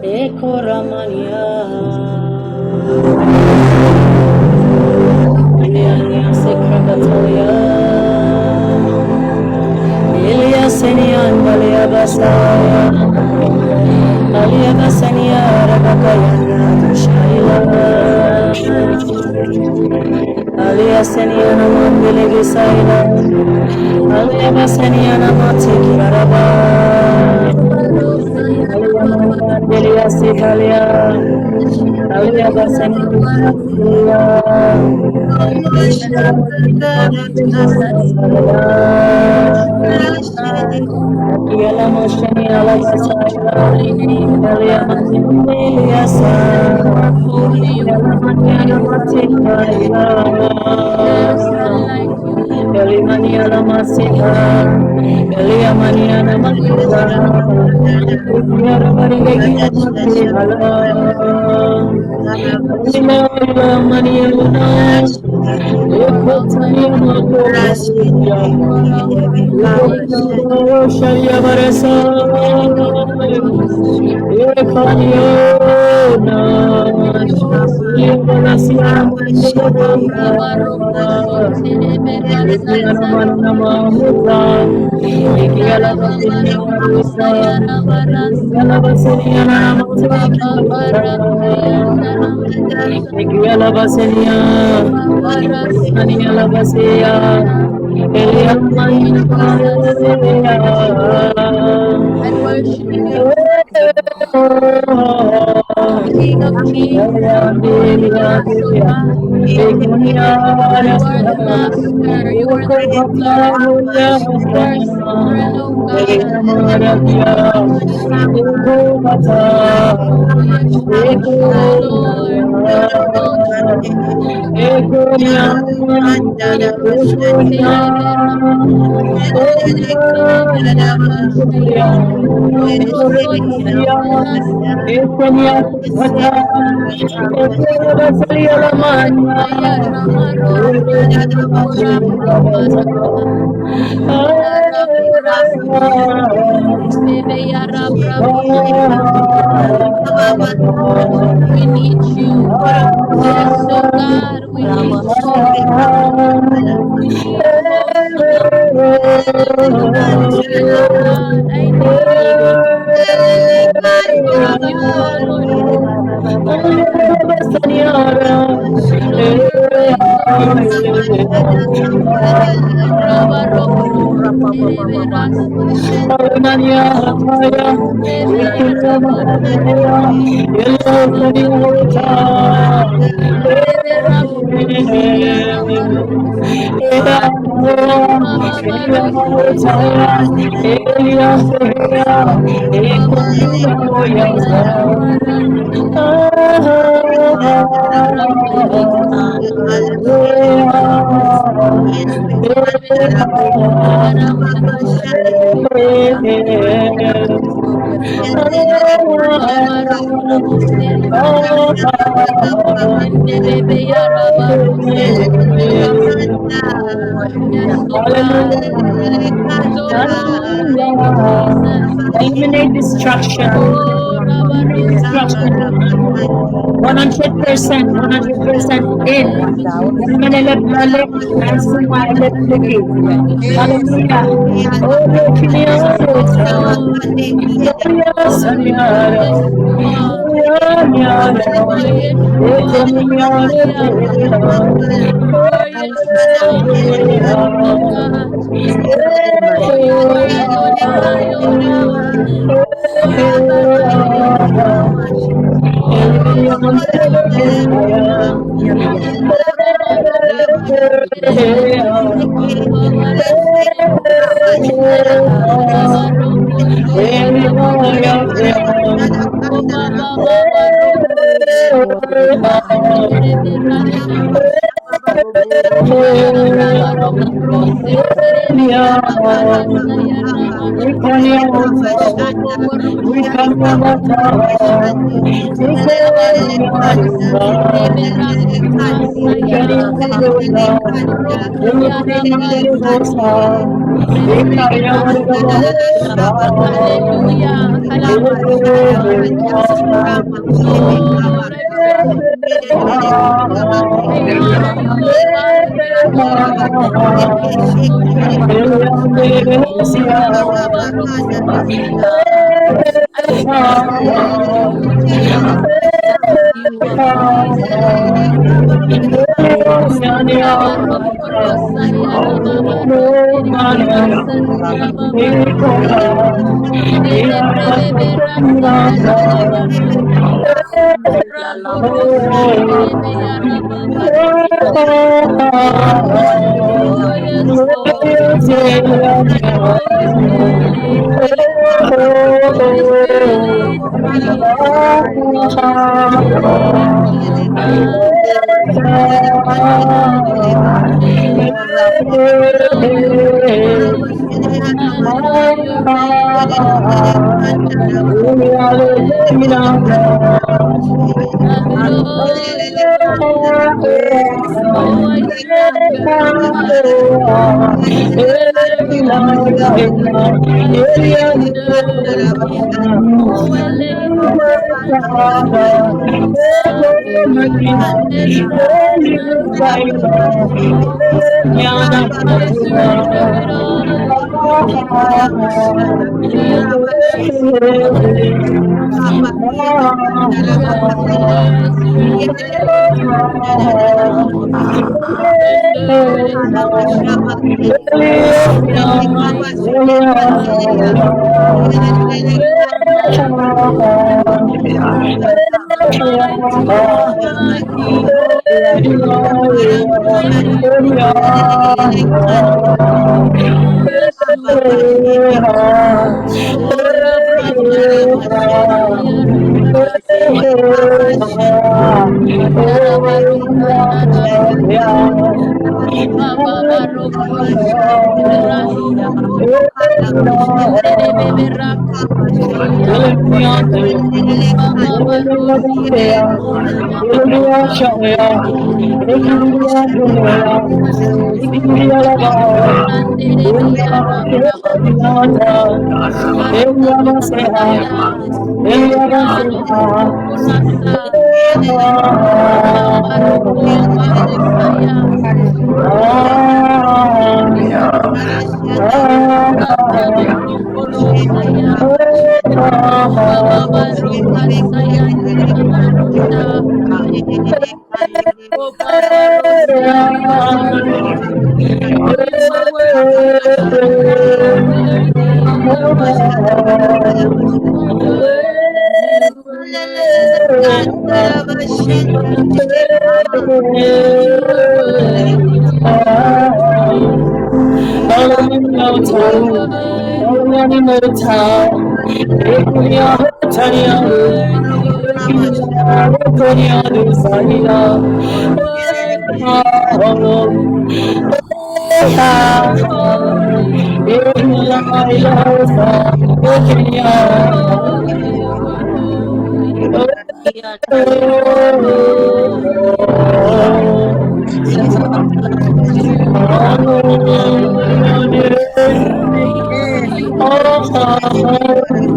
Ekoramania Eliania Sekravatalia Elia Senian Balia Basaya Alia Basania Rabakayana Shaila Alia Seniana Mandele Saila Alia Basaniana Matikiraba Alia Sitalia Alia Basania Yala Moshani Alabasaya Alia Maniasa Yala Maniana Matikaya Elimaniana Masika Elia Maniana Masika Yara Maria Masika Maniana Ekotania Makosia Sharia Barasa Ekaniona Yabalasia Ekaniana Manama Musa Ekiala Basinia Marusa Ekiala Basinia Namusa Ekiala Basinia Ekiala Basia Elia and worship you, King of Kings. You are the Master. You are the Ruler. You are sovereign, oh God. We need you. Yes, oh God, we need you. Yes, God, I need you. You alone. Show your grace, Eliminate distraction. Distraction. 100%, 100% in. Hallelujah. Oh, Rabaro Rose Terebe Yarabara Sayarabara Robo Borosha Saya Hallelujah. Lord, I praise you. I honor you, O God. Oh, I praise you, Jesus. You are mighty. Rabarokorosa Rababaro Terebe Rababaro Rebebe Rasa Yarabarosaya Raboroshe Terebe Yarababarosa. Oh, yes, Lord. Holy Spirit, Holy Spirit, Holy Spirit, have your way, have your way, have it all your way. Oh, I surrender. Oh, I lay it down and rest at your feet. I surrender it all. Yes, surrender, yes, you are mighty. Oh, Oh, you are worthy, you are worthy, you are worthy, you are worthy, you are worthy, you are worthy, you are worthy, you are worthy, you are worthy, you are worthy. You are holy, you are holy. You are holy, you are holy. You are holy.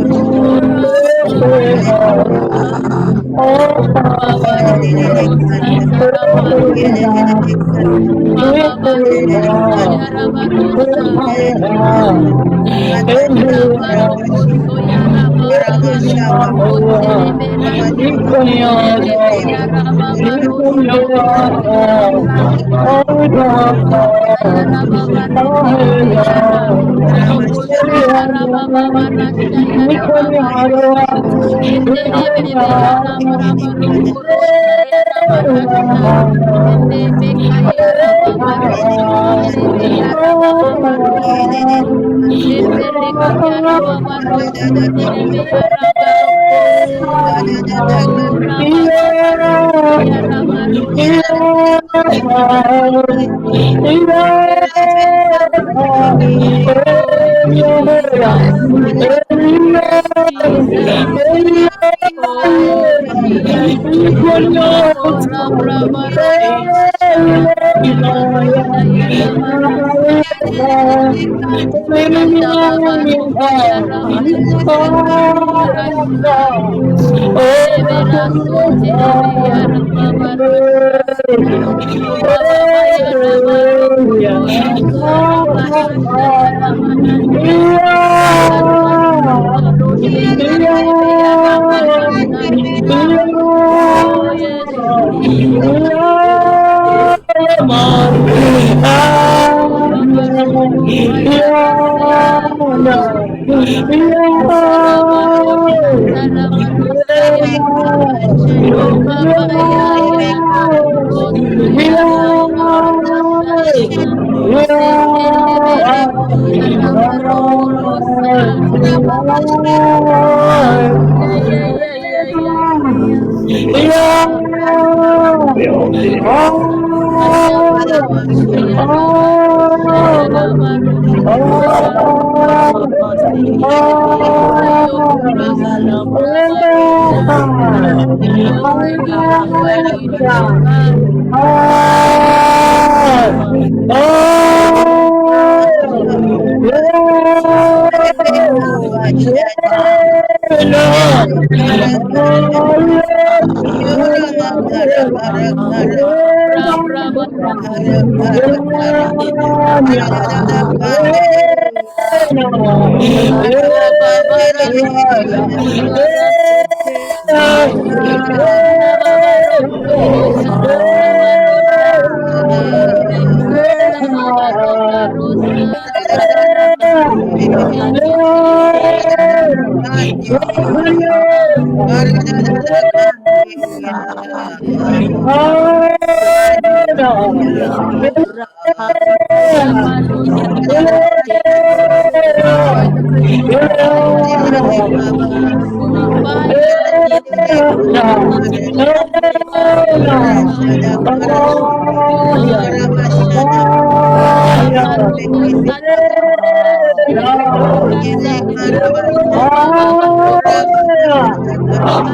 You are holy. You are holy. Bababarosa Yarabarosa Rabarokoso Yarabababaro Tereberande Terebe Yarababarosaya Yarababarende Yara Roboshi Yarababarasha Yarababarosa Enderebe Yarababarokorosa Yarabarasha Ende Bekaya Rababaroshi Terebe Yarababarosaya Ende Rekaya Rababaroshi Terebe Yarabaroko Oh, Rabababarosha Yarabarosaya Jesus. Oh, Jesus. Oh, Rabrabarosaya. Ibarosaya Rabarosaya. Yanda Babarokaya Rabarosia Rasa. Elebera Soterebe Yarababarosha. Oh, Baba Yarabarokorosa Rabarosha Rabarasa. Rabaroshe Terebe Yarabarosaya. Oh, yes, Jesus. Oh, Rabarokaya Rasaya. Rabarosa Tarabarosaya. Oh, Baba Yarabarosa Yarabarosaya. Seterebere Yarabarokorosa. Yeah, yeah, yeah, yeah, yeah, yeah, yeah.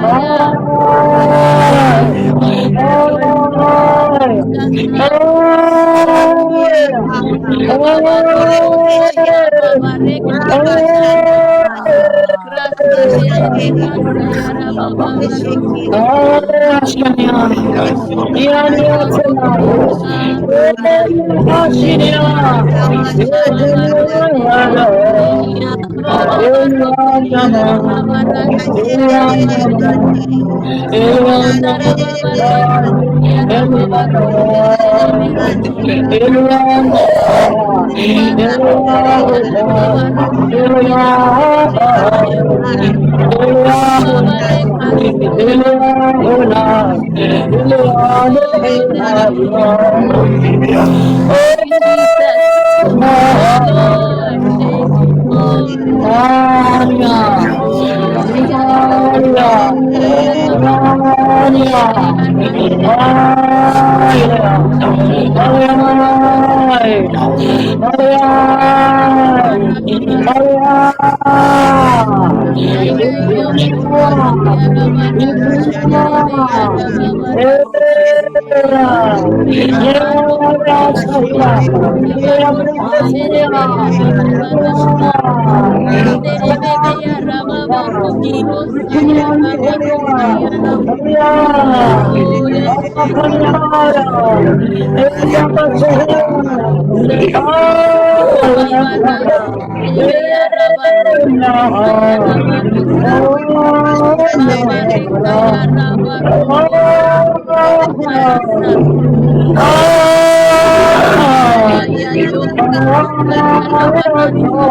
Ayabarosaya Rabarosaya Rabarosaya Rabarosaya. Ayokorosa Rabarosaya. Oh, we give you praise, oh God. Consuming fire, you are Jesus. Yes, Lord. Thank you, Lord. Oh, Oh, yes, Jesus. Oh, Babaraso, Terebeya Rabarosa, Yarabarosa, Babareka Yarabarosa, Yarasa. Ayayokorosa Yarabarasa,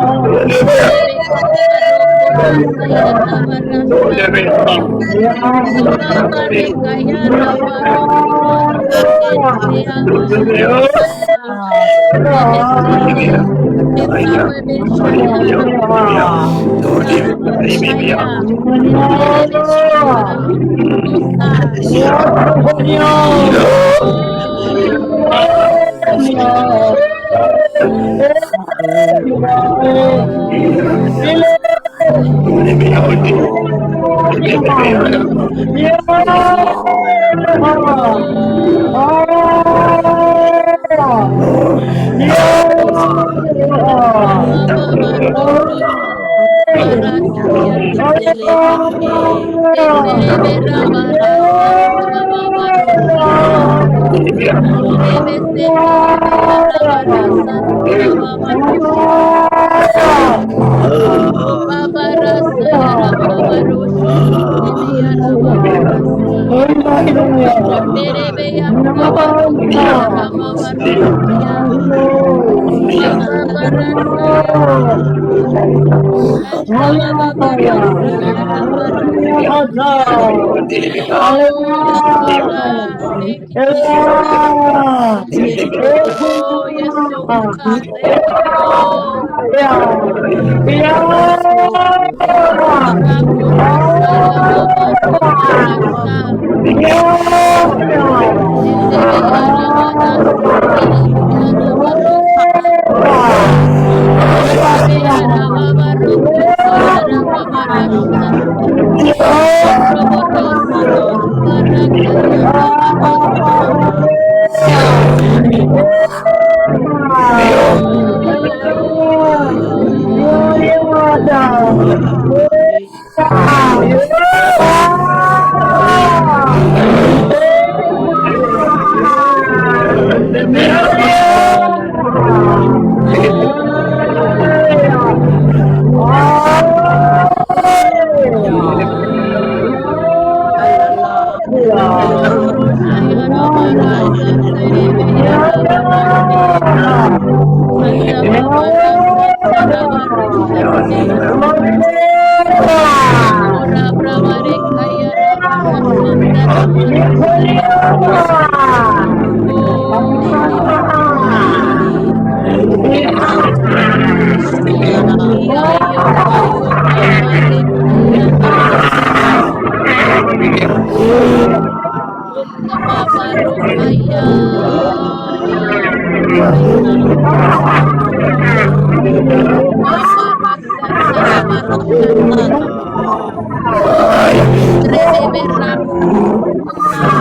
Elebeka Yarokorosa Yarabarasa. Babareka Yarabarokorosa, Terebeya Rabarosa. Barasia tendelebe, tendelebe rabarasa tarababarosaya. Rebe sendelebe yarabarasa tarababarosaya. Oh babarasa yarababaroshe tendelebe yarababarasa. Ronderebe yarababarosha yarababarosaya. Ababarasaya. Andababarasa yarabarasaya. Oh God, thank you, Jesus. Oh yes, oh God, thank you. Raborosaya babarobarasa. Sendebe yarabarasa nderebe yarabarosaya. Sendebe yarababarokota yarababarasaya. Oroborosa noribarakaya babarosaya. Oroborosa yarabarasa nderebe yarababashe. Anda babarasa tarabarosha nderebe. Ora bravare kaya rabarasa ndarabarosaya. Oh, yayo bayo rabare kaya rabarosaya. Onda babaro kaya babarasa tarabarosaya. Rebebe rabarosaya.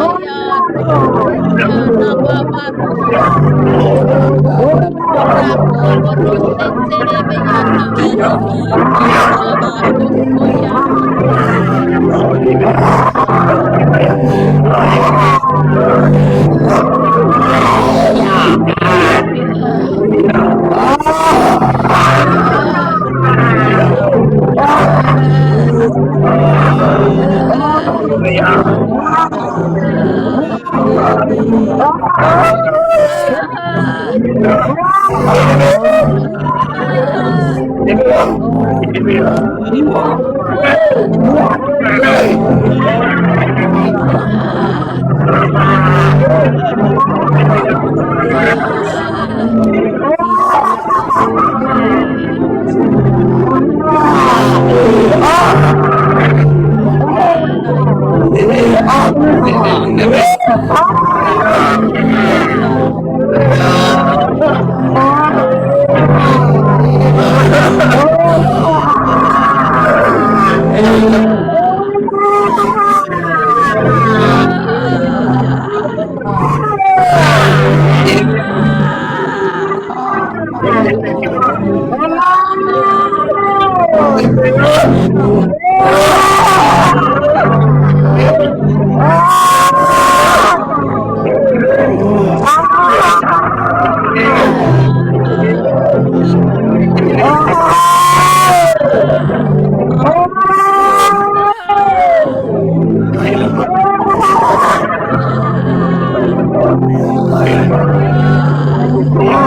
Saya robosia na babarosaya. Rabo borosenterebe yarabarasaya babarosoya. Hallelujah. Yes. Yes. Yes. Yes. Yes. Yes. Yes. Yes. Yes. Yes.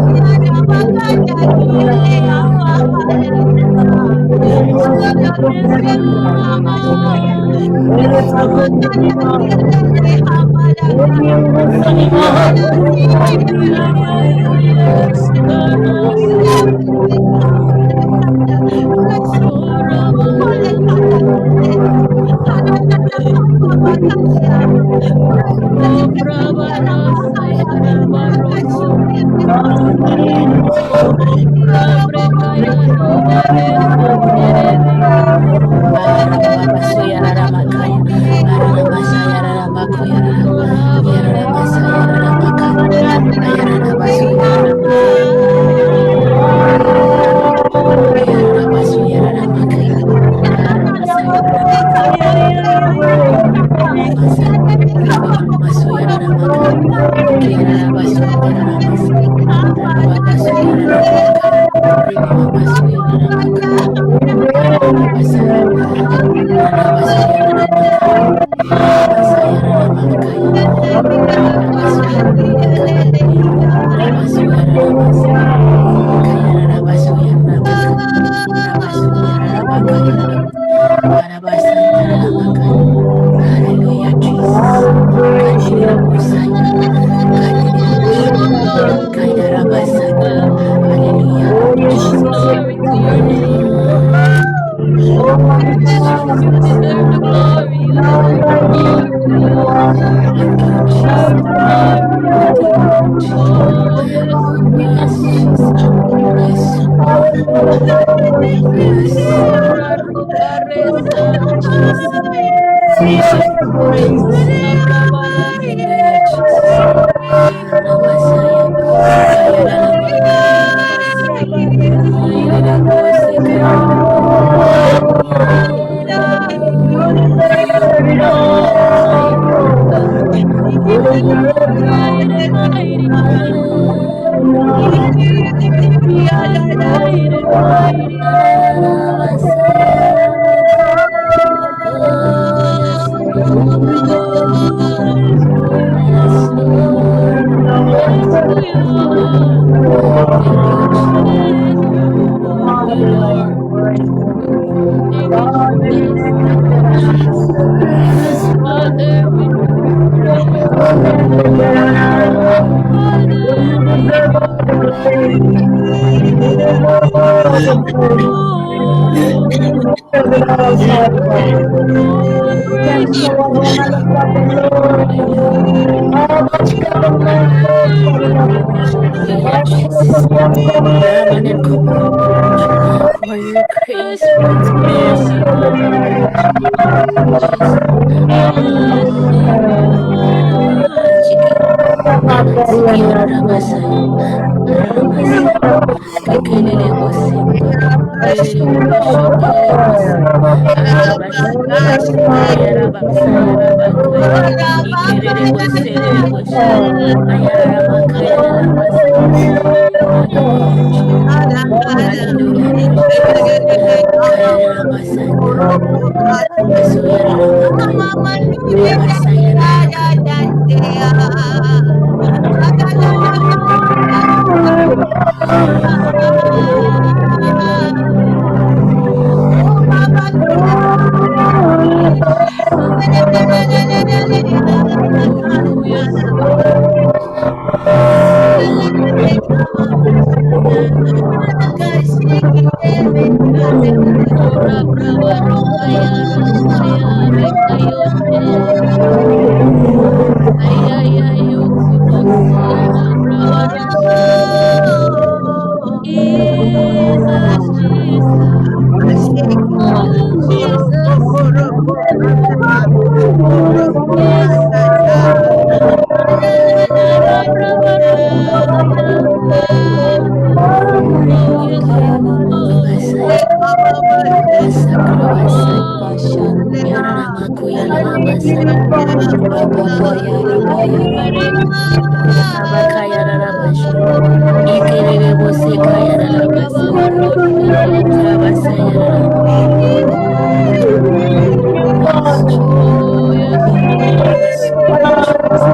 Yes, Oh, Brabarasa, Yarabaroso, Rabrekaya, Novaresa, Terebeya, Ayarababasuyararamakaya. Aranabasayararamakuyarara. Oh, Yararamasayararamakaya. Rabarasa, Ayararabasuyararamakaya. Ayararabasuyararamakaya. Aramasayararamakaya. Ay, ay, ay, ay, ay, Masa. Rimamamasuyararamakaya. Ikeyararabasuyararamas. Ararababasuyararamakaya. Rimamamasuyararamakaya. Ayararabasaya. Ararabasuyararamakaya. Aramasayararamakaya. Ayararabasuyararamakaya. Arabasuyararamasa. Ikayararabasuyararamaka. Arabasuyararamakayarara. Arabasayararamakaya. Hallelujah, Jesus. Kandirirabosaya. Kandiriraboshe. Kayarabasaya. Hallelujah, Jesus. glory to your name. Yes, You Jesus. deserve the glory. You deserve the glory. Thank you, You Jesus. deserve the glory. Thank you, Jesus. Oh, yes, Oh, yes, Jesus. Lord. Yes, Lord. Oh, yes. Rabaresa. Jesus. Jesus. Hallelujah, Rabarasa. Jesus. Ayarabasaya. Ikayarabakayarabasa. Ayererabose kayarabaya. Mighty God. Mighty, mighty God. Mighty, mighty Oh, yes, Lord. Yes, who you Yes, are. Lord. Yes, who you are. Thank you, Yes, Jesus. who you are. Thank you, Jesus. Thank you, Jesus. Father, we praise you. Father, we give you all the praise Hallelujah. Hallelujah, Jesus. Permanent coverage for your grace, for his mercy, coverage. Jesus. Chiki. Namasiki Arabasaya. Aramasi. Kekelele bose. Kelele bosho. Kelele bose. Arabasi. Ayarabasaya Rabakaya. Ikelele bose. Lele boshe. Ayaramakaya Rabasa. Hallelujah, Jesus. Hallelujah, Lord Jesus. Kayaramasanda. Basuyaramakaya. Abasaya Ramakaya. Hallelujah, Jesus. Hallelujah. Ora brava rokaya rasaya rekayoshe. Ay ay ay yokurosaya na brava rasa. Jesus, Jesus. Oh Jesus. Jesus. Ora brava raya. Oh yes Abasaya. Lord. Asakarabasaya. Oh, Yararamaku Yararabasaya. Ababa Yarabaya. Abaka Yararabashi. Ikerere Kayarabasaya. Abasaya. Yes, oh, yes, yes, Lord. Lord Jesus.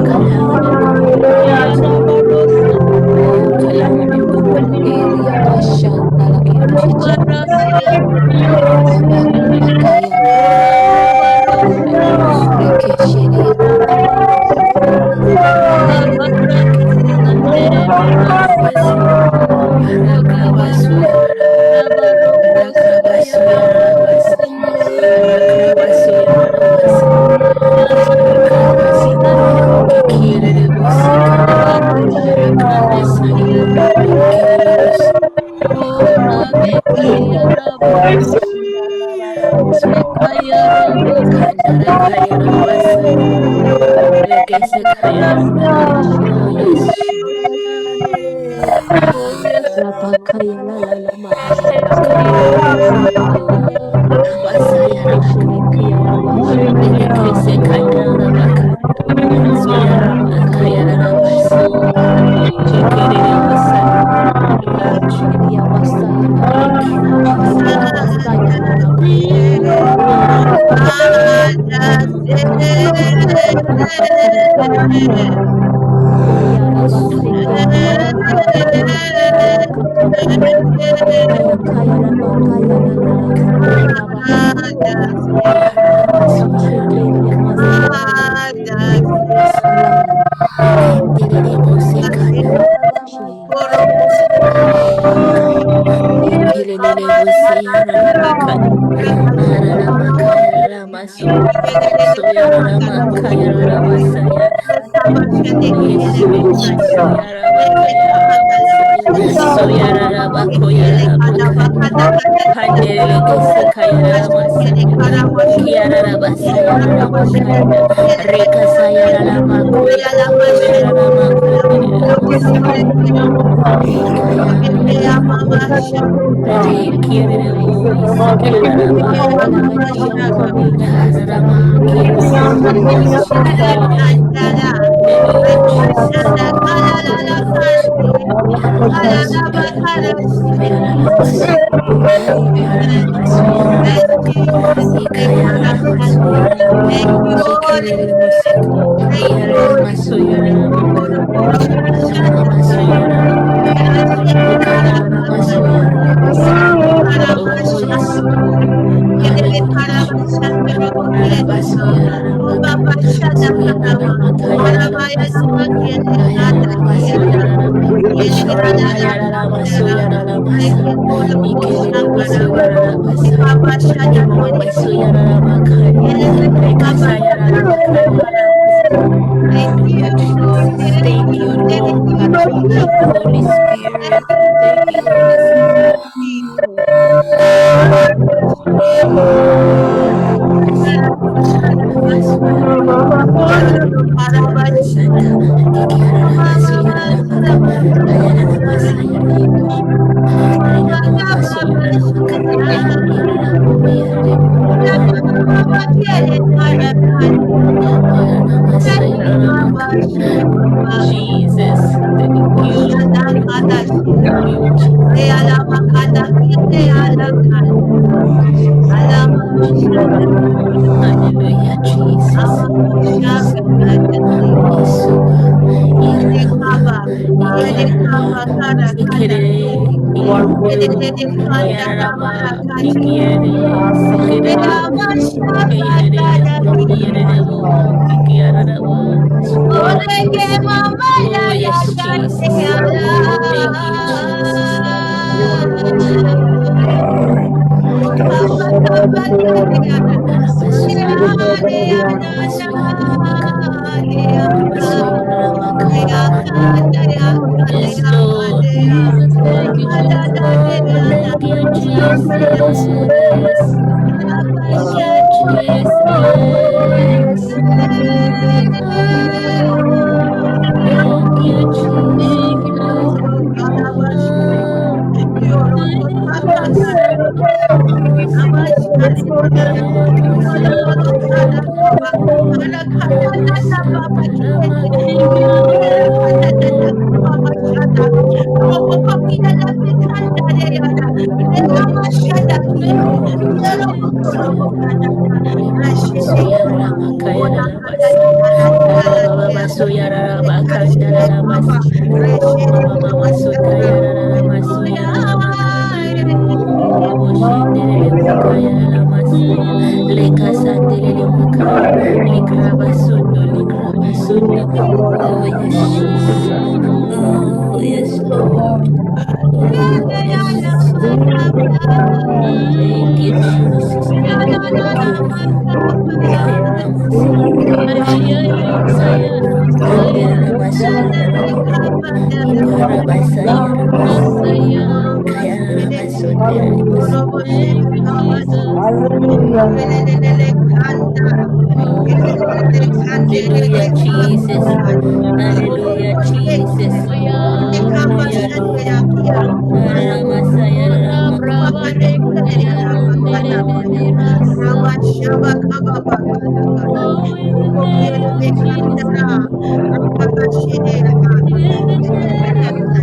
God have your way. Aya Rabarosa. Arakrabasuyararaba. Arakrabasuyararabasa. Arakrabasuyararabasa. Arakrabasi. Ikirerebosi. Arakrabasaya. Ikirerebosi. Oh, Rabekaya Raboshi. Rekaya Kandarakayarabasaya. Rekesekayarabaya. Oh, yes, Oh, yes, Rabakaya la la la mahaya rakaya la la basaya. Rabasaya rabakaya raba. Rekese kaya rabakaya rabasuya rabakaya rabasaya. Ikere basaya. Ikiria basaya. Thank you, Jesus. Rabasaya la la mahaya. Ikiria rabaseke kaya rabakaya. Aya kaya la bakaya la la la saya rabasaya. Yarabasuya rekia masaya rabasaya. Enderere bose kaya. Jesus. Ikilele bose yarabakaya. Aramakaya ramasu. Soya ramakaya rabasaya. Yeshe masuya rabakaya rabasaya. Soya rabakoya ramakaya. Handerele kese kaya ramasaya. Ikiara basaya ramakaya. Reka saya ramakoya. Soya ramakonderele bosaya. Ikaya Rere kierebo isikeraraba alabakia kami rarama kierebo. Yes, Jesus. Hallelujah, Jesus. Hallelujah, Jesus. Yararabasu, yararabasu, yararabasu. Yararabasu, yararabaka. Ikayararabasu, yararaba. Ikireremosika. Yararamasu, yararabaka. Yararamasu, yararabaka. Ikayararamasu, yararabasaya. Oh, yes, Lord. Hallelujah, Jesus. Yararabasu, yararabaka. So, yararabaka, yararabasaya. Ayararabasu, yararabaka. Ayararabasu, yararabasa. Ikelelebasu, yararabasaya. Ayararabasu, yararabakaya. Rekasa, yararabaka, yararabasaya. Hallelujah, Jesus. Thank you, Lord. Thank you, Holy Spirit. Thank you, Holy Spirit. Santa, Ikiarabasuyarabaka, Ayarabasaya, thank you, Jesus. Ayarabasuyarabaka, Ayarabasayarabaka. Jesus, thank you, Lord. Thank you, Jesus. Hallelujah, Jesus. Yeshua, Yeshua, Yaraba, Yaraba, Ikere, You are worthy. Yaraba, Ikere, Sikere, Ikere, Makere, Ikiaraba. Oh, yes, Lord. Oh, yes, Jesus. Thank you, Jesus. Yes, Lord. Thank you, Jesus. Thank you, Jesus. Thank you, Jesus. Thank you, Jesus. Thank you, Lord. Suyararamakayararabasa. Rabababasuyararabakandararamasa. Rababababasutayararamasuyararamakaya. Ikeleboshendererebokayararamasaya. Lekasandelelemakaya. Likrabasundo. Oh, yes, Jesus. Oh, yes, Lord. Yes. Thank you, Jesus. Thank you, Lord. Kayaramasoyarama. Ikarabasayarama. Kayaramasunderebosu. Thank you, Jesus. Hallelujah, Jesus. Hallelujah, Jesus. Hallelujah, Lord. Aramasayarama. Oh, in the name of Jesus. In the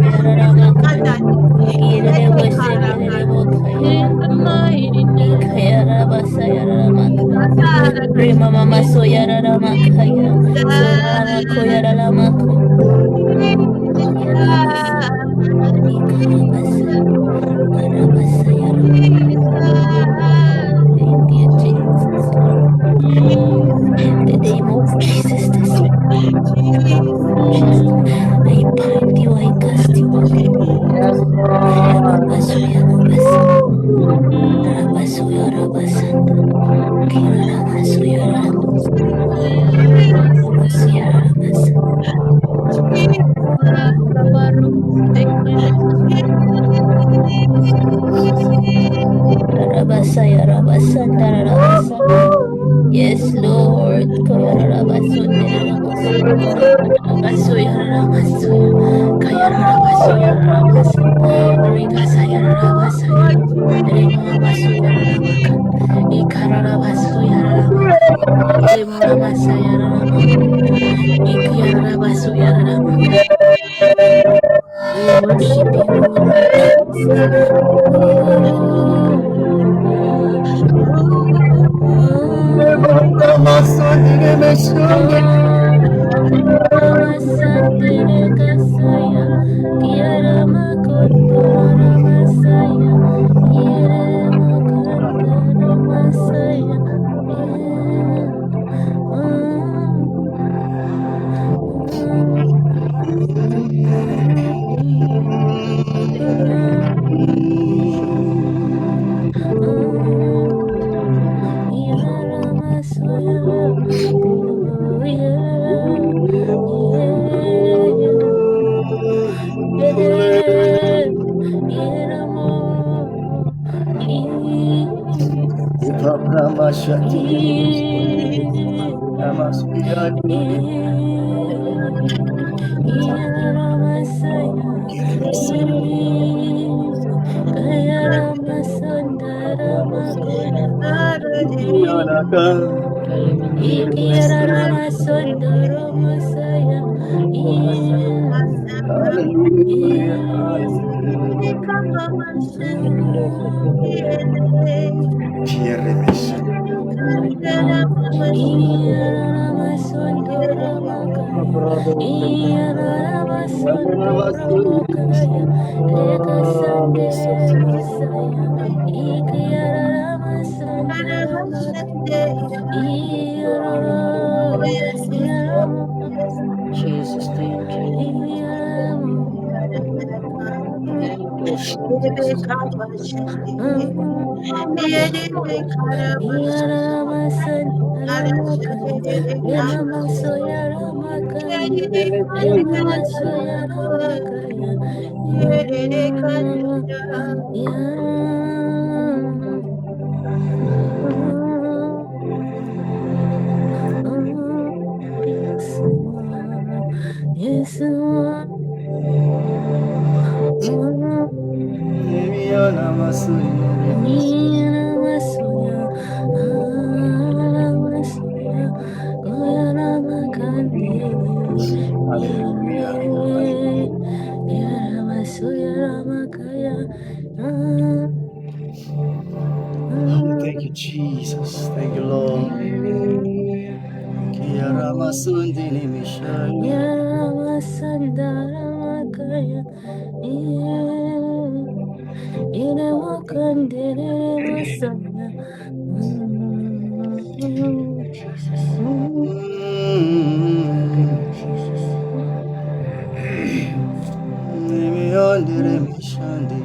Yararamakaya. Kirereboshenderebokaya. in the mighty name Ikayarabasayaramakaya. Rima mama soyaramakaya. Soraramakoyaralamako. Yarabasa. Ikarabasa. Arabasayarama. Thank you, Jesus. In the name of Jesus this morning. Jesus. I bind you, I cast you out. Yes, Lord. Yarabasuyarabasa. Rabasuyarabasanda. Kirarabasuyarabasa. Rabasuyarabasa. Rabasayarabasanda. Rabasa. Yes, Lord. Koyarabasunderabosa. Rabasuyarabasuya. Kayarabasuyarabasa. Rikasayarabasaya. Rimamamasuyarabaka. Ikarabasuyarabaka. Rimamamasayarabaka. Ikiyarabasuyarabaka. We worship you, Lord Jesus. Ramasandere kasaya, kiara makondora masaya, yere makandara masaya, yeah. Yaramasoya, oh yeah, yeah, yeah, Yaramo, Yaramasaya, Kayaramasandara Makoya. Ikiyararamasondoro Masaya. Iyararamasondora Makaya. Iyararamasondora Makaya. Reka Sandere Masaya. Ikiyararamasandara Makaya. Jesus, thank you. Thank you, Jesus. Yes, yes, Masuya, Masuya, Goyana Kande, Masuya Ramakaya. Thank you, Jesus. Thank you, Lord. Kiaramasundini Mishaya. Yaramasandara Makaya, Ine Wakandere Masaya. Jesus. Thank you, Lord Jesus. mishandi.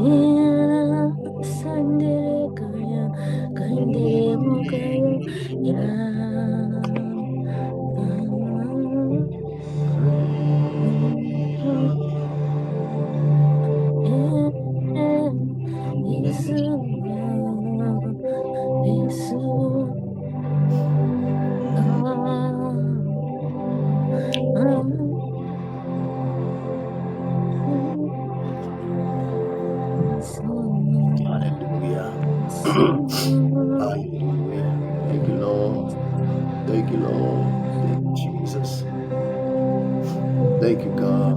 Ya sandere kaya kandere mokaya ya Yesu Yesu Hallelujah. Hallelujah. Thank you, Lord. Thank you, Lord. Thank you, Jesus. Thank you, God.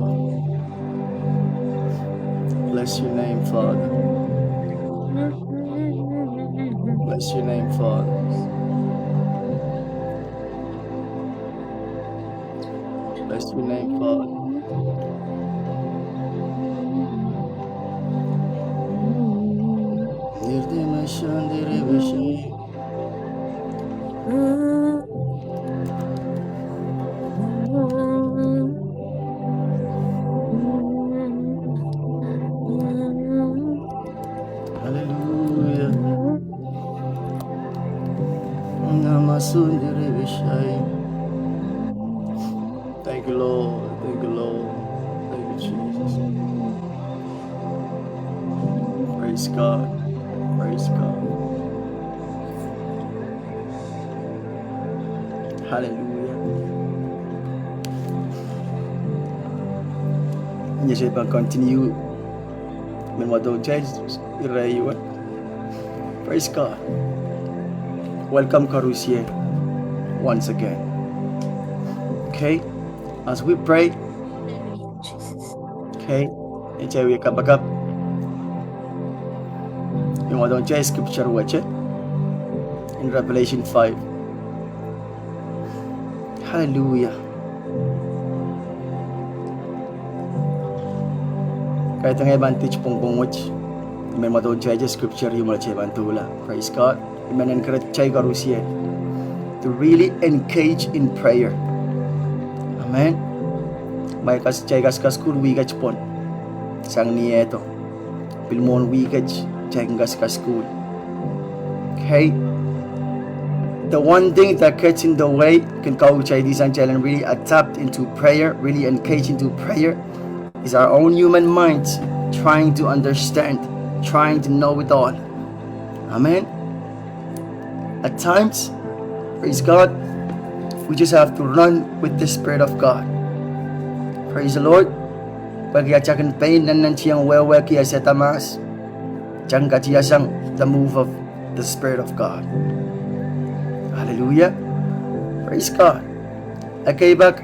Bless your name, Father. Bless your name, Father. Bless your name, Father. Hallelujah. Thank you, Lord. Thank you, Lord. Thank you, Jesus. Praise God. Praise God. Hallelujah. Yes, I can continue. When what don't change, praise God. Welcome, Karusie, once again. Okay, as we pray, Jesus. okay, it's a wake up back up. You want to change scripture, watch it in Revelation 5. Hallelujah. Kahit ang advantage pong watch. May matod change scripture yung mga bantula. Praise God. Amen. Encourage chay Karusie to really engage in prayer. Amen. May chay kas school wigach pon. Sang nieto. Pilmon wigach chay kas school. Okay. The one thing that gets in the way can coach this and really adapt into prayer, really engage into prayer, is our own human minds trying to understand, trying to know it all. Amen. At times, praise God, we just have to run with the Spirit of God. Praise the Lord. Pag yachakan pain nan siyang wewe kiya sa tamas, chang katiyasang the move of the Spirit of God. Hallelujah. Praise God. Okay, bak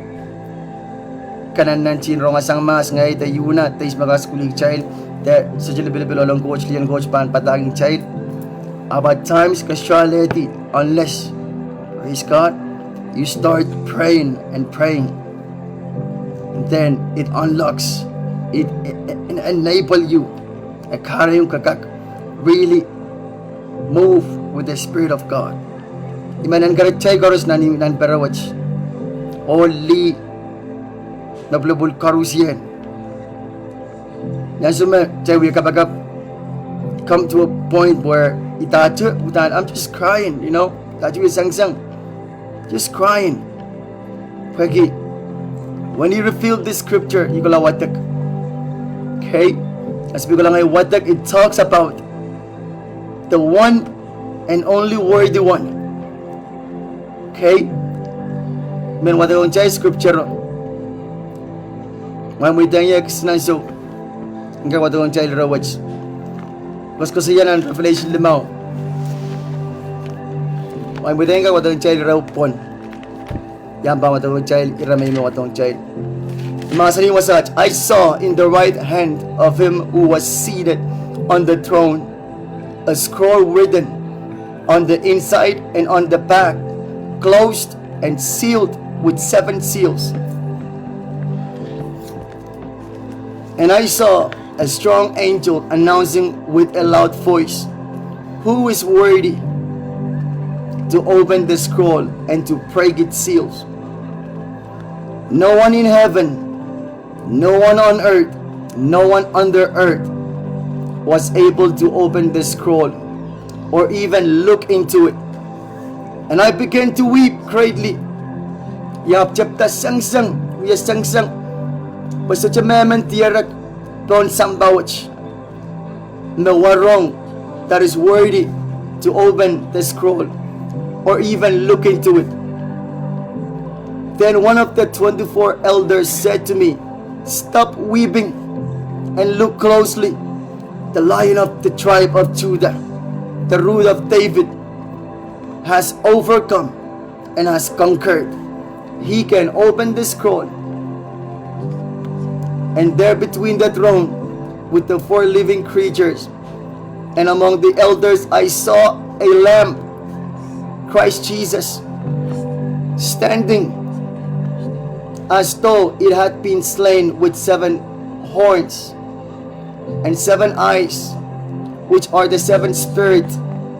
kanan nan chinrong asang mas ngay ta yuna tais makaskulig child that sa jilibilibilo lang coach liyan coach pan pataging child about times casuality unless praise God you start praying and praying, and then it unlocks it enable you akara yung kakak really move with the Spirit of God. Imanan karat chay karos nan perawach only nablabul karusian nasuma chay we kabagap come to a point where itacha utan I'm just crying, you know, tachu sang just crying. Pagi when you reveal this scripture you go watak. Okay, as we go lang ay watak, it talks about the one and only worthy one. Okay, men what yung chay scripture when we dang yak so nga what yung chay rawaj was ko siya ng Revelation 5 when we dang what yung chay raw pon yan ba what yung chay iramay mo what yung chay Masaling was such, I saw in the right hand of him who was seated on the throne a scroll written on the inside and on the back, closed and sealed with 7 seals. And I saw a strong angel announcing with a loud voice, "Who is worthy to open the scroll and to break its seals?" No one in heaven, No one on earth, no one under earth was able to open the scroll or even look into it. And I began to weep greatly. Yap chapta sang sang, we sang sang. But such a moment tiarak don sambawach. No one wrong that is worthy to open the scroll or even look into it. Then one of the 24 elders said to me, "Stop weeping and look closely. The Lion of the tribe of Judah, the Root of David, has overcome and has conquered. He can open the scroll." And there between the throne with the 4 living creatures and among the elders I saw a lamb, Christ Jesus, standing as though it had been slain, with 7 horns and 7 eyes, which are the 7 spirits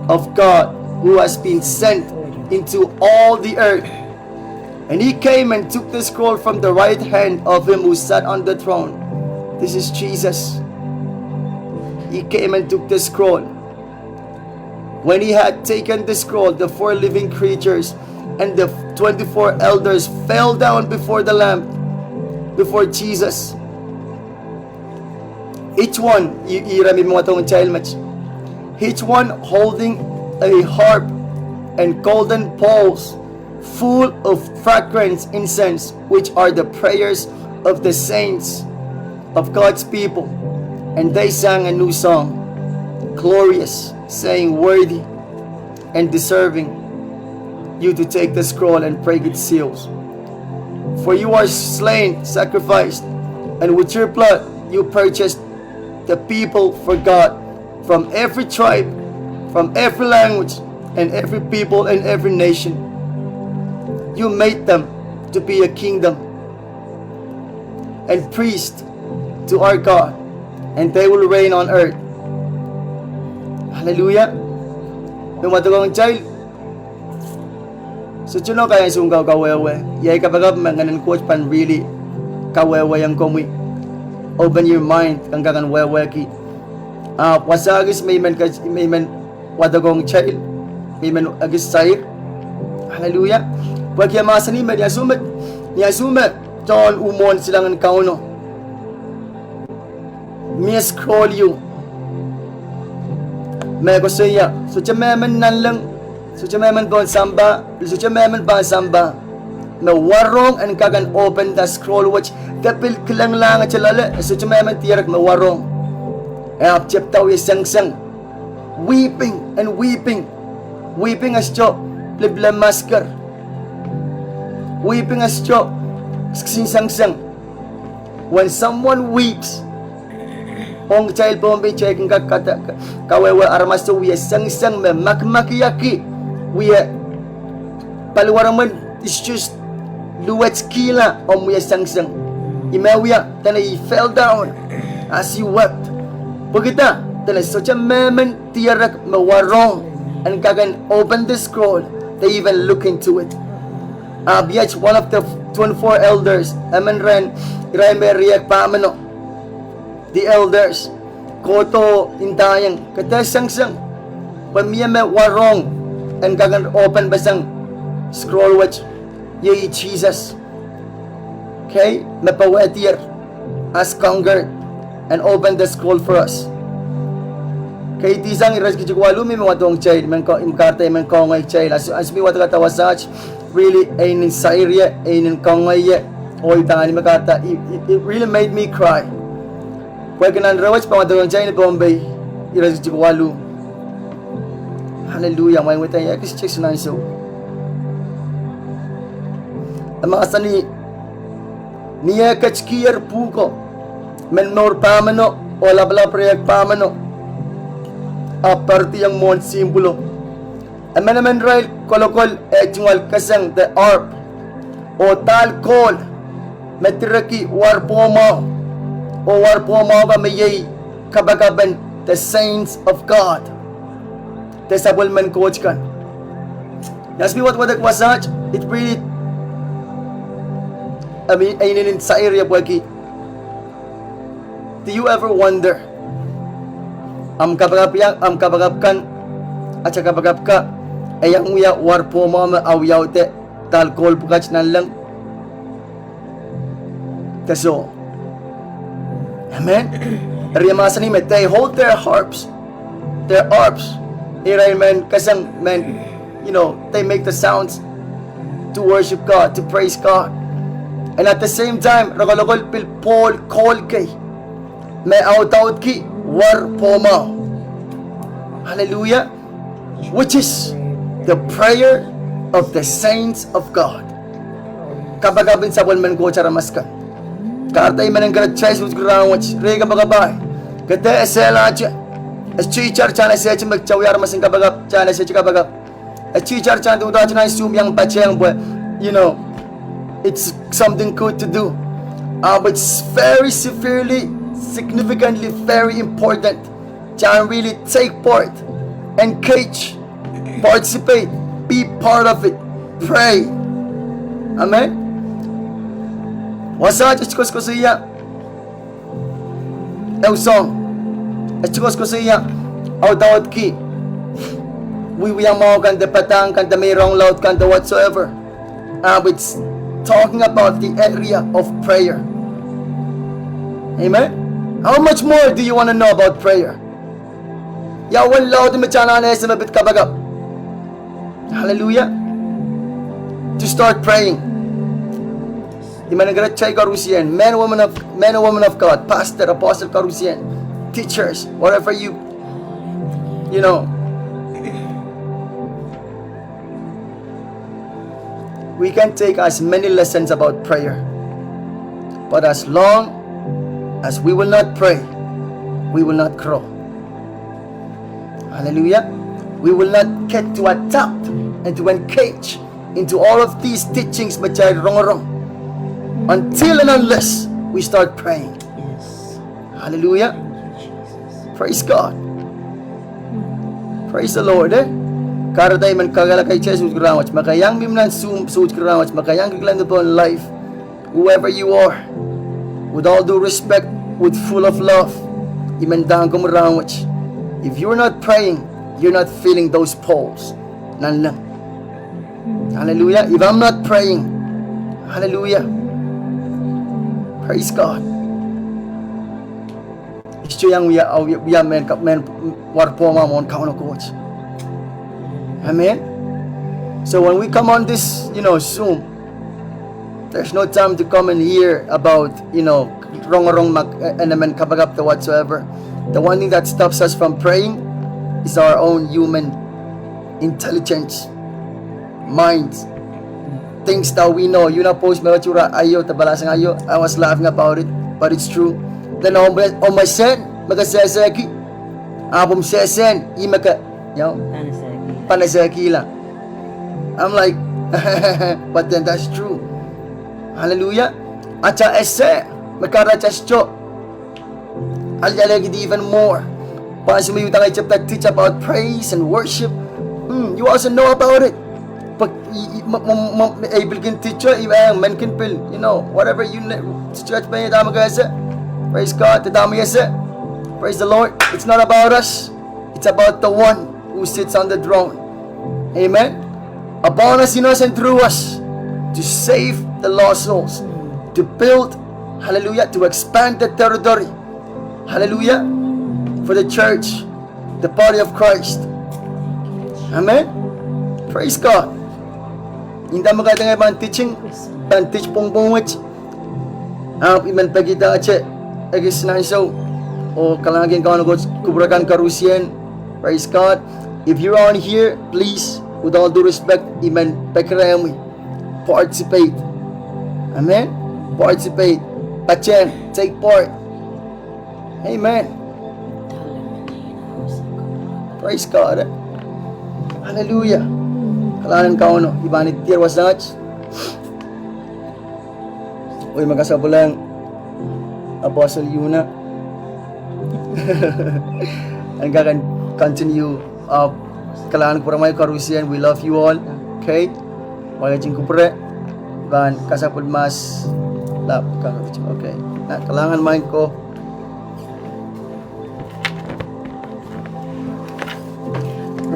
of God who has been sent into all the earth. And he came and took the scroll from the right hand of him who sat on the throne. This is Jesus. He came and took the scroll. When he had taken the scroll, the 4 living creatures and the 24 elders fell down before the Lamb, before Jesus. Each one, each one holding a harp and golden bowls full of fragrant incense, which are the prayers of the saints of God's people. And they sang a new song, glorious, saying, "Worthy and deserving you to take the scroll and break its seals. For you are slain, sacrificed, and with your blood you purchased the people for God from every tribe, from every language, and every people and every nation. You made them to be a kingdom and priest to our God, and they will reign on earth." Hallelujah. Yung matugong child, so chuno kaya sunggaw kawewe, yay kapagap manganan coach pan really kawewe yang komi. Open your mind kang kakan wewe ki. Wasagis may man wadagong child, may man agis sair. Hallelujah. Wag ya masani man niya sumet John umon silang kauno. May scroll you. May ko saya. So chameman nan lang. So chameman bon samba. So chameman ba samba. Na warong and kagan open the scroll which dapil kilang lang at chalala. So chameman tiyarak na warong. Ap chaptaw isang sang. Weeping and weeping. Weeping as chok. Libla masker. Weeping as chok. Singsang-sang. When someone weeps, ong child po may checking kawewe armas to we sang-sang me makmakiyaki we palwaraman is just luwets kila we sang-sang imawiya tanay fell down as you wept. Pagkita tanay such a moment tiyarak mawarong and kagan open the scroll, they even look into it. Abiyach, one of the 24 elders, amen ren, riyak paamano. The elders, koto intayang, katasang-sang, pamiyame warong, and kagan open basang scroll watch, yay Jesus. Okay, mapawetir, as conquered, and open the scroll for us. Kay tisang iras kichikwalu mi mga tong child, man ko imkarte man kongay child, as mi wata katawasach, really ainin sairya, ainin kongay oy tangani makata, it really made me cry. Kaya kinanrawach pa mga tong child Bombay, iras kichikwalu. Hallelujah, may wita yakis chicks na so. Ang mga sani niya kachkiyar puko, men nor pamano, o labla prayak pamano, aparti yang mon simbolo. Amen rail kolokol ejwal kasang the arp o tal kol metraki warpoma o warpoma ba mayay kabagaban the saints of God. Tesabol man coach kan. That's me what was such. It really I mean ainin sa area bagi do you ever wonder, kabagapkan, at sa kabagap ka, ayang uya, war po mama, awyaw te, tal kol pukach nan lang. Kaso, amen? Riyamasan ni they hold their harps, amen, kasang, man, you know, they make the sounds to worship God, to praise God. And at the same time, ragalagol pil Paul call kay, may out ki, war poma. Hallelujah. Which is the prayer of the saints of God. Kabagabin sa man ko charamas ka. Kartay man ang garat chais with ground rega bagabay. Kata esela cha. As chichar chana se cha magchawyar masing kabagap chana se cha kabagap. As chichar chana do chana sum yang pacheng boy. You know, it's something good to do. But it's very severely, significantly very important to really take part, engage, participate, be part of it, pray. Amen. Wasa chikos ko siya. Song. Chikos ko siya. Au dawat ki. Wiyang mo kan de patang kan de mayroong laut kan de whatsoever. It's talking about the area of prayer. Amen. How much more do you want to know about prayer? Yawan laut machana na sa mabit kabagap. Hallelujah. To start praying. Di man nagratchay karusian, men and women of God, pastor, apostle karusian, teachers, whatever you know. We can take as many lessons about prayer, but as long as we will not pray, we will not grow. Hallelujah. We will not get to adapt and to engage into all of these teachings wrong until and unless we start praying. Yes. Hallelujah. Thank you, Jesus. Praise God. Praise the Lord. Karaday man kagala kay Jesus grawach makayang mimnan suit grawach makayang giglan upon life. Whoever you are, with all due respect, with full of love, imandang ko grawach. If you're not praying, you're not feeling those pulls. Nan lang. Hallelujah. If I'm not praying, hallelujah. Praise God. Isto yang we are men war po mamon kauno coach. Amen. So when we come on this, Zoom, there's no time to come and hear about, wrong and kabagap the whatsoever. The one thing that stops us from praying is our own human intelligence, minds, things that we know. You na post me chura ayo tabalasang ayo. I was laughing about it, but it's true. Then on my sen, magaseseki, abom sesen, imaka, panaseki lang. I'm like, but then that's true. Hallelujah. Acha esse, makarachascho. I'll even more. Once we teach about praise and worship, you also know about it. But able can teach you, man can build, whatever you stretch by praise God, praise the Lord. It's not about us, it's about the one who sits on the throne. Amen. Upon us, and through us, to save the lost souls, to build, hallelujah, to expand the territory, hallelujah, for the church, the body of Christ. Amen. Praise God. Hindi mo kaya nga teaching, teach pong which, iman pagkita che, agis na so, o kalangin ka kubrakan karusian. Praise God. If you're on here, please, with all due respect, iman pagkirami, participate. Amen. Participate. Pachen, take part. Amen. Praise God. Hallelujah. Kalanan ka ibanit tier wasach. Uy, magkasabulang Apostle Yuna. And God can continue kalanan ko ramay karusian. We love you all. Okay? Magajing ko pre. Ban kasapul mas lap. Okay. Na kailangan main ko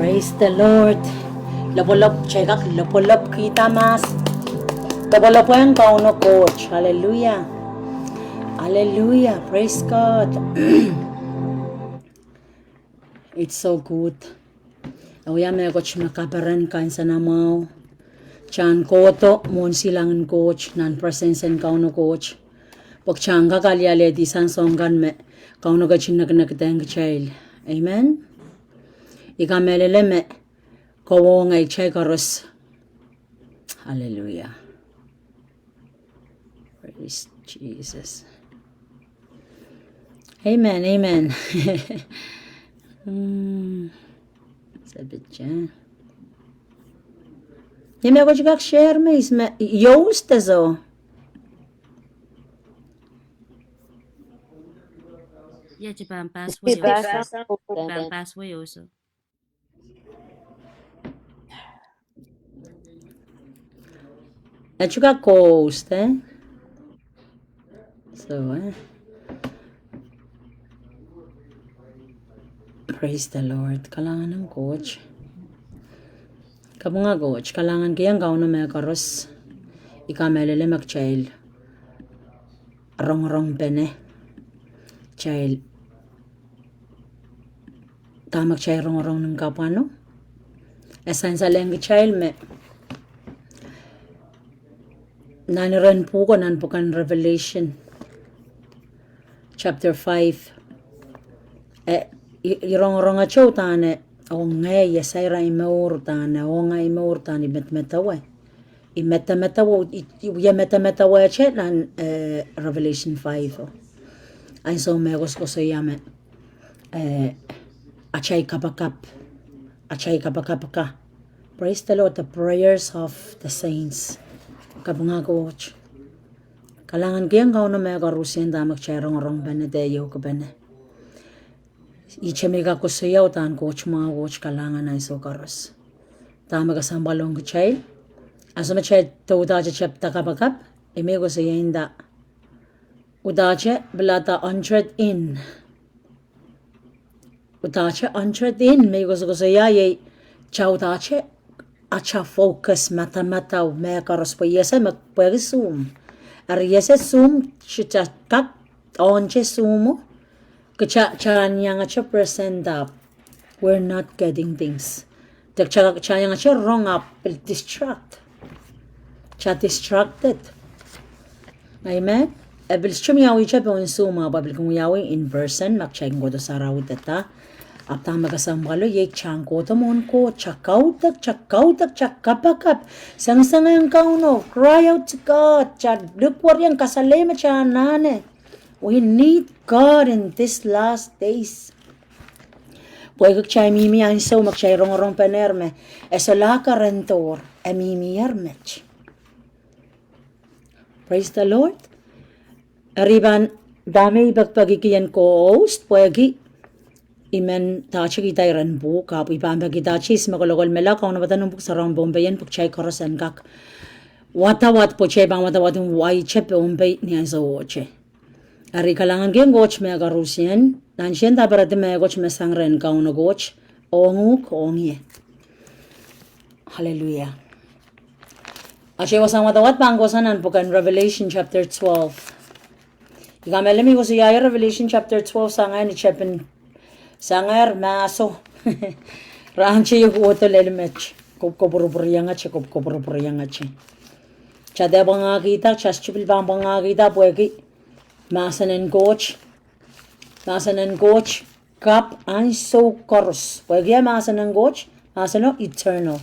Praise the Lord. Lapolop, check out, lapolop kita mas. Lapolop yang kau no coach. Hallelujah. Hallelujah. Praise God. It's so good. Awya me coach makaparan kain sa namaw. Chan koto mon silangan coach nan presensen kau no coach. Pag changa kalyale di san songgan me kau no gachin nagnagdang child. Amen. Ikamelele me kawo ngay chay karos. Hallelujah. Praise Jesus. Amen, amen. Sabit siya. Hindi ako juga share me isme yost zo. Yeah, Japan pass way also. At juga coast So praise the Lord. Kailangan ng coach. Kamu nga coach, kailangan kayang gawin na may karos. Ikamelele mag-child. Rong pene. Child. Tamak child rong ng kapwa no? Esan sa lengi child me. Naniran po ko nan po kan Revelation. Chapter 5. Irong-rong at siya tane. O ngay, yasayra imaur tane. O nga imaur tane. Imet-metawa. Imet-metawa. Imet-metawa siya nan Revelation 5. Ay so megos ko sa yame. Achay kapakap. Achay kapakap ka. Praise the Lord. The prayers of the saints. Kabunga coach. Kalangan kayang kau na may karusiyan damak chayarong bane deyo ka bane. Ichemega ko sayaw tan coach mga coach kalangan na iso karos. Tama ka sambalong chay. Asa machay to udacha chapta kapakap. Ime ko saya inda. Udacha belata 100 in. Udacha 100 in. May ko saya yay. Chow udacha. Acha focus mata may karos po yesa magpwede zoom. Yesa zoom chita kak on che zoom. Kacha yang acha present up. We're not getting things. Tak yang acha wrong up distract. Cha distracted. Amen. Ebil chum yawi cha po in zoom babil kung yawi in person mag-check ko do sa rawit ata. Apta magasambalo yek chang ko tamon ko chakautak chakapakap sang ang kauno cry out to God look what yang kasalema cha nane. We need God in these last days. Puwag chay mimi ang so magchay rong panerme esola ka rentor mimi yarmech. Praise the Lord. Ariban dami bagpagikiyan ko host puwagi Imen tachi kita iran bu kapu ipamba kita chis makolokol mela kau na batanong puk sarang bombayan puk chay korosan kak watawat po chay bang watawat yung wai chepe umbay niya sa oche. Ari kalangan kiyang goch may agarusiyan nansyan taparate may goch may sangren kau na goch onguk ongye. Hallelujah. Asya wasang watawat pangkosanan pukan Revelation chapter 12. Ikamelemi ko siya Revelation chapter 12 sa ngayon ni chepen Sangar maso. Ranchi yung uto lelimech. Kubkuburuburiyan nga siya. Kubkuburuburiyan nga siya. Chade bang kita. Chas chupil bang kita. Pwede. Masanan coach. Masanan coach. Kap ang so koros. Pwede masanan coach. Masanan eternal.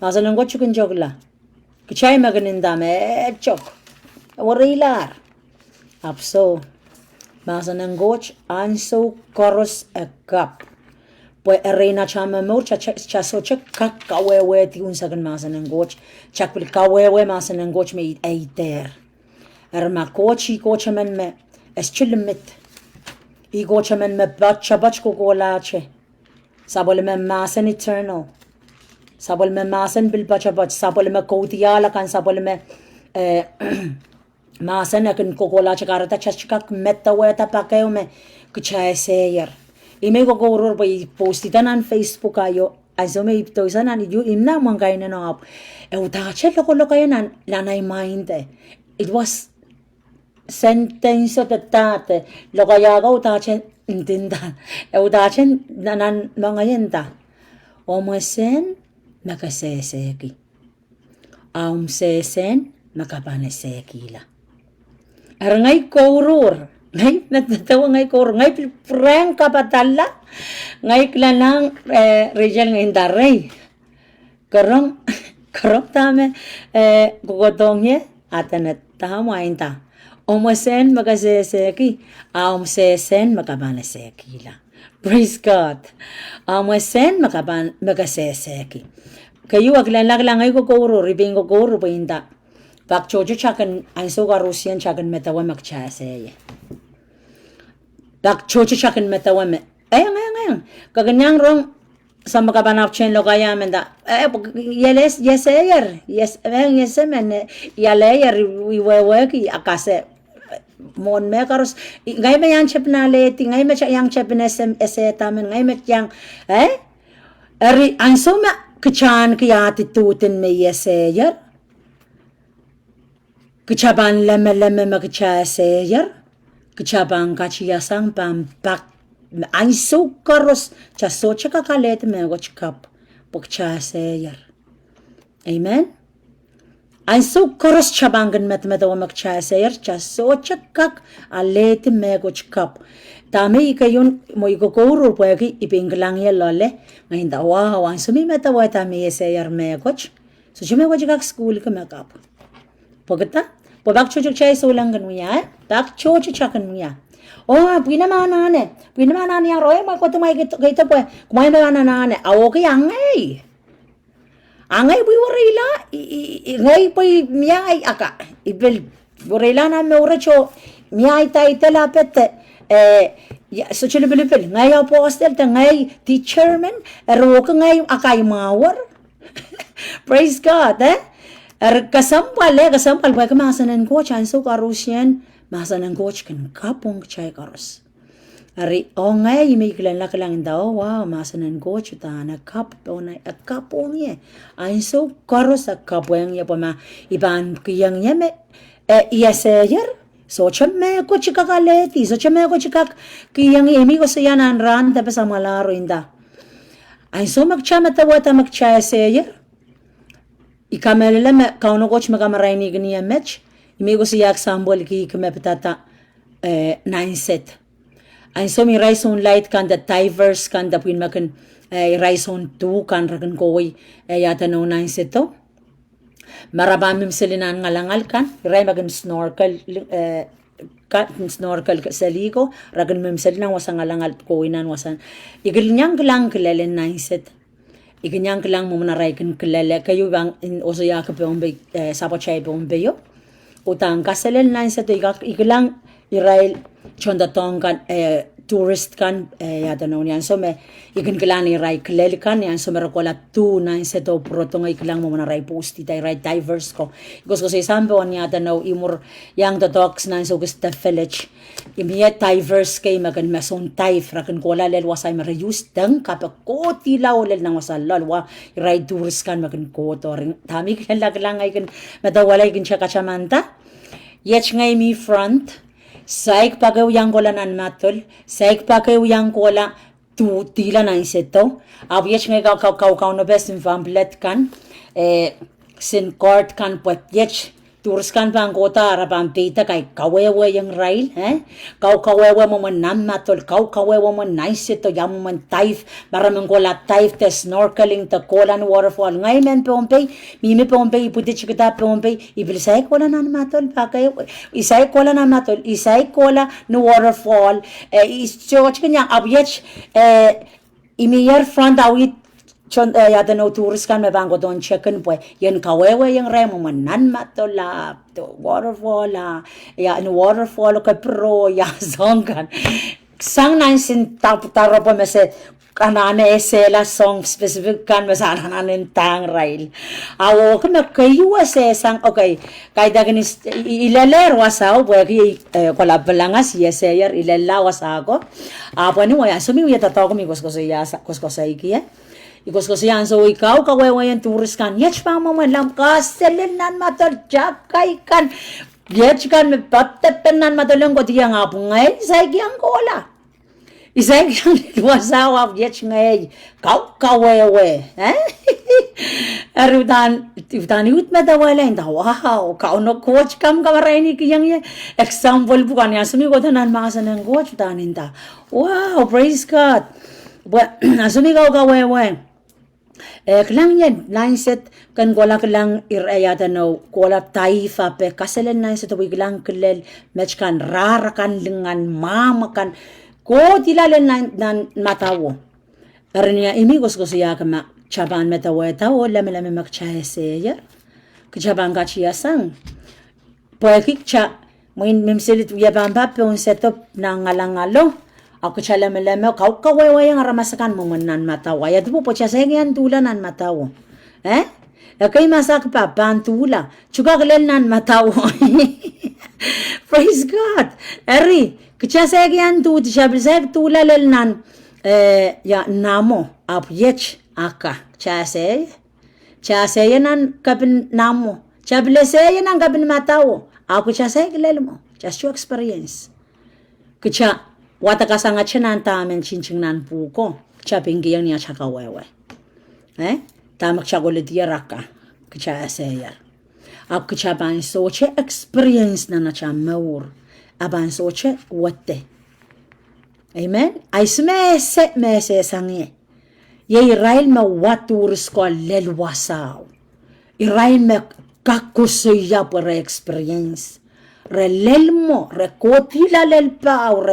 Masanan coach yung jogla. Kichay maganindame. Chok. Warilar. Apso. Masa ng goch, anso koros a cup. Pwe arena chama mo, chaso chak kawewe ti unsagan masa ng goch. Chakpil kawewe masa ng goch may eiter. Arma kochi kochaman me, es chilimit. I kochaman me bach ko kolache. Sabol me masan eternal. Sabol me masan bil bach. Sabol me kotiala kan sabol me Masan akin kokola chakarata chachikak metta weta pakayo me kuchay sayer. Ime ko kurur pa i-post itanan Facebook kayo. Aso may ito isa na niyo imna man kayo na nangap. Uta loko kayo na lanay mind It was sentence of the tate. Lokaya ka uta intinda. Uta nanan mga yenta. Omasen makaseseki. Sesen makapanesekila. Arangay kurur. Ngay natatawa ngay kurur. Ngay prank kapatala. Ngay klanang Rachel ngay daray. Karong tame kukotongye atanet tahamain ta. Omasen makaseseki. Sesen makapanesekila. Praise God. Omasen makaseseki. Kayo aglalak lang ay kukuro, ribing kukuro pa hinta. Pak chocho chakan, ay so karusian chakan metawa magchaseye. Pak chocho chakan metawa me. Ayang. Kaganyang rong, sa makapanap chen lo kaya menda. Yeseyer. Yaleyer, iweweki, akase. Mon me karos, ngay me yang chep na leti, ngay me yang chep na esetamen, ngay me yang, Eri, ang so me, Kachan kaya titutin may yeseyer. Kachaban leme magchaseyer. Kachaban kachiyasang pampak. Ang so karos. Chaso chakakalet me wachkap. Pagchaseyer. Amen? Ang so karos chabangan metmetawa magchaseyer. Chaso chakak alet me wachkap. Tami ikayon mo ikukuro po ipinglang ya lole. Ngayon wow, ang sumimeta wa tami yesayar me coach. So chume wa jikak school ka makap. Pagata, pabak chuchuk chay sulang kan muya, tak chuchu chakan muya. Oh, pinamana yang roy mo ko tumay gito po. Kumay ba nanane, awo kay angay. Angay bu warila, ngay po miyay aka. Ibel warila na me uracho, miyay tay telapete. So chilipilipil, ngay apostle, ngay teacher man, ka ngay akay mawar. Praise God, kasampal ba ka masanan coach, anso karusyan, masanan coach kan kapong chay karos. Ngay, may kilanlak lang daw, wow, masanan coach, ta nagkapong niya. Anso karos, kapong niya pa iban kiyang niya me, yesayer. So chame ko chikakaleti, so chame ko chikak kiyang imi ko sa yanan ran tapos ang malaro inda. Ay so magchama tawata magchaseyer. Ikamelele me kauno coach magamaraini gniya match. Imi ko siya example ki kumepatata 9 set. Ay so mi rise on light kan da divers kan da pin makan rise on 2 kan ragan koy yata no 9 set to. Marabamim silinan ngalangal kan, ray magan snorkel sa ligo, ragan mim silinan wasang ngalangal koinan wasan. Igilnyang lang kilalen na iset. Igilnyang lang mo naray kan kilale kayo bang oso yakap yung sapo chay yung beyo. Utang kasalel na iset igilang iray chonda tong kan tourist kan yata no niyan so me ikin kilani ray klel kan yan so merakola tu na seto proto nga ikilang mo na ray posti tay ray divers ko gusto sa sambo yata no imur yang the dogs na so gusto village imiya divers kay magan mason taif rakan kola lel wasay marayus dang kapag ko tilaw lel nang wasallal wa ray tourist kan magan ko to ring tami kilag lang ay kan madawalay kin siya kachamanta yech ngay mi front Saik pagay uyang kola nan matol, saik pagay uyang kola tu tila na inseto. Abyech ngay kau no best in vamplet kan, sin court kan puet yech tours kan pang kota arapang pita kay kawewe yung rail, kau kawewe mo man nan matol, kau kawewe mo na inseto yam mo man taif, maraming kola taif te snorkeling te kola no waterfall. Ngay men Pompey, mimi Pompey iputi chikita Pompey, ibilisay kola nan matol pagay isay kola nan matol, isay kola no waterfall, so chikanyang abyech imiyer front awit yata no tourist kan may bangko doon chicken po yan kawewe yung remo manan matola waterfall yan waterfall kay pro ya song kan sang nansin taro pa mese kanane esela song specific kan masana nanin tang rail awo kama kayu sang okay kay daganis ilaler wasaw bagi kola belangas yesayer ilalla wasago apo ni waya sumi waya tataw ko mi koskosa iki ikoskosiyan so ikaw kawawayan turis kan yech pa mo lam kaselenan matal jakay kan yech kan me pattepenan matalang ko tiyang apungay sa ikiyang kola isang yang wasaw yech ngay kawawe arutan ut madawala inda wow kauno coach kam kamarini kiyang ye example bukan ya sumi ko tanan makasan ng coach taninda wow praise God asumi kawawe klang yan mindset kan gola klang irayata no gola taifa pe kaselen na sa tuwig lang kelel match kan rara kan lengan mama kan ko tilalen nan matawo arnya imi gos ya kama chaban metawo tawo lam makchahe seyer kchaban ka chiasang poekik cha moin memselit ya bamba pe un setup na ngalangalo ako chalam kau kaway ang ramasakan mo nan matawa ya po cha sengian tulanan matawo kay masak pa pantula chuga nan matawo praise God eri kcha sengian tu chabsek tulalel nan ya namo ap yech aka chase nan kabin namo chablese nan kabin matawo ako cha sengiel mo just your experience kcha wata kasanga chenan tamen chinching nan puko chaping giyang niya chaka wewe tamak chagole dia raka kcha aseyer ab kcha ban soche experience na cha maur aban soche wate amen ay mese sangye ye Israel ma watur sko lelwasaw Israel ma kakusuya por experience relelmo rekotila lelpao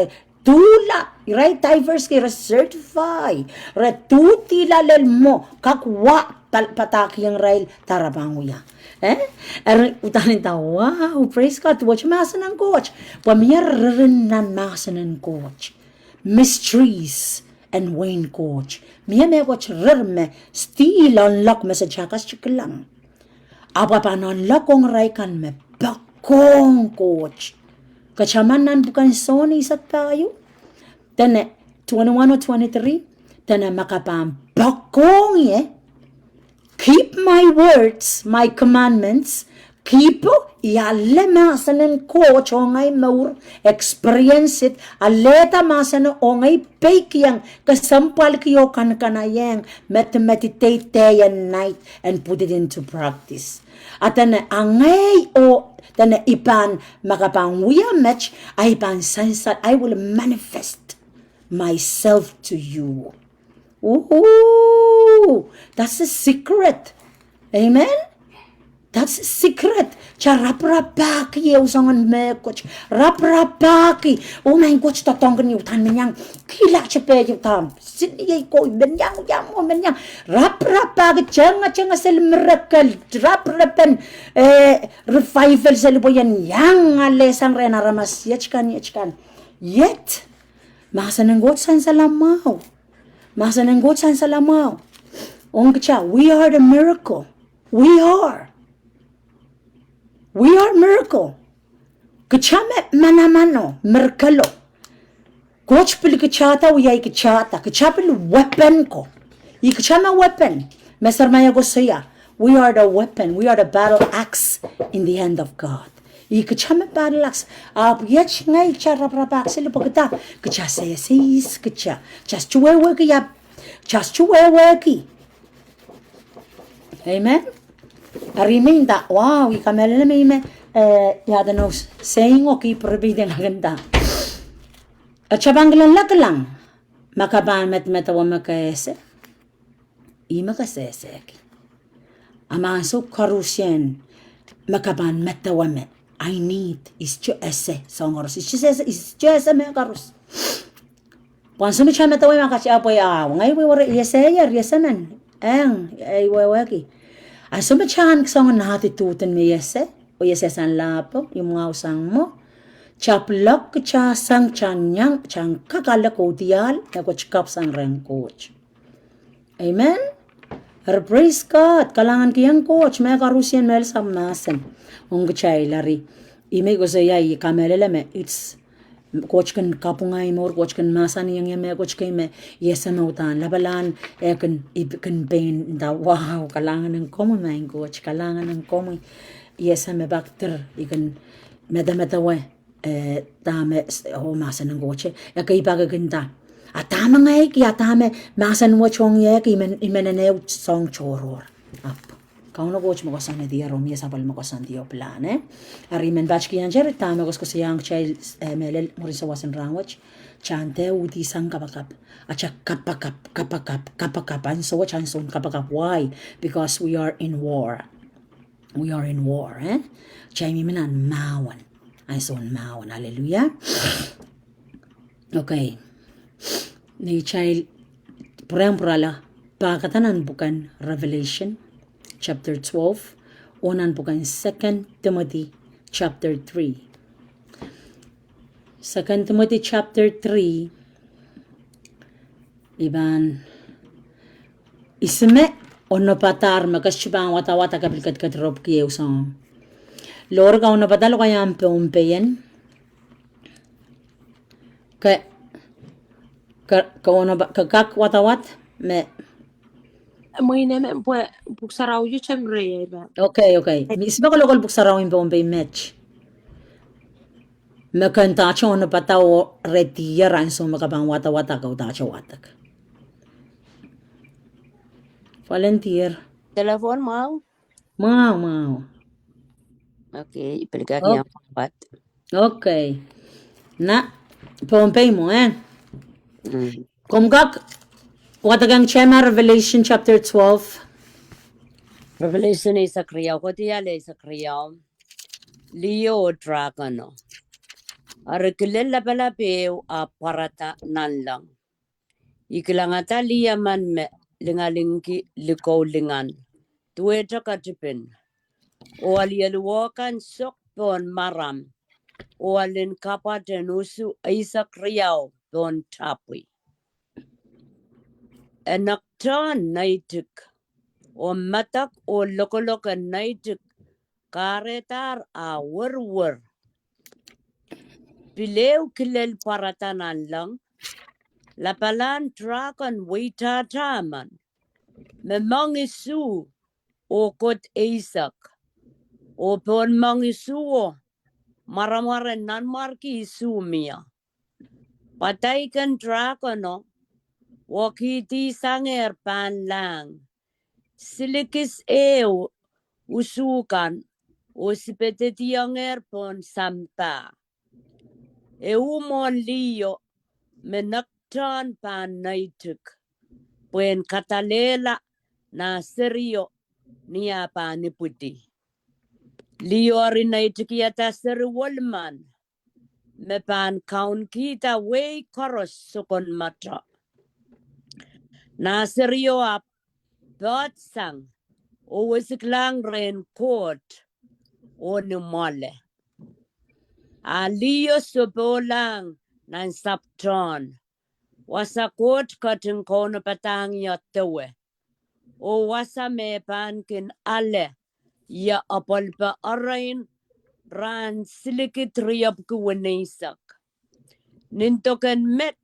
tula right diverse ki certify retuti lalel mo kakwa patak yang rail tarabanguya utanin ta wow praise God watch masan ng coach pamiyar rin nan masan ng coach mysteries and Wayne coach miya me watch rirme still unlock me sa chakas chiklang apa pa unlock kong ray kan me bakong coach kachaman nan bukan Sony sa tayo tene 21 or 23 tene makapam bakong keep my words my commandments keep yalle masanen ko chongay maur experience it aleta masanen ongay fake yang kasampal kiyo kan kanayeng meditate day and night and put it into practice atene angay o tene ipan makapanguya match ay pan sansat I will manifest myself to you. Ooh, that's a secret. Amen. That's a secret. Cha raprapaki usangan me coach. Raprapaki. Oh my coach tatongkan yu tan menyang. Kila cepe yu tam. Sini ko benyang yamu benyang. Raprapaki cenga sel miracle. Raprapen revival sel boyan yang alesang rena ramas yechkan. Yet masanang God san salamaw. Masanang God san salamaw. Ong cha, we are the miracle. We are miracle. Kachame manamano, merkalo. Coach pili kachata, uyay kachata. Kachapil weapon ko. Ikachama weapon. Mesar maya ko saya. We are the weapon. We are the battle axe in the hand of God. Ikachama battle axe. Yech ngay charaprak sila pagkata. Kachasaya sis, kacha. Just chuweweki yap. Just chuweweki. Amen. Ariminda, wow, ikamela na may yada no saying okay, perbidan aganda. At sabanglan lang, makabamet metawa makaese, imakasesek. Amaso karusyen, makaban metawa me. I need is jo ese, songoros. Is jo ese me karus. Panso mi siya metawa makasya po ya, ngay wala yeseyer, yesemen, ay wawaki. Aso ba siyan kasang nahati tutan mo yese? O yese san lapo, yung mga usang mo? chaplak cha sang chanyang chang kakala kotial na coach kap sang reng coach. Amen. Praise God. Kalangan kiyang coach may karusian mel samnasen. Ung chay lari. Ime ko sa yay kameleleme. It's coach kan kapungay mo coach kan masan yang yame coach kay me yesa mautan labalan kan pain da wow kalangan ng komo may coach kalangan ng komo yesa me bakter ikan meta we tame ho masan ng coach ya kay pagaganda atama ngay kaya tame masan mo chong ye imenene song choror up kau no coach mo kasan dia romia sapal mo kasan dia plane arimen batch kiyan jer tama ko siyang child melel morisa wasan rangwach chante uti sang kapakap acha kapakap and so chan son kapakap why because we are in war chay mi menan mawan ay son mawan hallelujah okay ni child purang pakatanan bukan Revelation chapter 12, unan bukan 2 Timothy chapter 3. 2 Timothy chapter 3, iban isme ono patar makasibang wata-wata kabilkat katrop kiyew song. Lor ka ono patalo kaya ang peumpeyen. Ka ono kak watawat me Mainem buksaraw yu chemre ba. Okay. Isba ko lokal buksaraw yung Bombay match. Makanta siya ono pataw retiran so makabang wata-wata ka utacha watak. Volunteer. Telepon mau? Mau. Okay, ipelga kaya pat. Okay. Na, Bombay mo Kumgak, watagang Chema Revelation chapter 12. Revelation is a kriyaw ko tiyale is a kriyaw. Leo Dragano. Arikilala pala pew a parata nanlang. Ikilangata liyaman me lingalingki likaw lingan. Tuweta katipin. O alialuwakan sokpon maram. O alin kapatenusu isa kriyaw don tapwi. Enaktan naitik. O matak o lokolokan naitik. Karetar a warwar. Pilew kilel paratanan lang. Lapalan trakan waita taman. Memang isu o kot Isak. O pon mang isu o maramaren nanmarki isu mia. Pataykan trakan o wakiti sanger pan lang. Silikis usukan o sipetetianger pon sampa. Eumon liyo menaktan pan naituk. Puen katalela na serio niya pa ni puti. Liyo rin naituk yata seri walman. Me pan kaun kita way koros sukon mata. Na serio ap batsang o wasiklang ren court o numale. Aliyo subolang nan sapton. Wasakot kating kono patang yatawe. O wasa me pankin ale ya apalpa arain ran silikit riyap kuwanisak. Nintokan met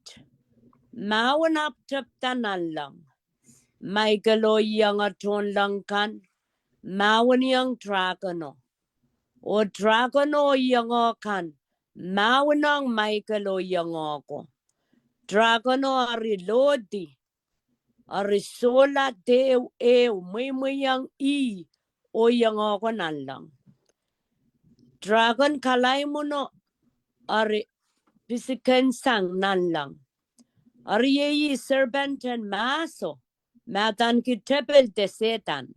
mawanap taptanan lang. May galoyang aton lang kan mawaniyang dragano. O dragano yang kan mawanang may galoyang ako. Dragano ari lodi. Arisola deu mayang o yang ako nalang. Dragon kalay mo no ari pisikan sang nalang. Ari yeyi serpent and maso. Matan kitepel de setan.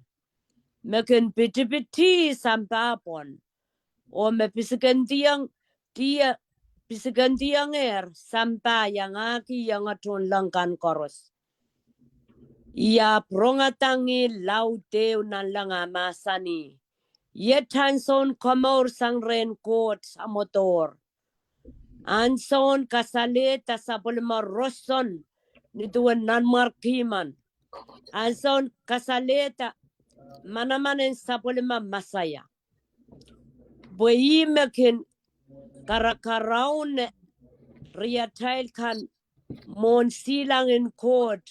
Mekin piti sampapon. O me pisikan tiyang sampa yang aki yang atun langkan koros. Ia prongatangi lauteu nan langa masani. Yetan son komor sang ren kot sa motor. Anson kasaleta sabulma roson nituan nanmarkiman. Anson kasaleta manamanen sabulma masaya. Boyimekin karakaraun riatail kan mon silang in court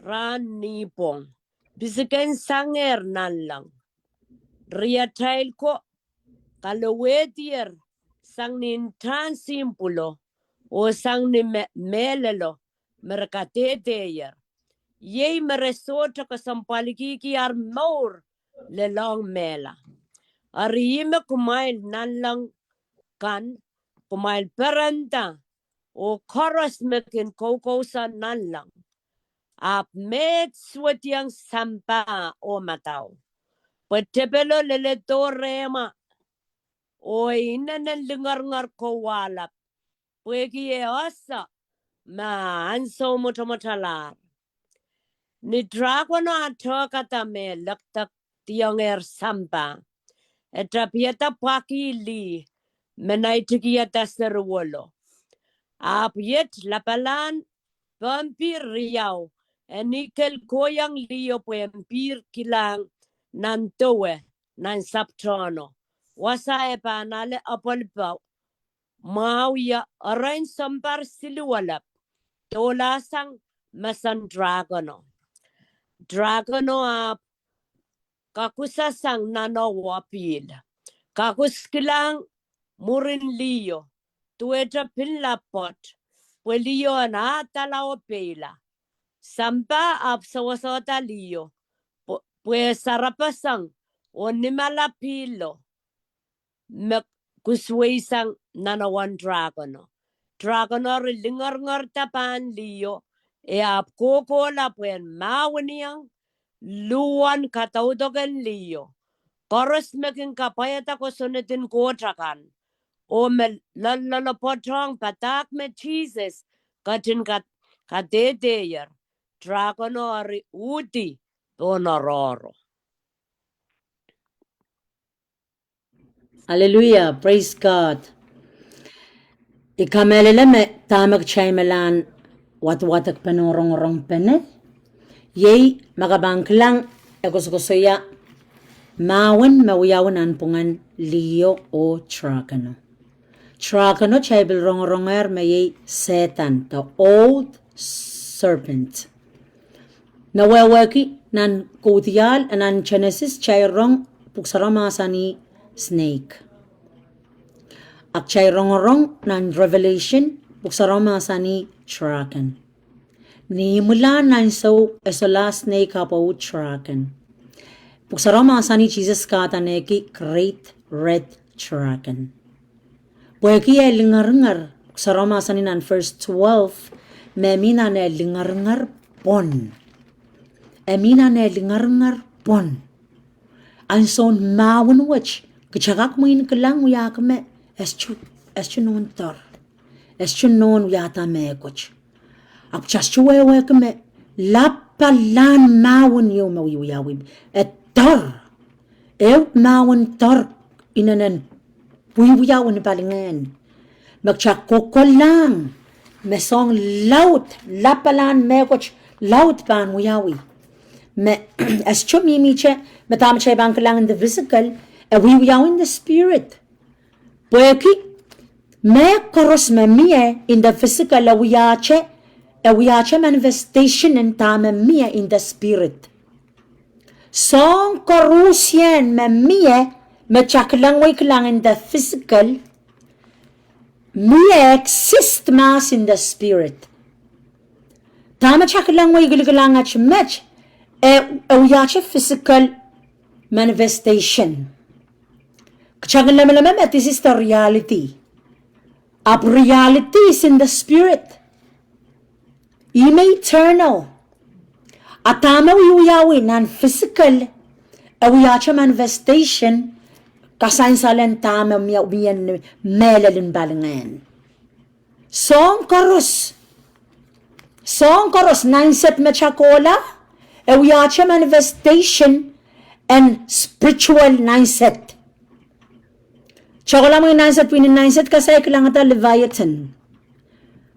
ran nipong. Bisiken sanger nan lang. Riatail ko kalawetier sang nintan simpulo o sang ni melelo merkateteyer. Yei meresota kasampaliki ki ar maur lelong mela. Arime kumail nan lang kan kumail peranta o koros mekin kokosa nan lang. Ap met swetiang sampa o mataw. Patepelo lele torema. O inanan lingar-ngar ko walap. Pwegi e asa. Ma anso motomotalar. Ni dragon ato kata me laktak tiyang sampa. Etrapieta paki li. Menaitikiyata serwolo. Apiet lapalan. Vampir riyaw. Enikel koyang liyo pempir kilang nantowe nan saptrono. Wasa e panale apolpaw. Mauya arain sambar siluwalap. Tolasang masan dragono. Dragono ap kakusasang nanawapil. Kakuskilang murin liyo. Tuweta pinlapot. Pweliyo na talao pela. Sampa ap sawasota liyo. Pwe sarapasang o nimalapilo. Kuswaysang nanawan dragono. Dragono lingar-ngar tapan liyo. E ap kokola pwen mawaniang luwan kataudogan liyo. Koros mekin kapayata ko sunetin kotrakan. O me lalapotong patak me Jesus katin kateteyer. Dragono ari uti tonororo. Hallelujah. Praise God. Ikameleleme tamak chaymelan wat-watak panorong-rong pene. Yay makabangklang egos-gosoya mawan mawiyawan anpungan liyo o trakano. Trakano chaybel rong-ronger mayay Satan, the old serpent. Nawawaki nan kutiyal anan Genesis chayrong puksaramasa ni snake. Ak chayrong-rong nan Revelation puksaramasa ni dragon. Ni mula nan so esola snake hapaw dragon. Puksaramasa ni Jesus kata neki great red dragon. Pweki ay lingar-ngar puksaramasa ni nan verse 12 memina na lingar-ngar pon. Emina na lingar-ngar pon. Anson mawan wach kachakak mo yun kalang uyakame eschu non tar. Eschu non uyata mekoch. Ap chaschu wewe kame lapalan mawan yo mawiyawib. Et tar. Ew mawan tar inanan puyawan palingan. Magchakoko lang. Mesong laut lapalan mekoch laut pan uyawi. Me eschu mimiche metam chay bang kalang in the physical we are in the spirit. Pweki me koros me mie in the physical we are manifestation and time mie in the spirit. Song korusien me mie me chaklang way kalang in the physical mie exist mas in the spirit. Tama chaklang way kalang at match we are physical manifestation. This is the reality. Up reality is in the spirit. Ime eternal. Atama uyawin nan physical uyacha manifestation kasainsalan tama miyan melalin balangan. Song koros nine-set mechakola uyacha manifestation and spiritual nine-set. Chokola mga nansat pininansat kasay kailangan ta Leviathan.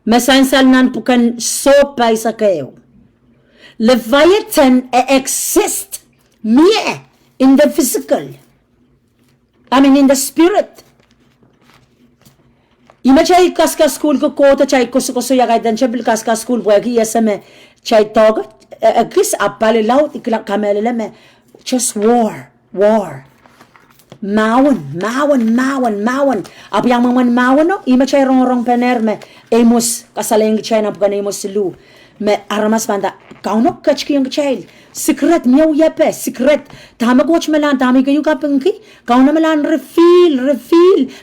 Masansal nan pukan sopay sa kayo. Leviathan exist mere in the physical. I mean in the spirit. Ima chay kaska school ko kota chay kuso ya kay dan chabil kaska school wagi yasame chay tog kis apale laut ikla kamele me just war. Mawan. Apa yang mawan no? Ima chay rong penerme. Emos kasaleng chay na pukan emos silu. Me aramas panda. Kauno kachki yung chay. Secret miyaw yape. Secret. Tama coach melan. Tama kayo kapangki. Kauno melan refill.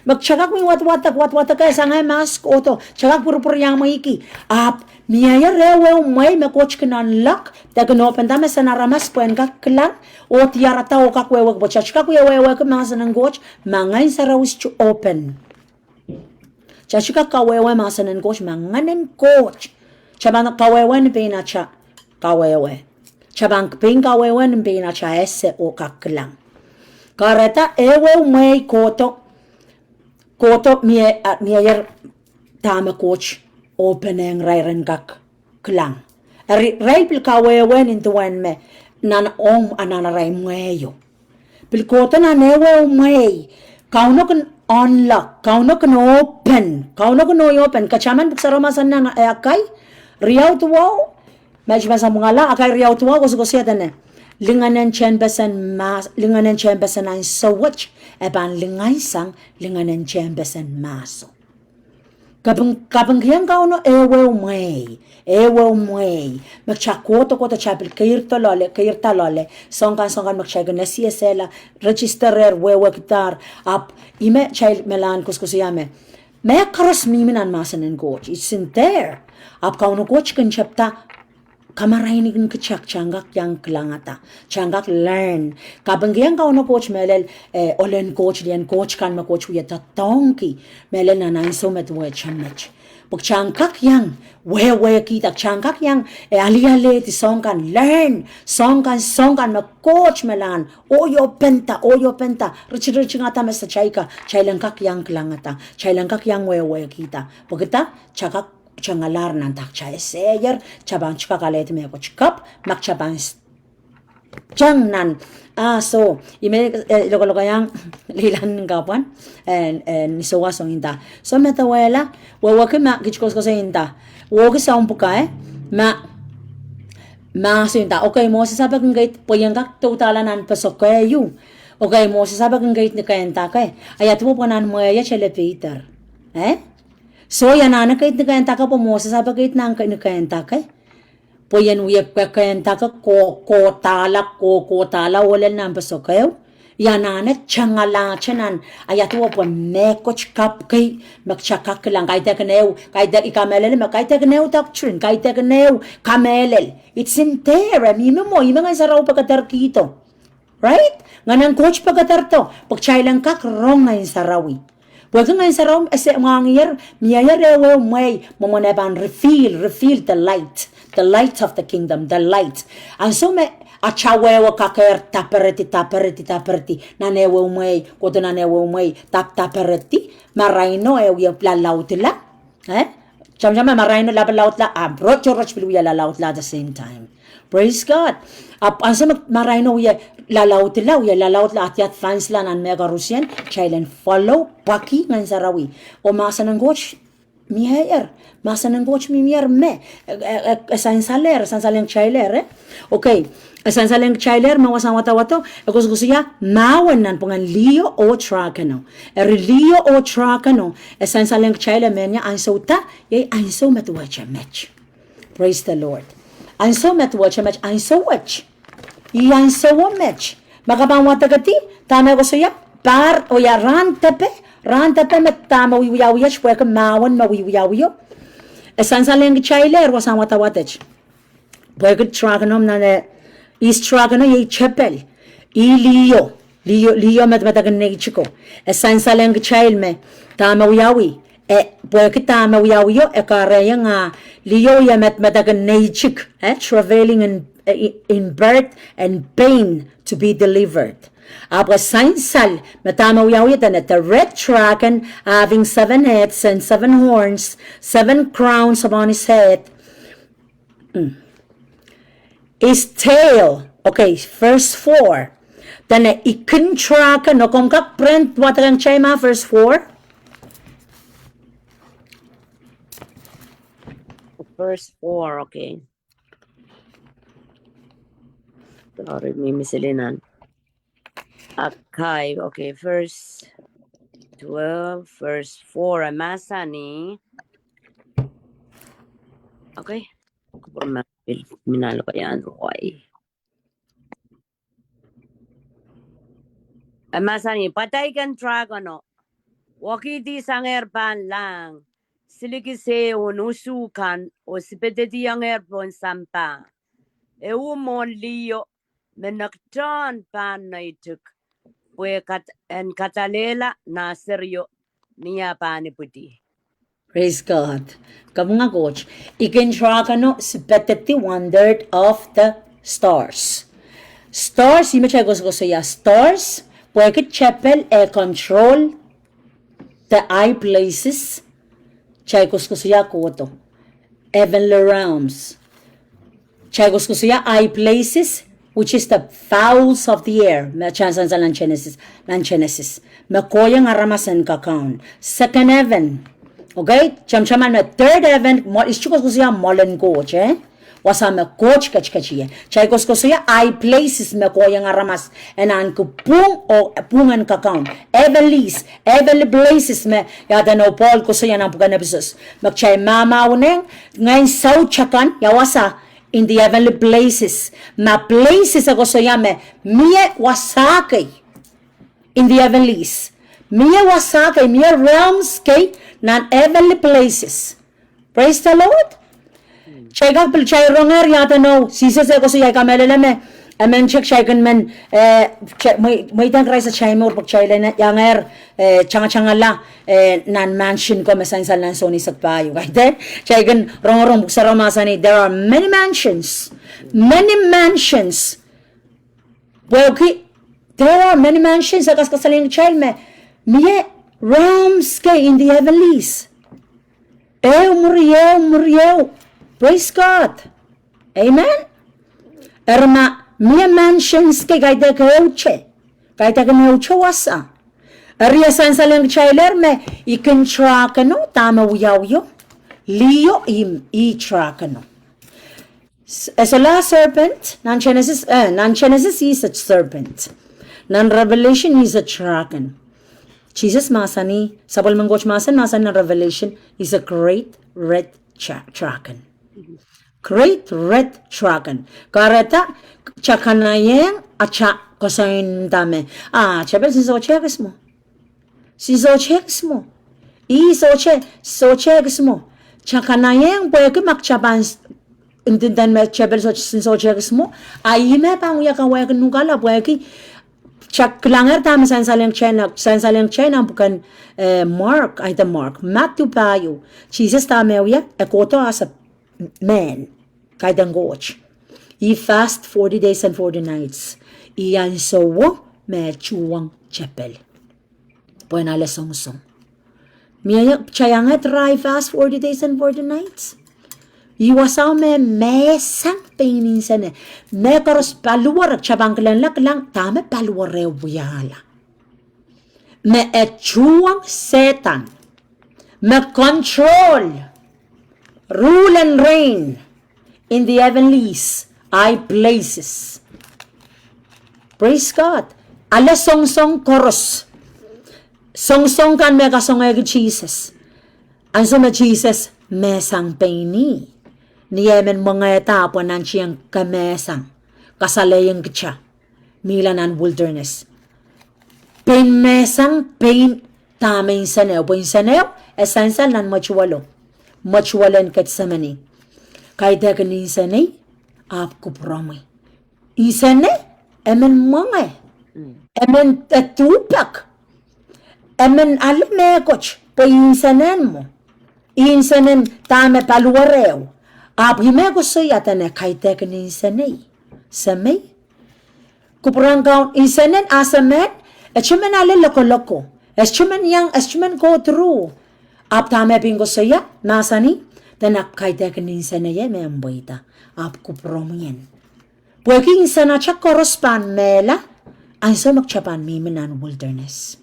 Magchagak mi watwatak kaya sa ngay mask oto. Chagak puro yang maiki. Miyaya rewe umay me coach kinan lak. Dagan open tama sa naramas puen ka klan. O tiara tao kakwewag bo chach kakwewag ka mga sanang coach. Mangay sa rawis to open. Chach kakwewag mga sanang coach. Manganin coach. Chabang kawewen pinacha kawewe. Chabang ping kawewen pinacha ese o kaklang. Kareta ewe umay koto miyer tama coach opening rairen kak klang. Ray pil kawewen intuan me nan anana ray mweyo. Pil koto na newe umay kauno kan unlock, kauno kan open, kachaman buksaramasan na akay. Riyaw tuwaw, medyo ba sa mga lang, akay riyaw tuwaw, gusto siya din linganan tiyembesan ang sawach, eban lingaysang linganan tiyembesan maso. Kapang kiyang kauno, ewe umay, magchakoto chapil, kayir talole, songkan magchagan na siya sela, registerer, wewe kitar, ime chay melan kuskusiyame, may karas miminan masan and coach, it's in there. Kauno coach kan chapta kamarainig ng kachak changgak yang klangata changgak learn kabangyang kauno coach melel olen coach lian coach kan ma coach wiya tatongki melel na nang so met we chamech pag changgak yang we kita changgak yang ali ti songkan learn songkan ma coach melan oyo penta rich ngata mas chayka chaylangkak yang klangata chaylangkak yang we kita pagita chakak changalar nan tak chay seyer chabang chikakalet me ko chikap mak chabang chang nan so ime logo yang lilan gapan and so wasong inda so metawela wa ke mak kichkos ko sa inda wo ke sa umpuka ma so inda okay mo sa sabag ngait poyang kak totala nan pasok kayo okay mo sa sabag ngait ni kayenta kay ayat mo panan mo ya chele Peter so yan na kahit nakayanta ka po mo sa kahit na nakayanta ka po yan uyap ka kayanta ka ko tala wala na paso kayo yan na tiyangala tiyanan ayat wo po mekoch kap kay magchakak lang kahit ikamelel kahit doctrine kahit kamelel it's in there mimo mo yung mga saraw pagkatar kito right nga nang coach pagkatar to pagchay lang kak wrong nga yung sarawi Wag ngayon sa rom ese mangir miyarewe may momoneban reveal the light of the kingdom, the light. And so me achawewa kaker tapereti nanewe may koto nanewe may tapereti maraino lalautila Chama maraino labalaut la rocho piluya lalaut la at the same time. Praise God. Ansa maraino uya lalaut la at yat fans la nan mega Russian chailen follow paki ngan sarawi. O masa ng coach miher. Masa ng coach miher me. Sansaler chailer Okay. Sansaleng chailer mawasang watawato. Ako gusto mawan nan pungan Leo o Trakano. Leo o Trakano. Sansaleng chailer menya ansota yay anso matuwacha match. Praise the Lord. Anso matuwacha match anso watch. Yanso match. Makabang watagati tama ko siya par o ya ran tepe met tama wiwiyawiya chweka mawan mawiwiyawiyo. Sansaleng chailer wasang watawatach. Pwede Trakanom na Istragano ye chapel. Leo matagan na ichiko. Sansaleng child me. Tama wiyawi. Pwede tama wiyawiyo. Karaya nga. Leo ya matagan na ichik. Travailing in birth and pain to be delivered. Aber Sainsal, matama uyawita na the red dragon having 7 heads and 7 horns, 7 crowns upon his head. His tail, okay, verse 4. Then ikin dragon, no kung ka print watagang chayma, verse 4. Verse 4, okay. Sorry, may misilinan. Okay, okay. Verse 12, verse 4. Masa ni. Okay. Minalo ka yan. Okay. Masa ni, patay kan dragon. Wakiti sang erban lang. Silikise unusukan o sipeteti ang erbon sampa. Eumon liyo menaktan pan na ituk. En katalela na seryo niya paniputi. Praise God. Kamu nga coach, ikintraka sipeteti wondered of the stars. Stars, yung machay gusto ya stars, pwede chapel control the high places. Chay gusto ya kuto. Heavenly realms. Chay gusto ya high places, which is the fowls of the air. May chansan sa Genesis. Makoya nga ramasan kakaon. Second heaven. Okay? Cham-chaman na third heaven. Ischukos ko siya molen coach, eh? Wasa me coach kach-kachiye. Chay ko siya high places makoya nga ramas. Enan ko pung o pungan kakaon. Heavenly places me. Yata no Paul ko siya ng pagkanabisos. Magchay mamawuneng. Ngayon saw chakan. Yawasa. In the heavenly places. Ma places ako sa yame. Miye wasakay. In the heavenlies. Miye wasakay. Miye realms kay nan heavenly places. Praise the Lord. Chay ronger yata no. Sisa sa ako sa yay kameleleme. Amen check chay kan men. May tang kray sa chay mo. Pag chay na yanger. Changa la. Nan mansion ko masan sa lan soni sa payo. Kaya chay kan rong buksa ramasani. There are many mansions. Many mansions. Well, there are many mansions. Akas kasaling child me. Miye realms kay in the heavenlies. Muriel. Praise God. Amen. Erma miye mansions kay kayta kauche. Kayta kauche wasa. Ariya san saling child me. Ikin trakano. Tama uyaw. Leo trakano. As a last serpent, non-Genesis is a serpent. Non-Revelation is a dragon. Jesus masani, sabol manggoch masan non-Revelation is a great red dragon. Great red dragon. Kareta, chakanayeng, acha, kosain dame. Chabel, siso cheques mo. Cheques mo. Chakanayeng, pwede makchaban, intindan me chebel so cheques mo. Ay me pang uya ka waya nungala pwede chak langer tama sansaleng China bukan Mark Matthew payo. Jesus tama uya ekoto as a man kaidang goch. He fast 40 days and 40 nights. Iyan so me chuwang chapel. Buena la song. Miya chayanga try fast 40 days and 40 nights. Iwasaw me mesang painin sana. Me karos paluwar chabang lang tame paluwar buyala. Me echuang setan. Me control. Rule and reign in the heavenlies, high places. Praise God. Ala song chorus. Song kan me kasong Jesus. Anso na Jesus mesang paini. Niyemen mga etapo nan siyang kamesang kasalayang kitsa milanan wilderness. Pain mesang pain tamayin sanew. Pain sanew esansal nan machuwalan kat samani. Kaya kanin sanay ap kuprami. Isane emen mga emen tupak emen alamekoch pain sanen mo. Insanen tame paluwarew. Hime ko sa yata na kay tekanin sanay. Samay. Kuprang kaun insanan asamen, echumen ale loko-loko. Echumen go through. Ap tame pingo saya, nasani, tanak kaita kan insana ye me amboita. Ap kupromen. Pwede insana cha korospan mela, ang so magchapan mi nan wilderness.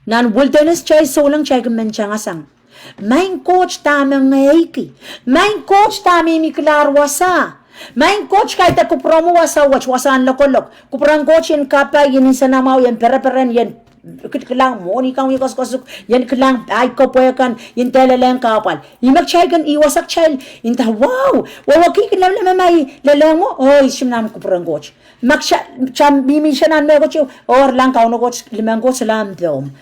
Nan wilderness chay solang chay kemenchang asang. Main coach tamang ngaiki. Main coach tami mi klar wasa. Main coach kahit ako promo wasa wasaan lokolok. Kuprang coach yan kapay yan sana mau yan pera-peren yan kilang mo ni kang ikos-kosok yan kilang ay ko po yan yan telaleng kapal. Yung magchay kan iwasak chay. Inta wow. Wawaki kilam naman may laleng mo. Oy simnam kuprang coach. Cham bimi siya nan may coach or lang kaun coach limang coach salam dom.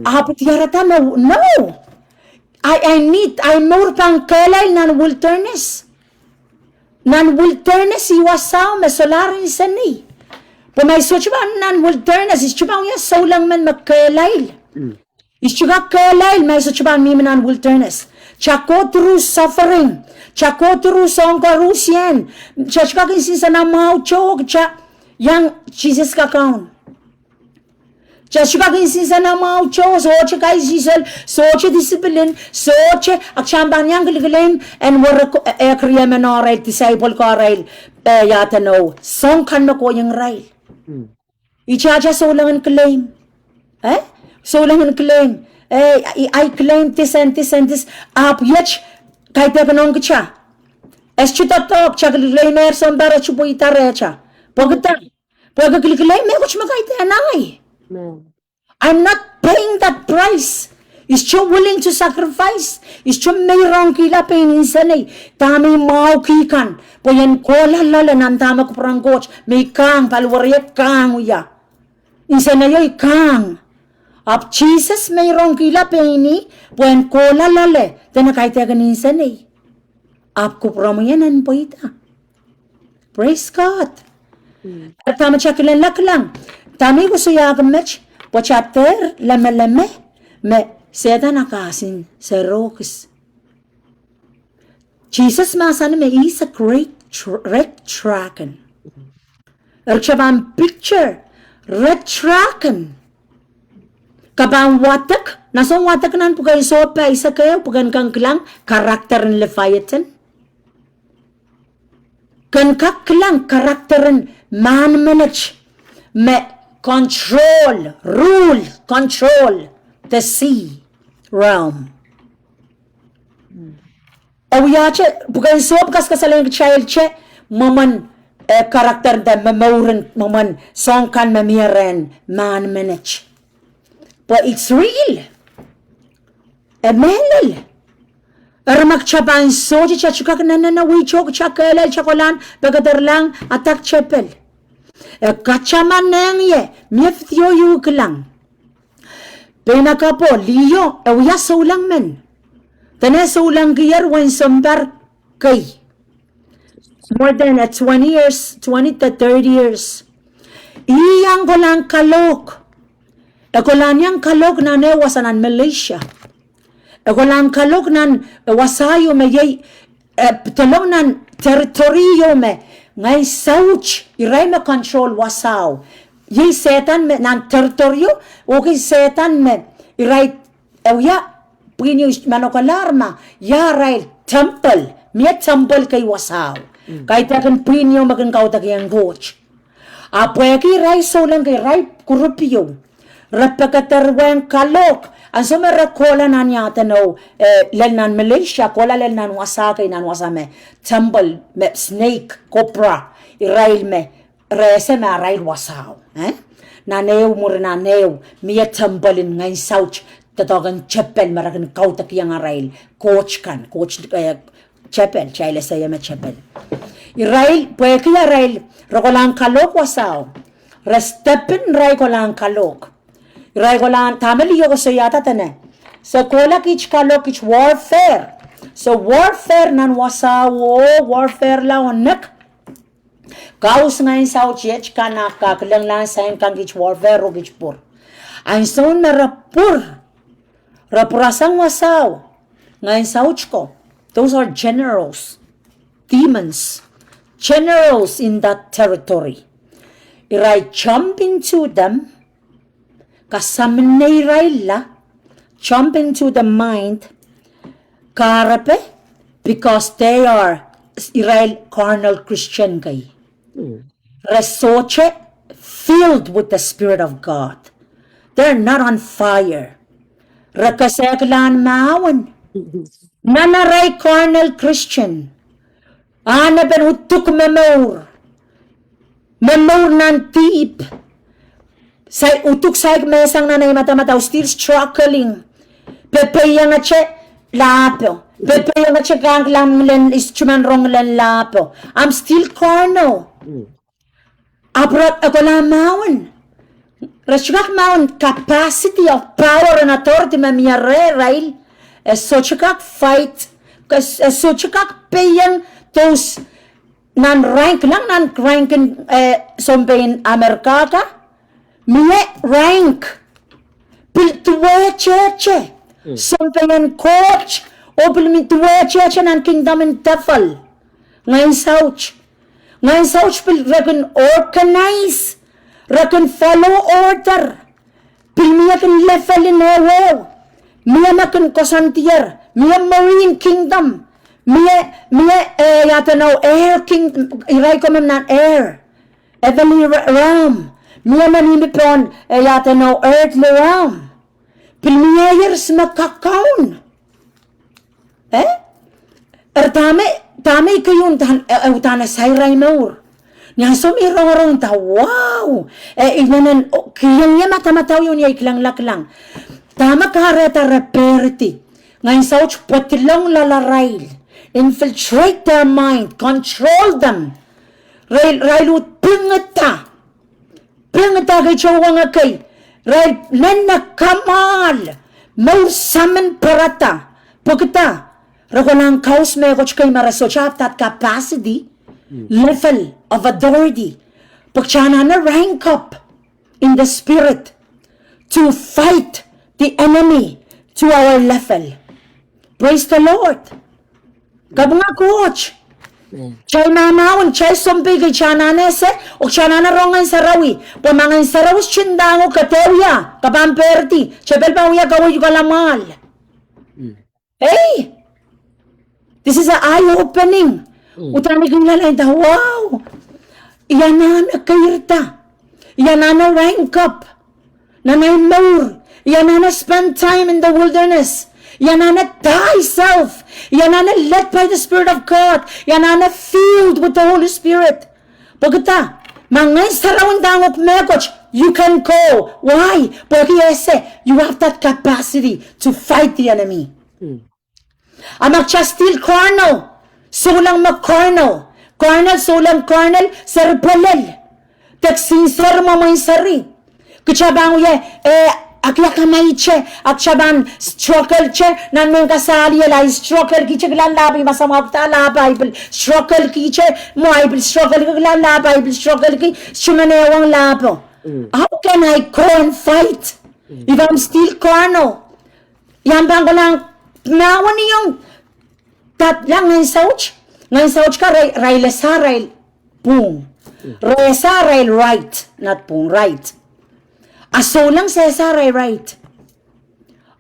Apit yarata no. I more pang kalay nan wilderness. Nan wilderness iwasaw me solarin sani. Pumay so chuba nan wilderness is chuba ya so lang man magkalay. Is chuba kalay may so chuba mi nan wilderness. Chako through suffering. Chako through songkarusyan. Chaka kinsin sa namaw chok cha yang Jesus ka kaun. Chashibagin sinsa na mau cho soche kai sisel soche discipline soche akshambang yang gilgilin and work kriya menore disciple ko rail yata no song kan ko yung rail ichacha solangan claim solangan claim I claim this and this and this up yet kai te kanong cha eschita top chagilgilin sondara chupo itarecha pagta gilgilin me kuch makai te anay. I'm not paying that price. Is siya willing to sacrifice? Is siya mayroong kila painin sanay? Tami mau kikan. Poyan kola lala nan tama ko parang coach. May kang palwariyak kang uya. Insanayoy kang. Ap Jesus mayroong kila paini. Poyan kola lala. Tana kahit yagan insanay. Ap ko parang yan an po ita. Praise God. At tama siya kilan laklang. Tami ko suya kamech, pochater, lame-lame, me seda nakasin sa rocks. Jesus masan me is a great red dragon. Erchabang picture, red dragon. Kabang watak, nasong watak nan pugay sopa isa kayo, pugan kang klang, karakter ng Leviathan. Kan kaklang karakter ng man-manage, me control the sea realm. Awiyache, bukan sob kas kasalang child che, maman karakter da mamauran, maman songkan mamiran, man manage. But it's real. Emelal. Aramak chaban soji chachukak nanana wichok chakalal chakolan, bagadar lang atak chapel. Kachaman nang ye, miefthyo yuk lang. Penaka po, liyo, awya saulang men. Tana saulang kiyar when sambar kay. More than 20 years, 20 to 30 years. Iyang ko lang kalok. Ako lang yang kalok na newasanan Malaysia. Ako lang kalok nan wasayo me yay, talong nan teritoryo me. Ngay sauch, iray me control wasaw. Yay setan me nan teritoryo, okay setan me, iray, ya, pinyo manokalarma, yaray temple, miya temple kay wasaw. Kahit akan pinyo magang kautak yung coach. Apoy kay iray so lang kay iray kurupyo. Rapakatarwang kalok, ang sumerakola na niya tanaw, lelnan Malaysia, kola lelnan wasakay nan wasame, temple, me, snake, cobra, irail me, rese me arail wasaw. Nanew mura nanew, miya temple ngay sauch, tatogan chapel, marakan kautak yung arail, coach, chapel, chayla saya me chapel. Irail, pwede kaya irail, rakolang kalok wasaw, restepin ray kolang kalok. Iray ko lang, tamali ko sa yata tane. So, kola kich kalok kich warfare. So, warfare nan wasawo, warfare lang onak. Kaus ngayon sa uchich ka na kaklang lang sa yung kang kich warfare o kich pur. Ang son na rapur. Rapurasang wasaw. Ngayon sa uch ko. Those are generals. Demons. Generals in that territory. iray jump into them, kasamnay la, jump into the mind, karape, because they are iray carnal Christian kay. Resoche, filled with the Spirit of God. They're not on fire. Rakaseklan maawan. Nanaray carnal Christian. Ana ben utuk memor. Memor nan tip. Say utuk say mesang nanay mata-mata still struggling. Pepeyang at che lapo. Pepeyang at che ganglang len instrument rong len lapo. I'm still carnal. Abrat ako lamawan. Rashgak maun capacity of power and authority mamiyare rail. Sochikak fight. Sochikak payang those non-rank lang non-rank sombayin Amerika ka. Miye rank. Piltuwe cheche. Sombayin coach. O piltuwe cheche nan kingdom and devil. Ngayon sauch. Ngayon sauch pil reckon organize. Reckon follow order. Pilmiya kan level in wow. Miya makan kosantier. Miya marine kingdom. Miya yata no air king. Iray ko man air. Heavenly realm. Miya manimipon yata no earthly realm. Pilmiya years makakaon. Tame kayun utana sayray maur. Nya so mi rong ta wow. Ignanan kiyang ya mata-mataw yun ya iklang laklang. Tama kareta reperti. Ngayon sa uch patilang lalarail. Infiltrate their mind. Control them. Rail ut pingata. Pingata kay chawang kay. Rail nana kamal. Mau saman parata. Pagkita. Rakulang kaus me koch kay marasochap tat capacity. Level of authority. Pagchana na rank up in the spirit to fight the enemy to our level. Praise the Lord. Kabunga coach. Chay mamawan, chay sompi kay chana nese, o chana na rongan sarawi. Pamangan sarawis chindango kateria, kapamperti, chabel pawya kawoy kalamal. Hey! This is an eye-opening. Utami kong lalay ta, wow! Iyanana kairta. Iyanana rank up. Nanay more. Iyanana spend time in the wilderness. Iyanana die self. Iyanana led by the Spirit of God. Iyanana filled with the Holy Spirit. Pagkata, mga sarawang dangok mekoch, you can go. Why? Porque you have that capacity to fight the enemy. Amak still carnal. Sulang mag-carnal. Carnal, sulang carnal, serpalel. Teksinser mo may sari. Kuchabang akya kamay che, akchaban struggle che, nan mong kasali la struggle kiche glan labi masama ta la Bible. Struggle kiche mo Bible struggle glan la Bible struggle ki chumanewang labo. How can I go and fight if I'm still carnal? Yan bang ko lang nawan yung tat lang ngayon sauch ka rail sa rail boom. Resa rail right, not boom right. Aso lang sa rail right.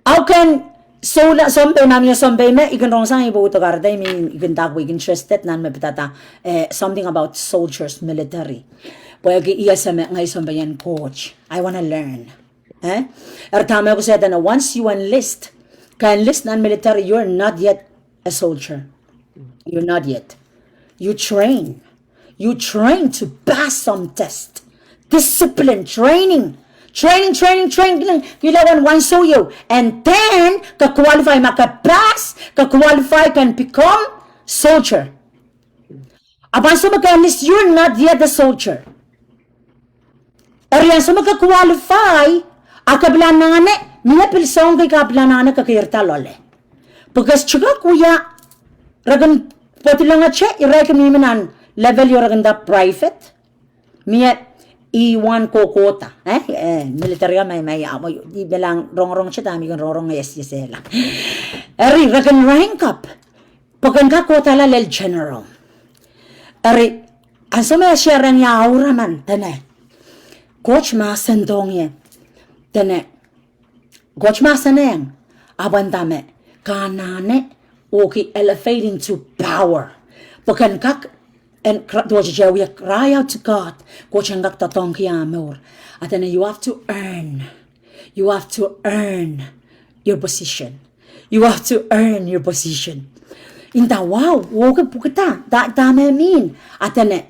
How can so la sombe namin sombe me ikan rong sang ibo to garda I ikan tagwe interested nan me pitata something about soldiers military. Pwede iya sa me ngay sombe yan coach. I wanna learn. Tama ko sa na once you enlist, ka enlist nan military, you're not yet a soldier. You're not yet. You train. You train to pass some test. Discipline, training. Training. Kailangan one so you. And then, ka-qualify, maka-pass, ka-qualify, can become soldier. Aban so maka-enlist, you're not yet a soldier. Ariyan so maka-qualify, akablan na nga ne, miya pilsong kay kablan na nga kakirta lole. Pagkas chuga kuya, ragan poti lang nga che, iray kami minan level yung ragan da private. Miya iwan ko kota. Military may amo. Di bilang rong siya dami kong rong yes lang. Eri, ragan rank up. Pagkan ka kota la lel general. Eri, aso may siya rin ya aura man, tane. coach masan dongye tene coach masaneng abandame kanane oki elevating to power bukan kak and we cry out to God coach ngak tatong ki amor atene you have to earn your position. You have to earn your position. Inta wow, woke pukita. Da mean. Atene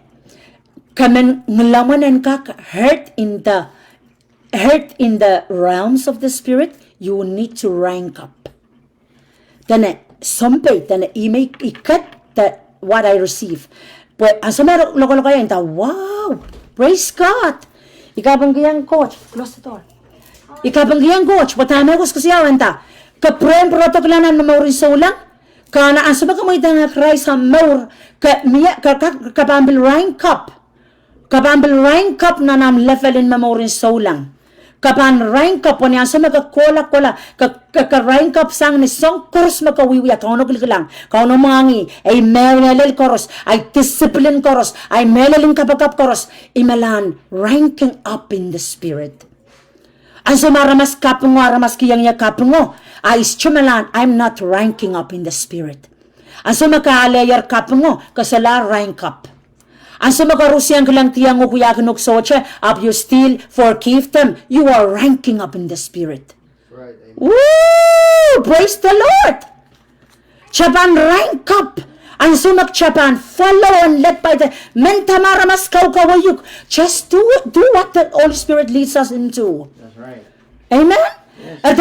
kamen ngelaman kak hurt in the realms of the spirit. You need to rank up. Tene sompe tene ikat that what I receive. But asama loko inta wow, praise God. Ikabang coach, close the door. Ikabang coach, patame ko siya anta. Kaprem protokolanan na maurin sa ulang. Kana asama ka mo itang Christ sa maur. Kapambil rank up. Kapambil rank up na nam levelin mamaurin sa ulang. Kapan rank up ni asama ka kola. Ka rank up sang ni song course makawiwi. Kauno lang. Kauno mangi. Ay melelil course. Ay discipline course. Ay melelin kapakap course. Imalan ranking up in the spirit. Ang sumaramas kapungo, aramas kiyang niya kapungo, ay istumalan, I'm not ranking up in the spirit. Ang sumakaalayar kapungo, kasala rank up. Ang sumakarusyang kilang tiyang ukuyakin uksoche, up you still forgive them, you are ranking up in the spirit. Right. Woo! Praise the Lord! Chapan rank up. Ang sumak Chapan, follow and led by the mentamaramas kaukawayuk. Just do what the Holy Spirit leads us into. That's right. Amen? Yes. At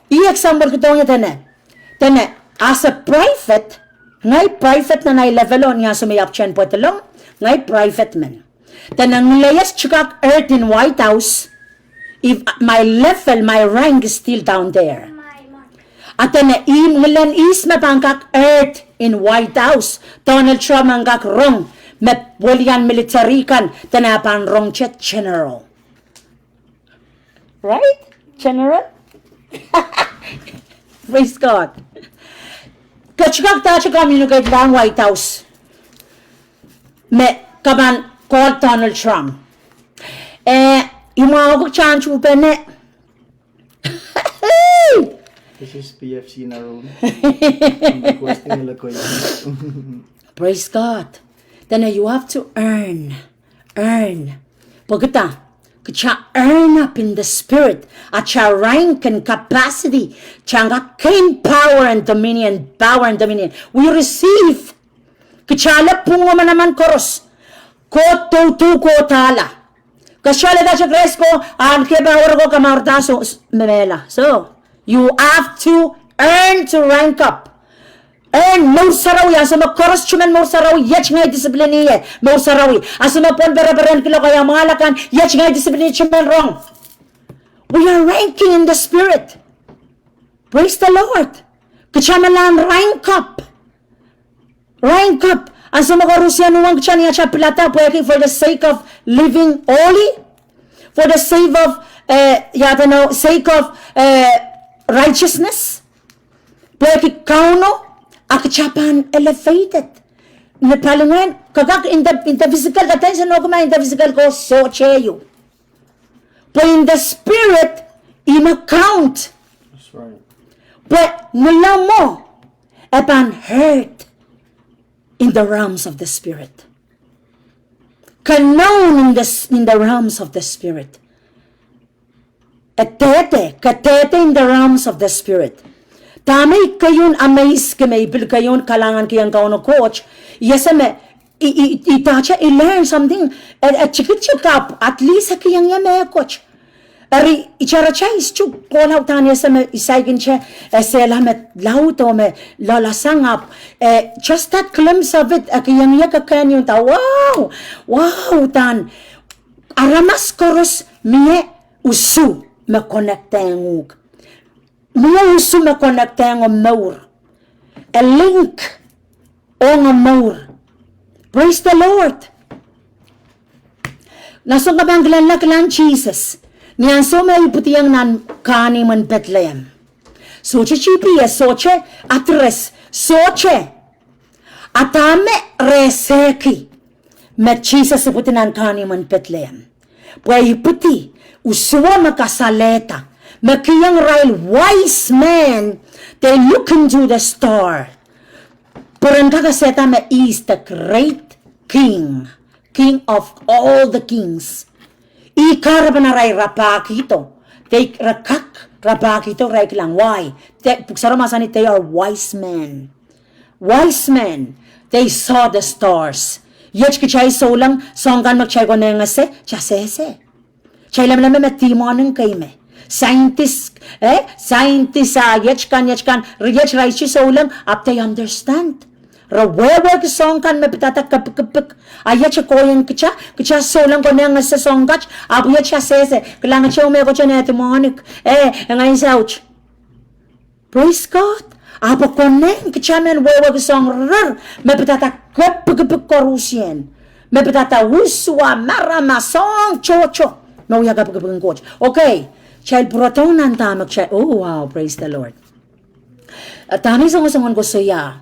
i-example ko ito nga as a private, ngay private na level on nga sumayap siyan po talong, ngay private man. Ang layas chukak earth in White House, if my level, my rank is still down there. At ngalan is mapangkak earth in White House, Donald Trump angkak wrong, walian military kan, tanapan wrong chet general. Right? General? Praise God. Kachukak ta chukam yunugay lang White House. Kaban called Donald Trump. Yung mga ko chan chupen This is PFC na room. Praise God. Then you have to earn. Pagkita, kaya earn up in the spirit at siya rank and capacity. Siya nga gain power and dominion. We receive. Kaya pungo man naman koros. Ko tala. Kasya leda siya kresko, ang kebawar ko kamartaso, memela. So, you have to earn to rank up. Earn more sarawi. Asa magkoros chuman more sarawi. Yach ngay disiplin niya. More sarawi. Asa magpon beraberan kilo kaya mahalakan. Yach ngay disiplin niya chuman wrong. We are ranking in the spirit. Praise the Lord. Kachamalan rank up. Asa magkorusya nuwang kachan niya siya pilata. Pwede for the sake of living holy. For the sake of righteousness. Pwede kauno. Akachapan elevated. Nepalungan, kagak in the physical, katay sa nogma in the physical ko, so cheyo. But in the spirit, count. That's right. But mula mo, epan hurt in the realms of the spirit. Known in the realms of the spirit. Katete in the realms of the spirit. Tamay kayon amaze kami, bil kayon kalangan kayang kauno coach. Yes, itacha, i-learn something. At chikit-chikap, at least kayang yame coach. Ari, icharacha ischuk, kolaw tanya sa isagin siya, selamet lauto me, lalasangap. Just that glimpse of it, kayang yakakan yung ta, wow, tan. Aramas koros, miye usu, makonekta yung Mia usu makonekta ng maur. A link o ng maur. Praise the Lord. Naso ka bang glan Jesus. Niyan so may putiyang nan kani man Bethlehem. Soche GPS, soche address, soche. Atame reseki. Met Jesus putinan kani man Bethlehem. Pwai puti, uswa makasaleta. Makiyang rail wise men, they look into the star. Purangkagaseta me is the great king, king of all the kings. Ikarabanay rapakito. They rakak rapakito right lang. Why? Pugsaramasan they are wise men. Wise men. They saw the stars. Yech kichay solang songgan magchay ko na nga se, chasese. Chay lam timonin kay me. Scientist, scientist yech kan, yech raichi solang up they understand. Rawewe ki song kan me pitata kapik ayat siya koyan kicha solang ko na nga sa song kach abu yet siya sese kailangan siya umeko siya na timonik ngayon sa ouch. Praise God. Apo ko na kicha men wewe ki song rar me pitata kapik korusyen me pitata uswa marama song chocho no ya kapik coach. Okay, child protong nan tamak siya. Oh wow, praise the Lord. Tami songon ko saya.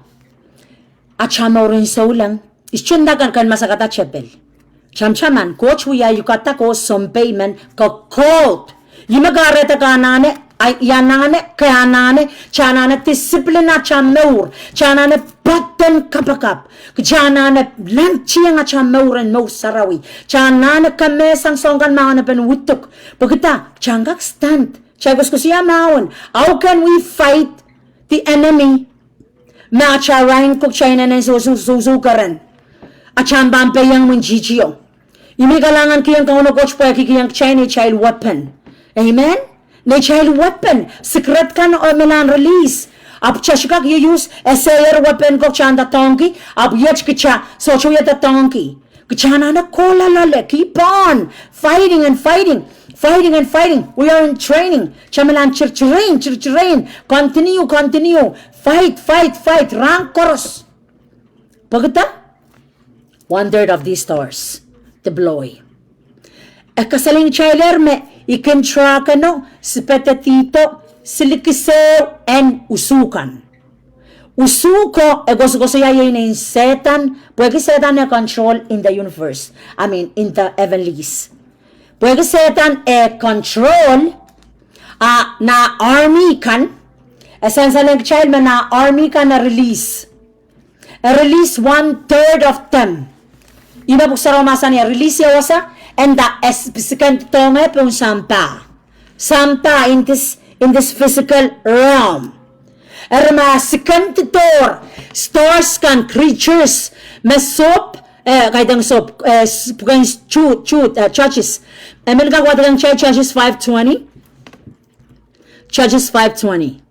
At chama rin sa ulang, ischundagan kan masakata chapel. Chamchaman, coach wiya yukata ko sompayman ka cold. Yimagareta kanane, ay yanane, kanane, chanane disiplina chamur, chanane batan kapakap, chanane lanchiyang at chamuran mo sarawi, chanane kamesang songkan maana penutuk. Pagkita, changak stand, chagos ko siya maon. How can we fight the enemy? Macharain kok China na susukaran. At chambampe yang munjijiyo. Imigalangan kiyang kauno coach po kiyang China child weapon. Amen? Na child weapon. Secret kan o milan release. Ap chashikak you use esayer weapon kok chanda tonki. Ap yech kicha so chuyata tonki. Kichana na kola lale. Keep on fighting and fighting. Fighting and fighting. We are in training. Chamalan chirchirain. Continue. Fight. Rank chorus. Pagkata? 1/3 of these stars. The bloy. Kasaling chailer me. Ikan traka no. Sipetatito. Silikiso. And usukan. Usuko. Goso yayin in Satan. Pwede Satan na control in the universe. I mean, in the heavenlies. Pwede Satan control na army kan. Essentially, child man na army ka na release. Release 1/3 of them. Iba po sa romasan niya, release yaw sa, and the physical tongue po sampa. Sampa in this physical realm. Erma second door, stars kan, creatures, mesop, kaitang sop, churches. Emil ka kwa tagang Churches 5:20. Churches 5:20.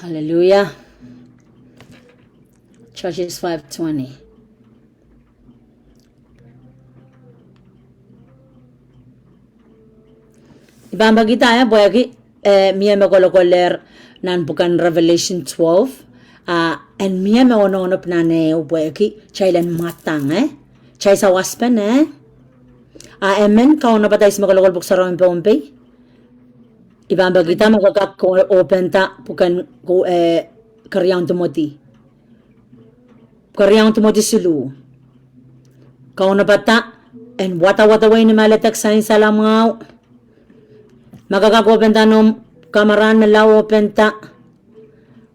Hallelujah. Churches 5:20. Ibambagi tayo, boyagi, miya makolokoler nan bukan Revelation 12. And miya maononop na ne, boyagi, chailan matang, Chay sa waspan, Amen, kauna pa tayo sa makolokol buksa rawin pa Ibambagi tayo, magkaka-open ta, bukan karyang tumoti. Karyang tumoti silu. Kauna pa ta, and wata-wata way ni malitak sa salangaw. Magkaka-open ta no kamaran malaw open ta.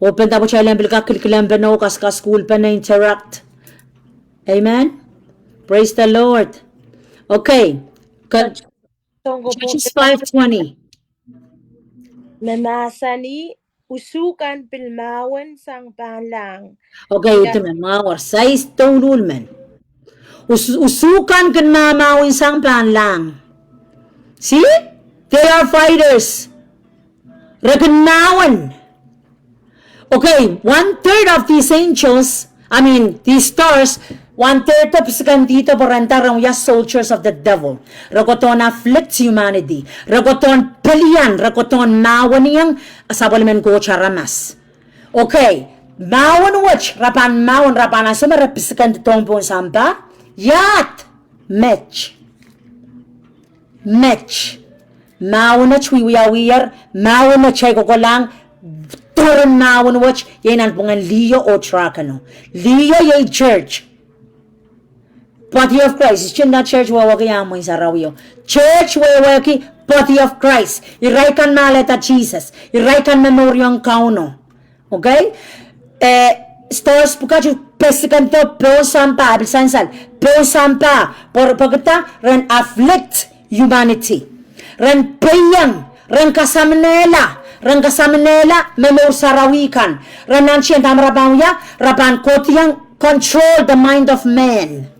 Open ta po siya lang bilka-kilkilang pa no kas-school pa na interact. Amen? Praise the Lord. Okay. Churches 5:20. Memasani usukan pilmawan sang panlang. Okay, ito na mga warsay tulul man. Usukan kan mamawin sang panlang. See? They are fighters. Regnawan. Okay, 1/3 of these angels, these stars, 1/3 of dito parantarang ya soldiers of the devil. Ragoton afflicts humanity. Ragoton pelian, ragoton mawan niyang asabalimen ko charamas. Okay, mawan which, rapan asama repiskan ditong po sampa, yat, match. Mawan na chwiwiyawiyar, mawan na chay ko lang, turn mawon watch yan ang pungan liyo o trakano. Liyo yay church. Body of Christ. It's not church wawaki amoy sa rawyo. Church wawaki body of Christ. Iray kan maleta Jesus. Iray kan memoryong kauno. Okay? Stores pukachu pesikanto peo sampa abisansal. Peo sampa. Por pagkata ren afflict humanity. Ren peyang. Ren kasamnela. Ren kasamnela memor sarawikan. Ren nansyan tamrabangya. Raban kotiyang control the mind of man.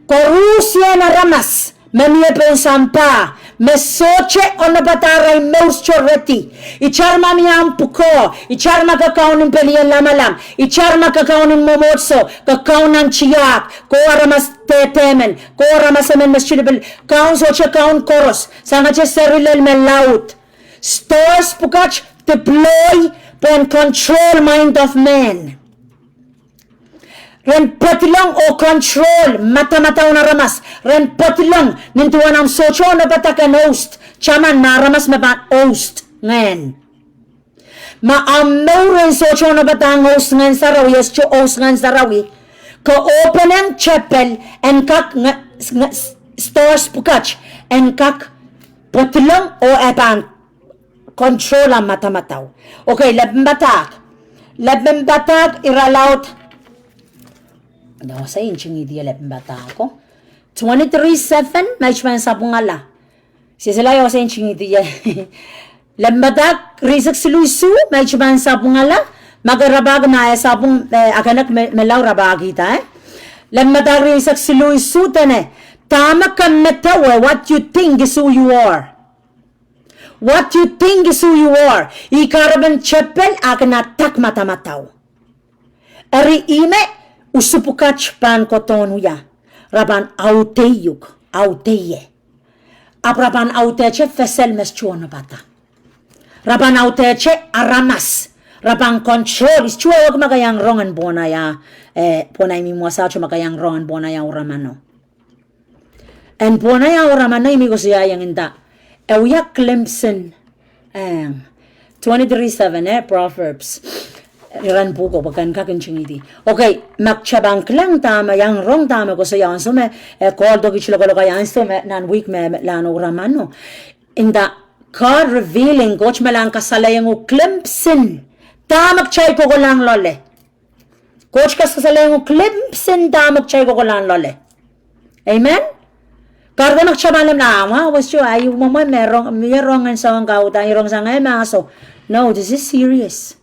Korusya na ramas, memiepen sampa, mesoche onabataray meuschoreti, icharma miyang puko, icharma kakaunin peliyan lamalam, icharma kakaunin momotso, kakaunan chiyak, koaramas tetemen, koaramas amen meschilibel, kaun soche kaun koros, sangache serilel melaut. Stores pukach deploy pen control mind of man. Ren patilang o control mata-mataw na ramas. Ren patilang nintuan ang socho na batakan host. Chaman maramas mabat host ngayon. Maamaw ren socho na batang host ngayon sa rawi. Yes, cho host ngayon sa rawi. Ka-open ang chapel and kak stores pukach and kak patilang o epan control ang mata-mataw. Okay, labang batag iralaut. Ano sa inching idiyalap bata ako? 23:7 may chman sa pungala. Sisila yo sa inching idiyal. Lambadak risak siluisu may chman sa pungala. Magarabag na sa pung aganak melaw rabag kita. Lambadak risak siluisu tane. Tama ka metawa what you think is who you are. What you think is who you are. Ikaraban chapel akan atak mata-mataw. Ari ime usupukach pan koton huya. Raban auteyuk, auteye. Apraban auteche fesel mes chuono bata. Raban auteche aramas. Raban control. Is chuo magayang rongan bona ya. Ponay mi muasacho magayang rongan bona ya uramano. And bona ya uramano imi ko siya yang inda. Uya Clemson. 23:7 Proverbs. Iran buko bagan kakin chingidi. Okay, magchabang lang tama yang wrong tama ko sa yan so me call do gichlo ko kaya so me nan week me lano ramano. In the God revealing coach malang kasalayang o Clemson. Tamak chay ko lang lole. Coach kasalayang o Clemson tamak chay ko lang lole. Amen. Kargo magchabalam na was you ayu mo merong ang sawang kauta irong sa ngay maso. No, this is serious.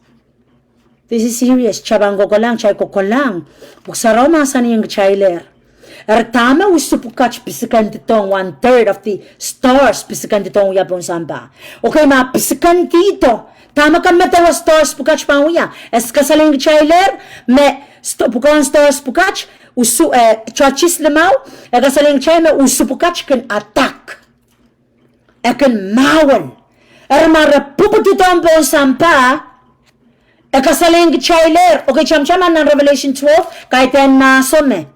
This is serious. Chabang ko lang, chay ko lang. Buksaraw masan yung chayler. Tama usupukach pisikan ditong 1/3 of the stars pisikan ditong yapon samba. Okay, ma pisikan dito. Tama kan matawa stars pukach pa uya. Es kasaling chayler me pukan stars pukach usu chachis lemaw. Kasaling chay me usupukach kan attack. Kan mawan. Mara puputitong po samba. Kasaling chayler. Okay, cham-chaman ng Revelation 12. Kahit yan maso me.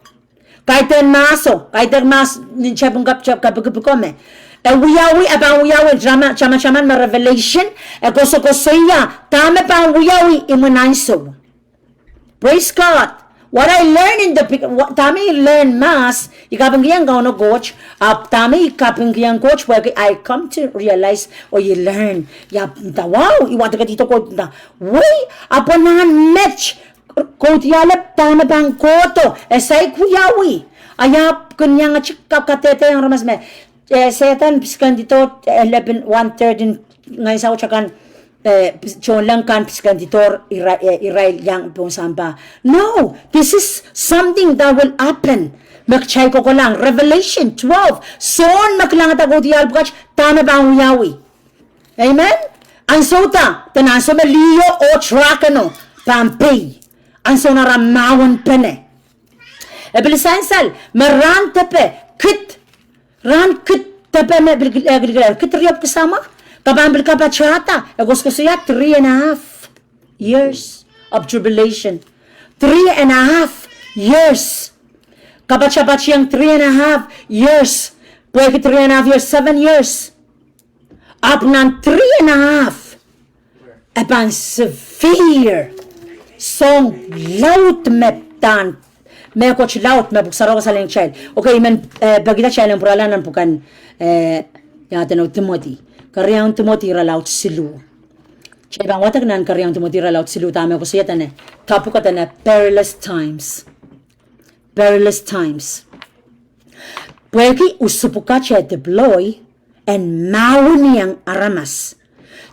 Kahit yan maso. Kahit yan maso. Chabong kapagkapagkome. Wiyawi, abang wiyawi. Chama-chaman ng Revelation. Koso-kosoya. Tama pa ang wiyawi. Imunanso. Praise God. What I learned in the tami learn mas ikapang kiyang no coach tami ikapang kiyang coach where I come to realize or you learn ya wow iwata ka dito ko na way apon na match ko tiyalap tama bang koto esay kuyawi ayap kunyang chikap katete yang ramas me setan piskan dito 11 1/3 ngay sa uchakan chon lang kan piskanditor iray yang pong samba. No, this is something that will happen. Magchay ko lang. Revelation 12. Son maklangat ako di albukach, tama ba ang uyawi? Amen? Ang sota, tanaso maliyo o trakano, pampay. Ang so naramawan pene. Ebilisansal, maran tepe, ran kit tepe me kit riyap kasama. Kabambil ka pa chata. Agos ko siya 3.5 years of tribulation. 3.5 years. Kapat siyang 3.5 years. Pwede 3.5 years, 7 years. Up ng 3.5. Eban severe song laut meptan me coach laut me buksaro sa lang child. Okay, men bagita child ang puralanan bukan yata no Timothy. Karyang Timothy ra laut silu. Child bang watak nan karyang Timothy ra laut silu tama ko siya tane. Tapu ka tane perilous times. Perilous times. Pweki usupuka child deploy and mauni ang aramas.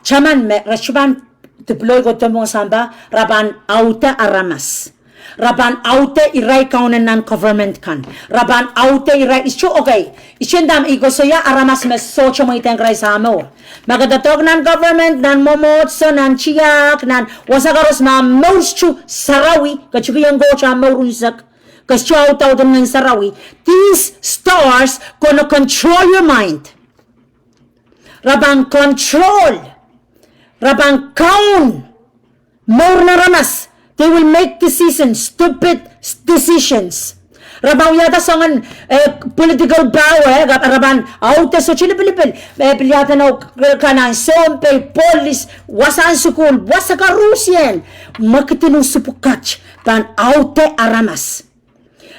Chaman me rashuban deploy ko tomong samba raban aute aramas. Raban aute iray kaunan nan government kan. Raban aute iray isyo okay. Isyendam iko soya aramas me socho mo iteng kray sa amo. Magadatog nan government nan momotso nan chiyak nan wasagaros ma moschu sarawi kachuki yang go cha morusak. Kasyo autaw dun ng sarawi. These stars gonna control your mind. Rabang control. Rabang kaun. More na ramas. They will make decisions. Stupid decisions. Rabang yata songan political power. Rabang auto so chilipilipil. Pilyata na kanang sompe, police, wasan sukul, wasaka Rusian. Makitinong supukach. Pan aute aramas.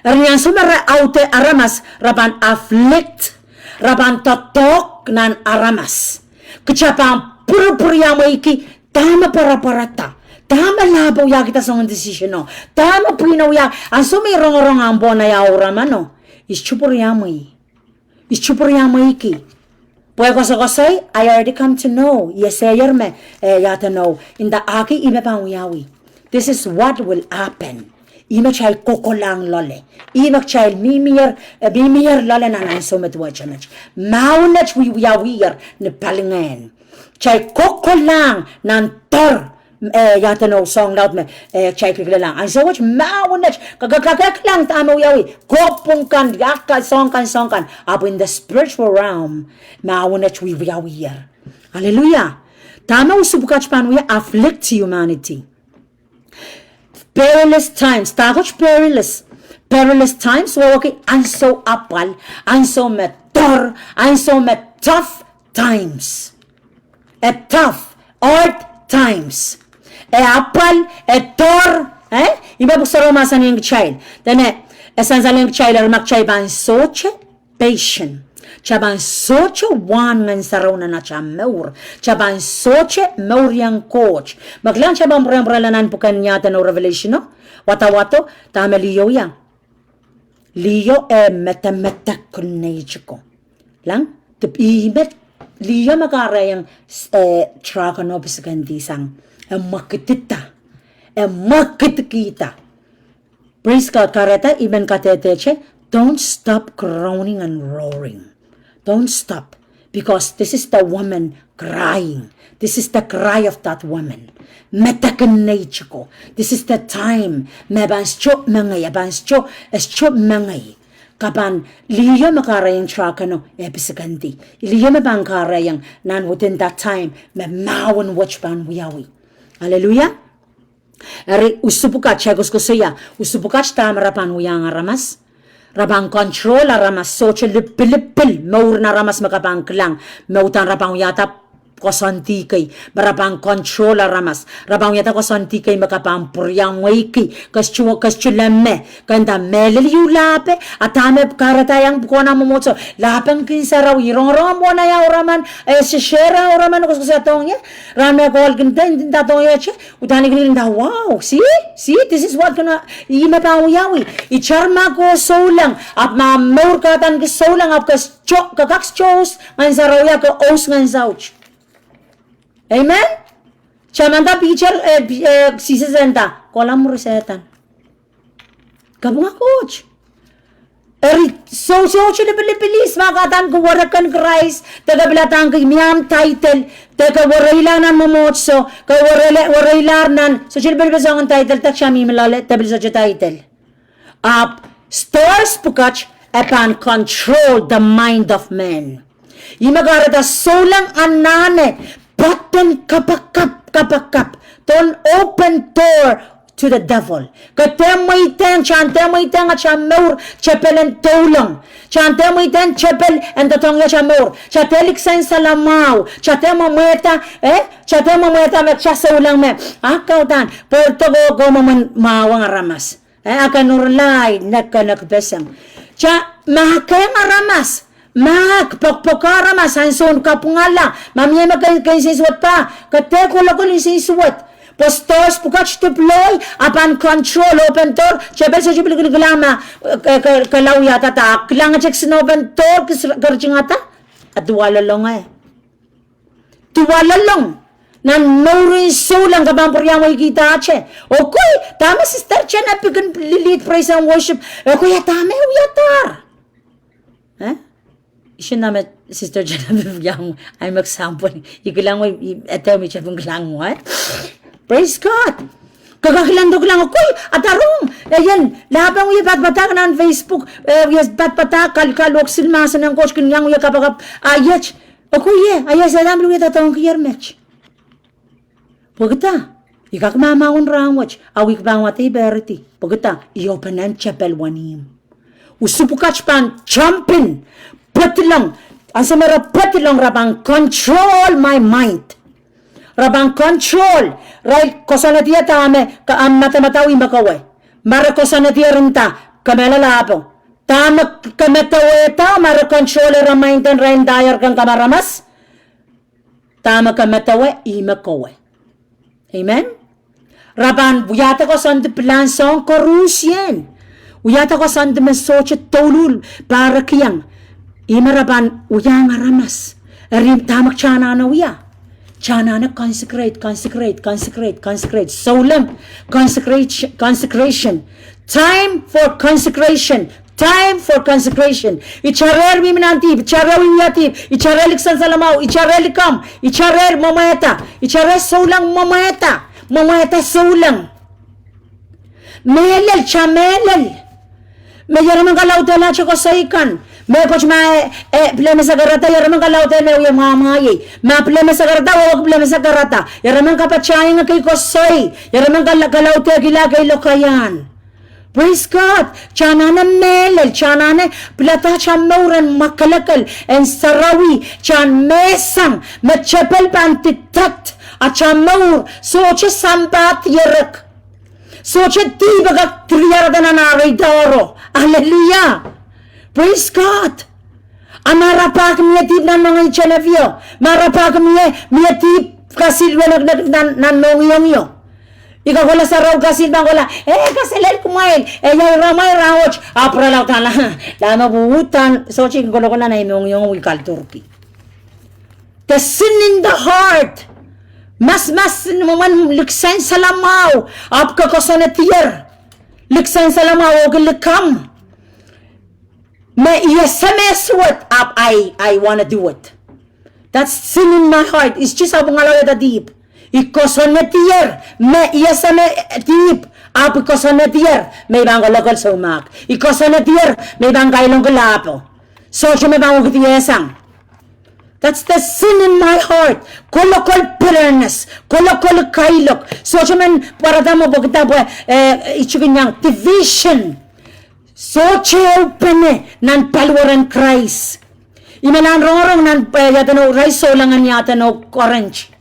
Riyan sumara aute aramas. Rabang afflict. Rabang tatok nan aramas. Kechapang pura-pura mo iki, tama para-parata. Tama labaw ya kita sa decision no. Tama pinaw ya. Ang sumirong-rong ang bona ya uraman no. Ischupur ya mo i. Ischupur ya mo iki. Pwede ko sa kasay, I already come to know. Yes, ayer me. Yata know. In the aki, ime pang uyawi. This is what will happen. Ime chay kokolang lole. Ime chay mimir lole na nang sumet wachanach. Maunach wiyawiyar ni palingan. Chay kokolang nan tor. Yata no song laut me. Chay kikla lang. Ang so much maunach. Kagakakak lang tama uyawi. Kopong kan, yaka song kan. Up in the spiritual realm. Maunach wiyawiyar. Hallelujah. Tama usubukach panuya afflict humanity. Perilous times. Takoch perilous. Perilous times. So, okay. Anso apal. Anso metor. Anso met tough times. Tough. Hard times. Apal. Tor. Iba po sa Roma sa niyong child. Then, esan sa niyong child. Armak chay ban soche. Patient. Chaban soche wan ngan saraw na cha meur. Chaban soche meur yang coach. Maglang chaban bralanan po kanyata no revelation no. Wata-wato tama liyo yang. Liyo meta ko. Lang tip-ibet liyo magara yang traka no pisagandisang makitita. Makitikita. Praise God kareta even kateteche. Don't stop groaning and roaring. Don't stop. Because this is the woman crying. This is the cry of that woman. Metakanate ko. This is the time. Mebanscho mangay. Abanscho mangay. Kapan liyo makarayang traka no episagandi. Liyo mabangkarayang nan within that time. Memawan watchban wiyawi. Hallelujah. Eri usupukat siya gusto siya. Usupukat tamarapan wiyang aramas. Rabang control ramas soche lipil maur na ramas makabangklang mautan rabang yata kosanti kay barabang control ramas rabang yata kosanti kay makabang puryang waiki kaschulame kanda melil yulape atame karatayang bukona momotso lapang kinsaraw irong mo na ya oraman share oraman ko sa tongya rame call kinta inda tongya che utani kinda wow see this is what gonna ima pa uyawi icharma ko solang at ma maur katan ki solang ap kakaks chos ngan saraw ya ko os ngan sauch. Amen? Chamanda picture sisesenta kolam resetan. Kabunga coach. So chilipilis makatan ko warakan Christ taga bilatang miyam title taga warailanan momotso ka warailarnan so chilipilis ang title tak siya mimilale tabil sa title. Stars pukach upon control the mind of men. Imagarada solang anane button kapakap. Don't open door to the devil. Katemoiten, chantemoiten at chamur, chapel and tolong. Chantemoiten, chapel and the tongue chamur. Chatelik sen salamau. Chatemometa, chatemometa met chasaulang me. Akautan, portogo gomaman mawang ramas. Akanurlay, nakanakbesang. Cha, mahakayang aramas. Mak, pokpokaramas, hanson kapungala. Mamiyama kayo sinsuat pa. Katekulakul sinsuat. Postos pukat deploy apan control open door chebel sa jibel glama kalau yata ta klang check sin open door kerjingata adwala long ay tuwala long nan no so lang ka bang mo ikita che okay tama sister chen na pigan lead praise and worship okay tama uyatar isyon namin sister chen na bigyan ay mag-sample ikilang mo eto mi chebong klang mo praise God. Kagakilandog lang ako. Atarong. Ayan. Labang uya bat-batak na on Facebook. Bat-batak. Kalkalok silmasa ng coach. Kinyang uya kapag ayach. Ako ye. Ayach sa dami uya tatawang kiyarmech. Pagkata. Ikakmamaon rangwach. Awik bangwati berti. Pagkata. Iopanan chapel wanim. Usupukach pan. Jumpin. Patilang. Ang samara patilang rabang control my mind. Rabang control. Right, kosanatia tame, ka matamatawi makaway. Mara kosanatia rinta, kamelalapo. Tama kametawe ta, mara controller ang maintain rain dayar kang kamaramas. Tama kametawe, imakaway. Amen? Raban, buyata ko sandi plan song korusyen. Buyata ko sandi mesoche tolul, para kiyang. Imaraban, uyang aramas. Erim tamak chana na uya. Chana na consecrate. Solemn consecration. Time for consecration. Icharer miminantib, icharer wimyatib, icharer liksan salamaw, icharer likam, icharer mamayata, icharer solang mamayata, solang. Melel, chamelel. Mayaraman kalaw tala chako saikan. May coach pleme sa garata yaraman kalawte may uyam ngamayi ma pleme sa garata wag pleme sa garata yaraman kapatsahay nga kay kosoy yaraman kalawte gila kay lokayan. Praise God. Chana na melel chana na plata chamauran makalakal en sarawi chan mesang machapel pantitat at chamaur soche sambat yarak soche tibagak triyarada na naridoro. Hallelujah. Praise God. Amarapak miyatip nan mga ichanavyo. Marapak miyatip kasilwa nan nongiyong yo. Ikaw wala sa raw kasil bang wala. Kasilel kumain. Yung ramay rawach. Apralaw ka na. Lama buhutan. So, ching ko na nongiyong wikal Turkey. The sin in the heart. Mas naman liksan sa lamaw. Apka ko sa natiyar. Liksan sa lamaw. Ogilikam. Yes, what up I wanna do it. That's sin in my heart. It's just abong alaw da deep. Ikosonetier. Yes, deep. Up ikosonetier. May bang kalakal sa umak. Ikosonetier. May bang kailong kalapo. So, siya may bang ukitiyesang. That's the sin in my heart. Kolokol bitterness. Kolokol kailok. So, siya man parada mo bukita po ichugin niyang division. So open nan palwaran Christ. Imanan rongrong nan yata no rice solangan yata no orange.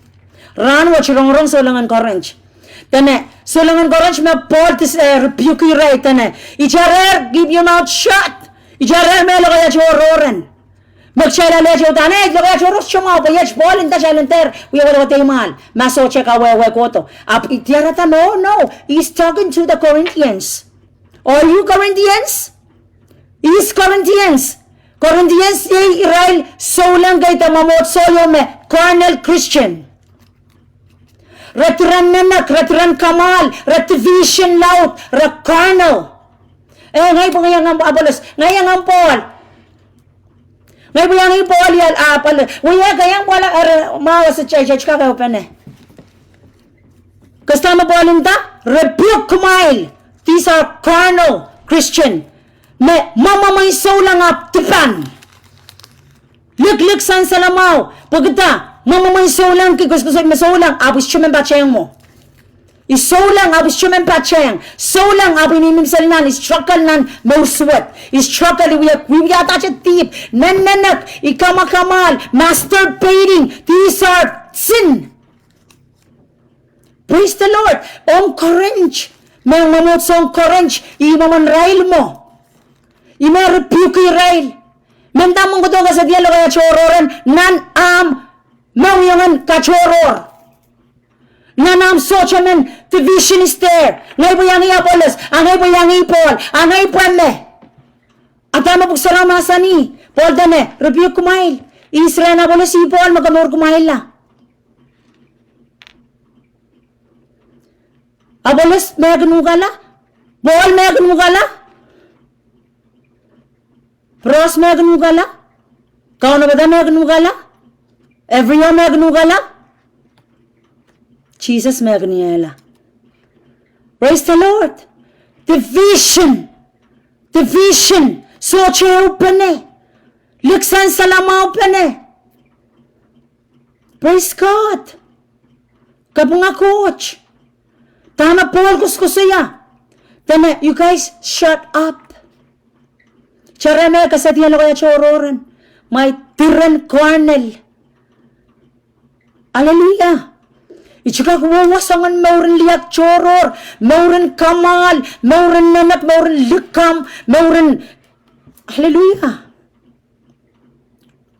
Ran watch rongrong solangan orange. Tane solangan orange me Paul rebuke you right tane. Icharer give your mouth shut. Icharer me loga ya chororen. Magchala le tane loga choros chuma pa yach Paul inta chalenter. We will what mal. Maso check away koto. Up itiarata no. He's talking to the Corinthians. Are you Corinthians? Is Corinthians? Corinthians Israel solang kay tamamot soyo me carnal Christian. Ratran nanak, ratran kamal, rativision laut, carnal. Ngay po ngayang ang abalos, ngayang ang Paul. Ngay po yung Paul yan apal. Uya kayang wala mawa sa church ka kayo pa na. Kastama Paul inta, rebuke kumail. These are carnal Christian. Mamamay solang tipan. Lik san salamaw. Pagkita, mamamay solang kikos masolang. Abis siya man batsayang mo. Isaulang abis chumen pacheng. Saulang abi ni mimsal nan istrokal nan mauswat. Istrokal wiya tacha tip. Nanak ikamakamal masturbating. These are sin. Praise the Lord. Om courage. May mamot sa courage. Imaman rail mo. Ima rebuke rail. Mendamong ko ka sa dialo kaya chororan. Nan mauyangan kachoror. Nanam sochamen division is there. Ngay po yang Apollos, angay po yang Paul, angay po ame. At tama po sa ramasani, Paul dane, rebuke kumail. Israel na Apollos si Paul, magamor kumail la. Apollos, may aganugala? Paul, may aganugala? Pros, may aganugala? Kau na ba may aganugala? Everyone may aganugala? Jesus Magniela. Praise the Lord. Division. Division. Soche upane. Liksan salama upane. Praise God. Kabunga coach. Tama Paul kuskusaya. Tama, you guys shut up. Charame kasatiyan lo kaya chororan. My tiran cornel. Hallelujah. Ichika kuwawasangan maurin liak choror, maurin kamal, maurin nanak, maurin likam, maurin, hallelujah.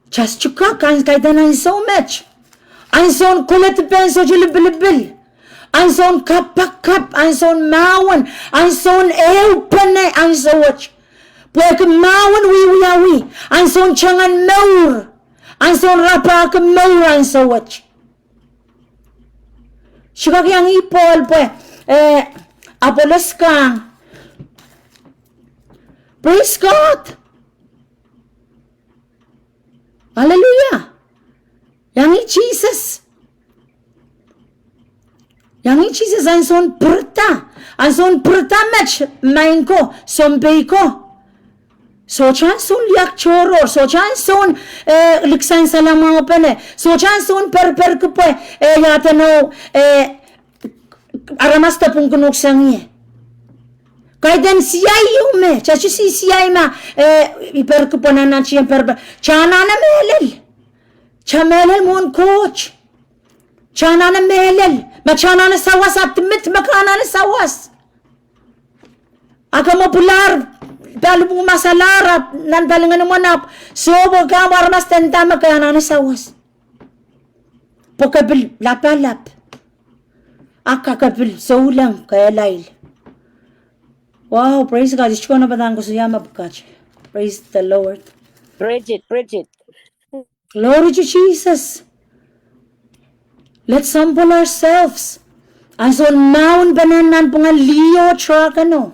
Just chuka kan kaitan so much. Anson kulit penso jilibilibil. Anson kapak, anson mawan, anson eupane, anson watch. Pwede mawan wiwi, anson changan maur, anson rapak maur, anson watch. Siya kayang ipol po Apollos ka. Praise God. Hallelujah. Yang Jesus. Yang Jesus ang son perta. Ang son perta match main ko, sombay ko. So chan son liak choror, so chan son liksan salamang pene, so chan son per ko po yata no aramas ta pung kunok sangi. Kaya den siyay yung me, chachu si siyay ma iper ko po na siya per chana na melel, chamelel mon coach, chana na melel, machana na sawas at mit makana na sawas. Aga mo pular. Dalo mo masalarap, nandalangan mo na, so wag ka marmas tanda magkana na sawas. Pokabil, lapalap. Akakabil, so lang, kaya lail. Wow, praise God. Isko na batang ko siya mapukach. Praise the Lord. Bridget. Glory to Jesus. Let's humble ourselves. Ang son maun bananan po nga liyo truck ano.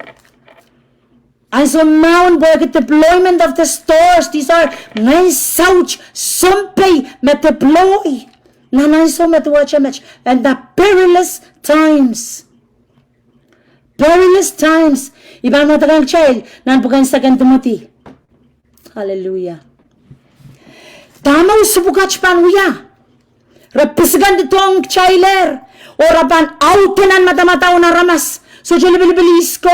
Ang son maun po ang deployment of the stores. These are ngay sauch, sumpay, met-deploy. Nanay so met-watcha match. And the perilous times. Perilous times. Ibang matagang child, nan po kayo 2 Timothy. Hallelujah. Tama usubukach panuya. Rapisigan dito ang chailer. O rapan autonan matamataw na ramas. So jalibilibilis ko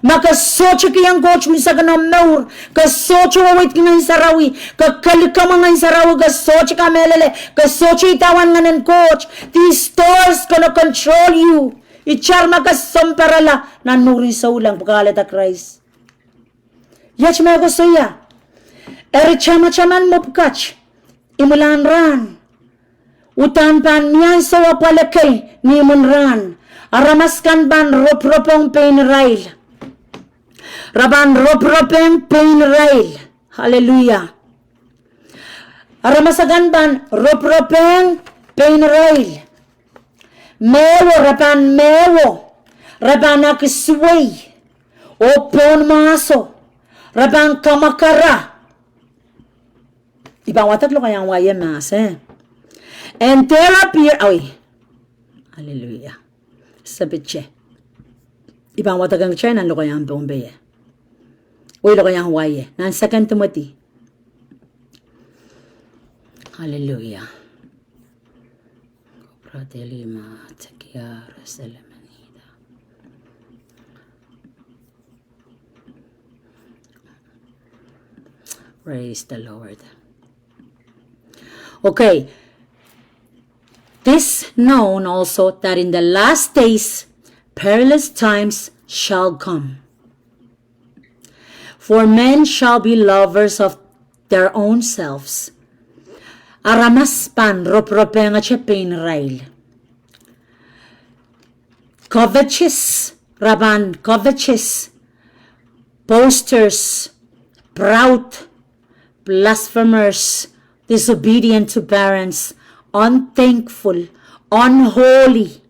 Makasocho kiyang coach mo sa ganang maur. Kasocho await kiyang sarawi. Kakalika mga sarawi. Kasocho kamelele. Kasocho itawan nga ng coach. These stores gonna control you. Ichar makasamparala. Nanuri sa ulang pagkalit a Christ. Yach may ako saya. Eri chama-chaman mo pukach. Imulan ran. Utan pan miyan sa wapalakay ni imunran. Aramaskan ban rop-ropong pain rail. Raban rop-ropong pain rail. Hallelujah. Aramasagan ban rop-ropong pain rail. Mewo raban mewo. Raban akisway. Opon maso. Raban kamakara. Ibang watak lo kayang wayan mas And there appear, hallelujah. Sabit siya. Ibang watagang siya, nan lo kayang Bombay Uy, lo kayang Hawaii nan 2 Timothy. Hallelujah. Fratelli ma takiara salamani. Praise the Lord. Okay. This known also that in the last days perilous times shall come. For men shall be lovers of their own selves. Aramas pan ropropenga chepin rail. Covetous, Raban, covetous, boasters, proud, blasphemers, disobedient to parents, unthankful, unholy,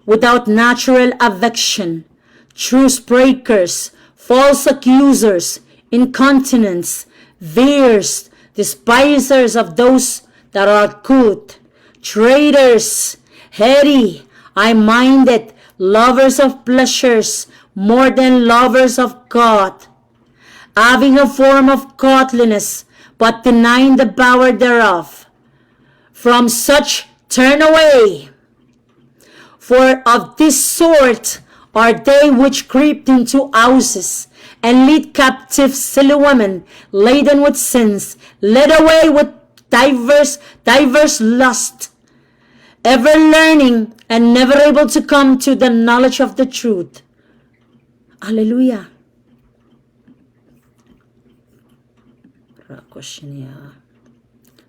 without natural affection, truce breakers, false accusers, incontinents, veers, despisers of those that are good, traitors, heady, high-minded, lovers of pleasures more than lovers of God, having a form of godliness, but denying the power thereof. From such turn away. For of this sort are they which creep into houses, and lead captive silly women, laden with sins, led away with diverse lust, ever learning and never able to come to the knowledge of the truth. Hallelujah.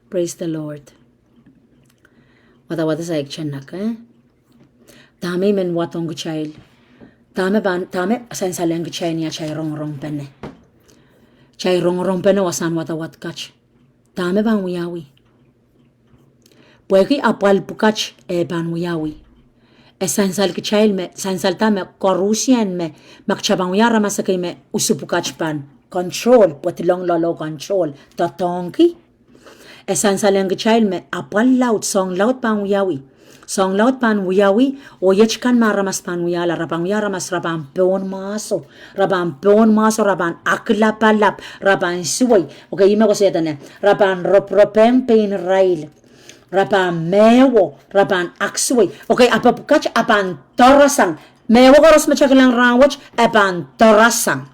Praise the Lord. Wata sa action nak Dami men watong child. Dami asan salang child niya chay rong pene. Chay rong pene wasan wat kach. Dami bang uyawi. Pueki apal pukach ban uyawi. Esansal ki child me sansal ta me korusian me makchabang uyara masakay me usupukach pan. Control, putilong lolo control. Tatongki. Esansal yang child me apal laut song laut pang uyawi. Song laut pan uyawi o yechkan maramas pan uyala rabang uyaramas rabang peon maso rabang akla palap rabang suway. Okay, ima ko siya tane. Rabang ropropem pain rail. Rabang mewo rabang aksuway. Okay, apapukach apan torasang. Mewo koros machakilang rangwach apan torasang.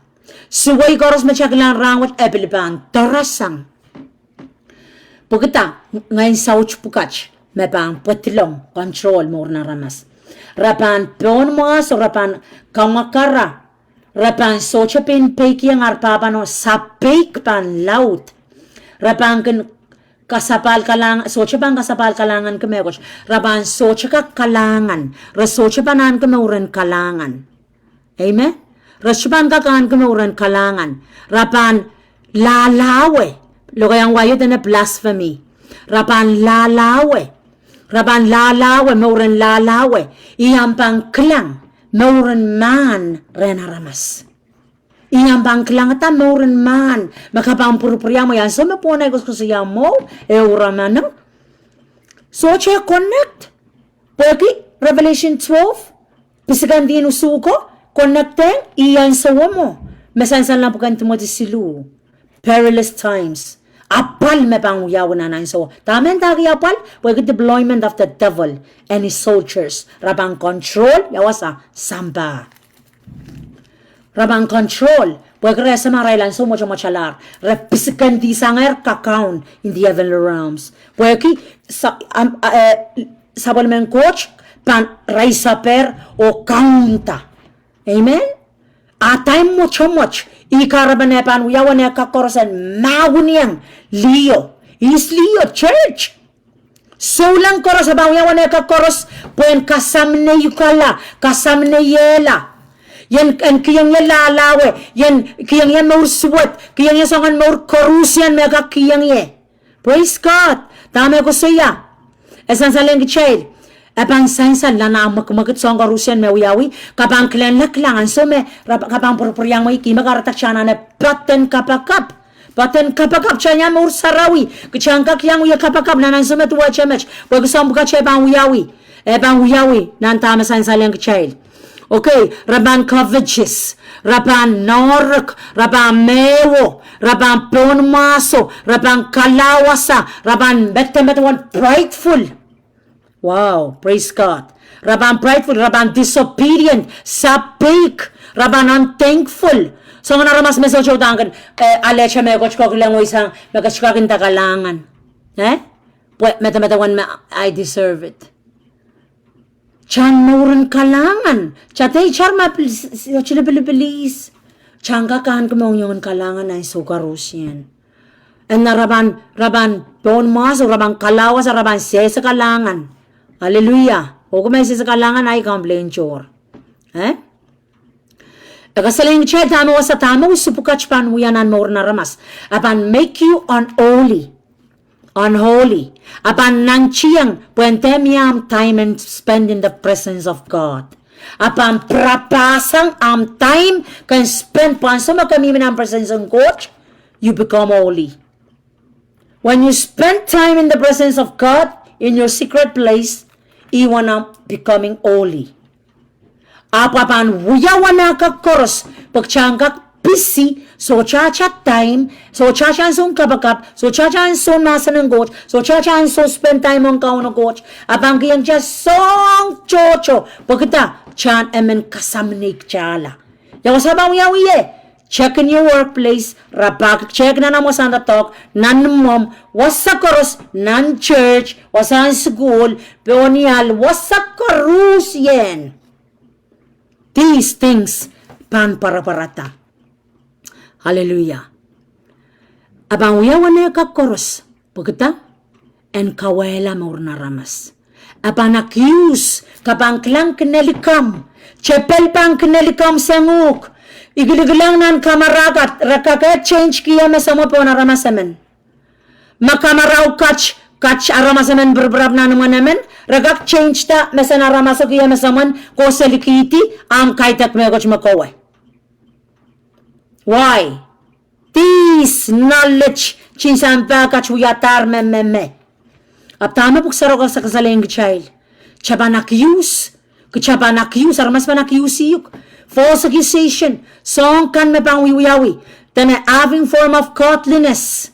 Suway koros machakilang rangwach epilipan torasang. Pagkita ngayon sauch pukach. Mepang putilong control mo na ramas. Rapan peon mas rapan kamakara. Rapan socha pin peki ang arpapa no sapik pan laut. Rapan kan kasapal kalang socha pang kasapal kalangan kemegos. Rapan socha ka kalangan. Rasocha panan kemeuren kalangan. Amen. Raspan ka kan kemeuren kalangan. Rapan lalawe. Lokayang wayo na blasphemy. Rapan lalawe. Raban lalawe, mauren lalawe. Iyang pang klang, mauren man renaramas. Iyang pang klang ata mauren man. Makapang purupurya mo yan. So mapunay ko siya mo, uraman. So siya connect. Pagi, Revelation 12, pisikan din usuko, connecting, iyan sa mo. Masansan lang po kanto mo di silu. Perilous times. Apal me pang uyaw na nang so. Tamen tagi apal, pwede deployment of the devil and his soldiers. Rabang control, yawasa, samba. Rabang control, pwede resa marailan so mucho machalar. Repisikan di sanger kakaun in the heavenly realms. Pwede sabal men coach, pan raisa per o kaunta. Amen? Atay much. Ikaraban pan uyawan na kakorosan maguniyang Leo. Is Leo church. So lang koros abang uyawan na kakoros puen kasamne yukala, kasamne yela. Yan kiyang yan lalawe, yan kiyang yan maur suwat, kiyang yan sangan maur korusian mega kiyang ye. Praise God. Tama ko siya. Esan sa lang child. Abang sansan lana magmagat song karusian me uyawi kapang klen laklangan so me kapang purpuryang mo iki magaratak siya na paten kapakap siya niya maur sarawi kachangka kiyang uya kapakap na nanso me tuwa chemech wag sambuka siya ebang uyawi nan tama sansan lang child. Okay, raban covetous, raban norok, raban mewo, raban ponmaso, raban kalawasa, raban betemetuan prideful. Wow, praise God. Raban prideful, raban disobedient, sapik, raban unthankful. So nga naramas message o tangan, alecha me coach ko lang mo isang magkachkakin takalangan. Meta-meta I deserve it. Chan mauran kalangan. Chatay charma chile bilis. Chan kakahan ko mong yung kalangan ay sukarusyan. And na raban doon mo sa raban kalawa sa raban sa kalangan. Hallelujah. O kung may sa kalangan ay complain chor. Kasaling chay tama wa sa tama usupukach pan uyanan mo na ramas. Apan make you unholy. Apan nang chiyang puente miyam time and spend in the presence of God. Apan prapasang time can spend pan sa kami ng presence of God, you become holy. When you spend time in the presence of God, in your secret place, iwan na becoming holy. Apapan wuyawan na kakoros, pagtsang busy, so cha-cha time, so cha-cha son kabakap, so cha-cha son nasa ng coach, so cha-cha so spend time on kaon ng coach, abang kiyang cha song chocho, pagkita, chan emen kasamnik chala. Yaw sabang yawiye, check in your workplace, rapag, check na mo sa talk, nan mom, wasa koros, nan church, wasa school, peonial, wasa korus yen. These things, pan para-parata. Hallelujah. Abang uyawan na kakoros, pagkita, en kawela maur na ramas. Abang accuse, kabang klang kinelikam, chepel pang kinelikam sanguk, igiligilang nan kamaragat, rakagat change kiya mesamo po na ramasamen. Makamaraw catch aramasamen berberab na naman naman, ragak change ta, mesa na ramasok kiya mesaman, ko selikiti, am kaitak megoch makowe. Why? This knowledge chinsampa kachuyatar me. Aptama puksaro ka sa kasaling child. Chabanakiyus. Armas panakiyus yuk. False accusation. Song kan me pang wiyawi. Tana having form of godliness.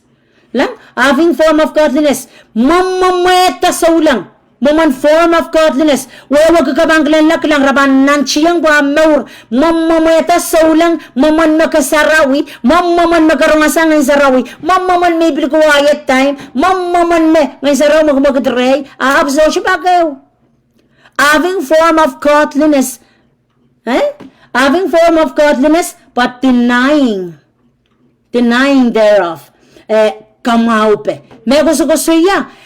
Having form of godliness. Mamameta sa ulang. Maman form of godliness. Wawag kakabanglan lang raban nanchiyang maur. Mamameta sa ulang. Maman makasarawi. Mamaman makarungasang ng sarawi. Mamaman may quiet time. Mamaman may ng saraw magmagadray. Aabso siya bakaw. Having form of godliness. Having form of godliness but denying thereof. Kamaupe. May gusto ko siya.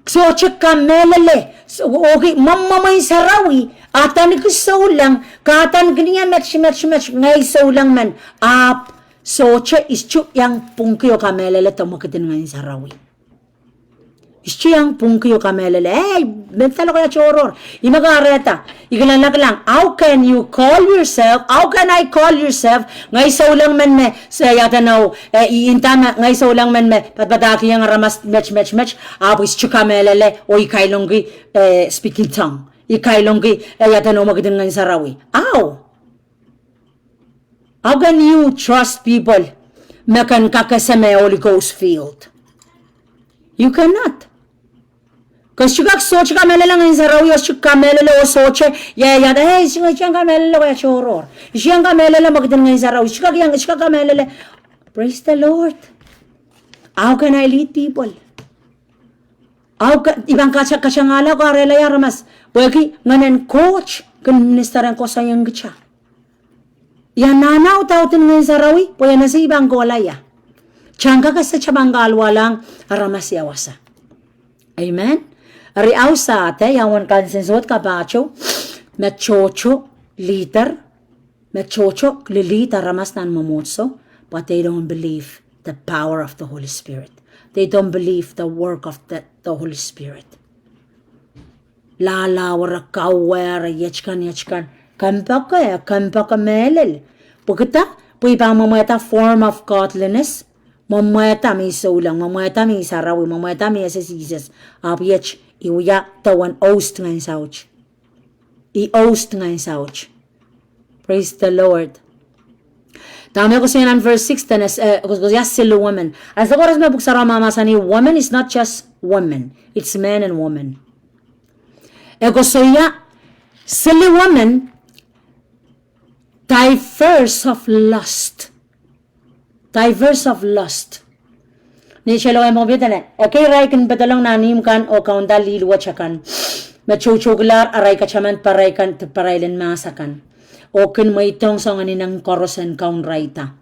So, check ka melele. So, okay, mamamay sarawi. Atan ko saulang. Katan kaniya match. Ngay saulang man. So, check ischu yang pungkiyo ka melele. Tamakitin ngayon sarawi. Ischu yang pungkiyo ka melele. Bentalo kaya choror. Imagareta. Igalalak lang. How can I call yourself? Ngay saulang man me. Saya tanaw. Iintama. Ngay saulang man me. Patbataki yang ramas match. Apos chuka melele. O ikailonggi speaking tongue. Ikailonggi. Tanaw magitin ngayon sarawi. How can you trust people? Makan kakasame Holy Ghost field. You cannot. Because chugak soch ka melala ngayon sa raw yung chugak melala o soche, siyang ka melala kaya choror. Siyang ka melala magdang ngayon sa raw, chugak ka melala. Praise the Lord. How can I lead people? Ibang kasyangala ko arela yaramas. Wagi nganen coach, kan ministeran ko sa yung gitsa. Yan nanaw tautin ngayon sa rawi, puya na sa ibang kolaya. Changka ka sa chabanggal walang aramas yawasa. Amen? Riaw sa ate, yawan kansensot kapacho, mechocho liter ramas nan mamutso, but they don't believe the power of the Holy Spirit. They don't believe the work of the Holy Spirit. Lalawar kawer, yechkan, kampa melel. Pagkita, puipang mamata form of godliness, mamata may saulang, mamata may sarawi, mamata may asasises, apyech, iuya tawan oast ngayon sauch. I-oast ngayon sauch. Praise the Lord. Tama ko siya ng verse 6, because sila woman. As the oras may buksara mama sa ni, woman is not just woman. It's man and woman. Ego soya, silly woman, diverse of lust. Diverse of lust. Ni chelo ay mo bitane. Okay, ray kan badalang nanim kan o kaunda lilwa chakan. Machuchuglar aray kachaman paray kan paraylen masakan. O kun may tong sa nganinang korosen kaun rayta.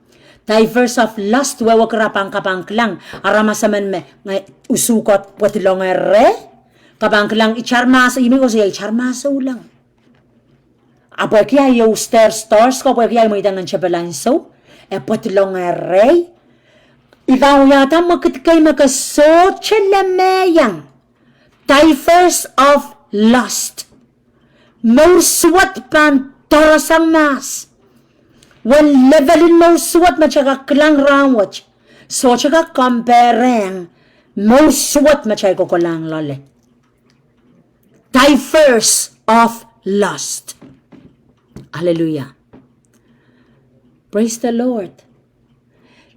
Diverse of lust wewa krapang kapangklang aramasaman me ngay usukot patilong re. Kapangklang icharmasa imi ko siya icharmasa ulang. Apo kaya yung stars ko, apo kaya mo itangan siya balanso. Patilong re. Ikaw yata makitkay makaso chilameyang. Diverse of lust. Mauswat pan torasang mas. One levelin mauswat matsaka klang ramwach. So tsaka comparing. Mauswat matsaka ko lang lole. Diverse of lust. Hallelujah. Praise the Lord.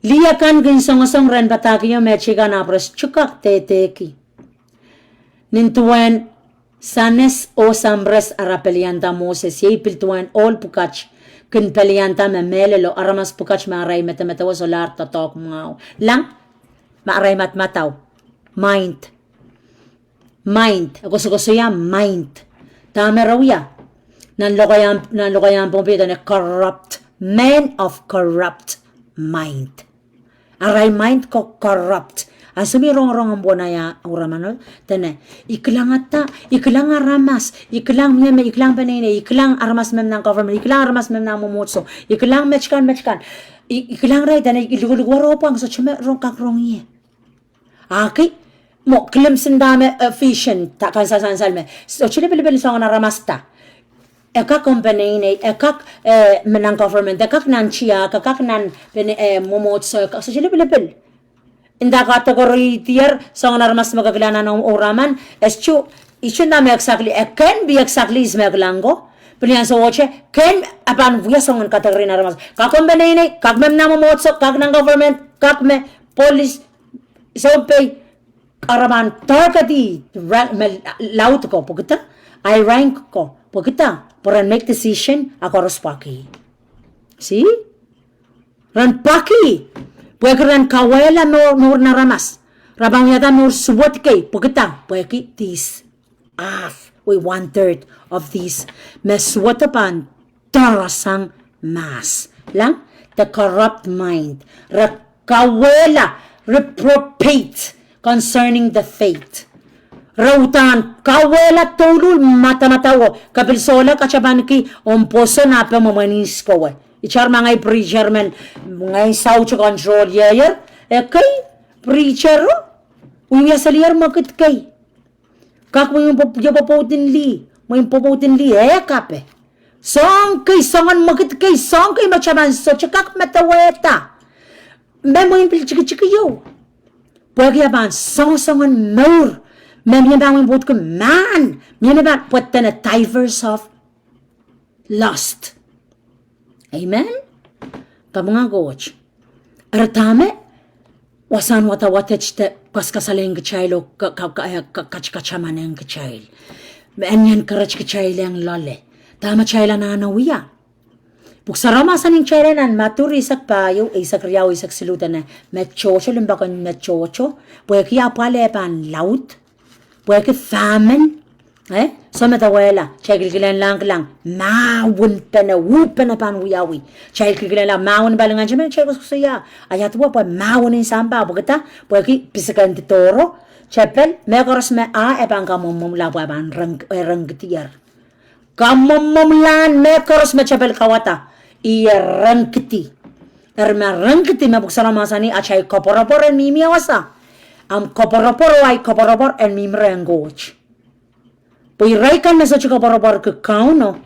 Liyakan ginsong ren batagyo mechiga na pres chukak teteki. Nintuan sanes o sambres arapelianta Moses yepiltuan all pukach kun pelianta memelelo aramas pukach maaray metametawa solar tatok ngaw. Lang maaray matmataw. Mind. Ako ya mind. Tama raw ya. Nanlokayan pong pito na corrupt. Man of corrupt mind. Aray mind ko corrupt. Sumirong-rong ang bunaya uramanol. Tane, iklang aramas, iklang panini, iklang aramas mem ng government, iklang aramas mem ng mumutso, iklang mechkan. Iklang ray, tane, ilugulugwaro po ang sa chumerong kakrong iya. Okay? Mo klimsin dame efficient ta kan sansal me so chile bele so na ramasta ekak company ne ekak menang government ekak nan chia kakak nan pen momot so chile bele inda category tier so na ramas magaglana ng oraman eschu ichun dame exactly can be exactly is maglango Pilihan so wache can apan via so ng category na ramas kak company ne kak mem na momot so kak ng government kak me police so pay araman targeti laut ko pagkita I rank ko pagkita para make decision ako rospaki see ran paki pwede ran kawela no naramas rabang yata no suwat kay pagkita pwede this half we 1/3 of these meswatapan tarasang mas lang the corrupt mind kawela reprobate concerning the faith. Rautan, kawela tulul mata-matawo, kabilsola kachaban ki, umposo na pa mamanis ko Ichar mga preacher man, ngay saucho control yayer, kay, preacher uya saliyar makit kay. Kak mo yung paputin li, kape. Song kay, songan makit kay, song kay machaman, so chakak mataweta. Memo yung chiki-chiki yo. Pwede yaban song-songan more. Memang bang buat ko man. Memang bang buat na diverse of lust. Amen? Kamu nga coach. Artame wasan watawatech te kaskasaleng kachaylo kachaman ng kachayl. Maanyan karach kachayl ang lale. Tama chayla na anawiya. Puksaramasan ng chaylanan, maturi isak payo, isak riyaw, isak silutan na mechocho, limbakan mechocho, puwede kaya palepan laut, puwede famine, so matawela, chay kilkilan lang, mawun pa na, wupa na panwiyawi, chay kilkilan lang, mawun balangan siya, chay kusuya, ayat mo po, mawun yung samba, pagkata, puwede pisakan titoro, chapel, mekoros me epang kamumum lawa, ranggitiyar. Kamumumlan, mekoros me chapel kawata, rangkiti rangkiti mabuksaramazani achay koporapor en mimiawasa am koporapor ay koporapor en mimrengoch poi raikan meso koporapor ke kauno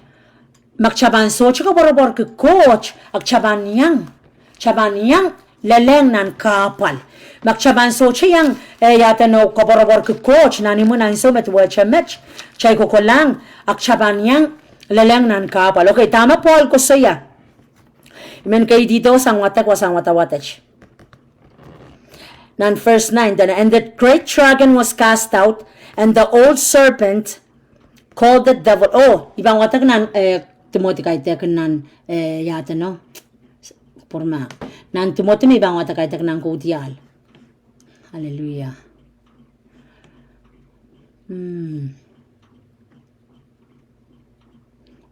magchaban so koporapor ke coach ak chaban yang leleng nan kapal magchaban so yang yata no koporapor ke coach nani mo nan so met wachemech chay ko lang ak chaban yang leleng nan kapal okay tama Paul ko saya men kay dito sang watawatach. Nan verse 9, and the great dragon was cast out, and the old serpent, called the devil. Oh, ibang watak nan Timothy kay tek nan yata no. Porma. Nan Timothy may ibang watak kay tek nan kutial. Hallelujah.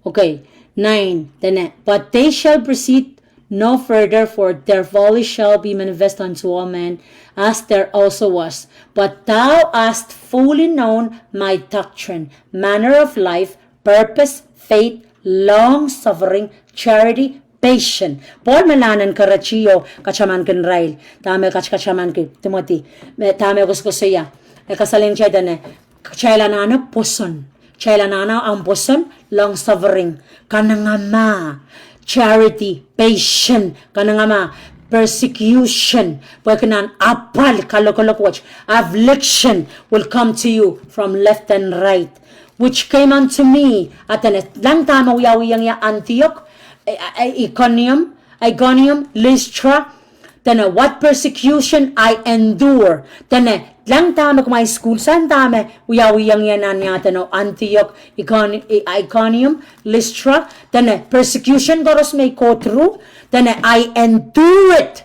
Okay, 9. Then, but they shall proceed no further, for their folly shall be manifest unto all men, as there also was. But thou hast fully known my doctrine, manner of life, purpose, faith, long suffering, charity, patient. Paul malanan karachiyo kachaman ken rail. Tame kachaman ke Timothy. Tame kuskusiya. Kasaling siya dane. Chailanana puson. Chailanana ang puson, long suffering. Kanangama. Charity, patient, kanangama, persecution, pagkanan apal, kalokolokwach, affliction will come to you from left and right, which came unto me at an lang tama uyawiyang ya Antioch, Iconium, Lystra, then what persecution I endure, then lang tama kung may school, saan tama uyawiyang yan yata no, Antioch, Iconium, Lystra, then persecution goros may go through, then I endure it.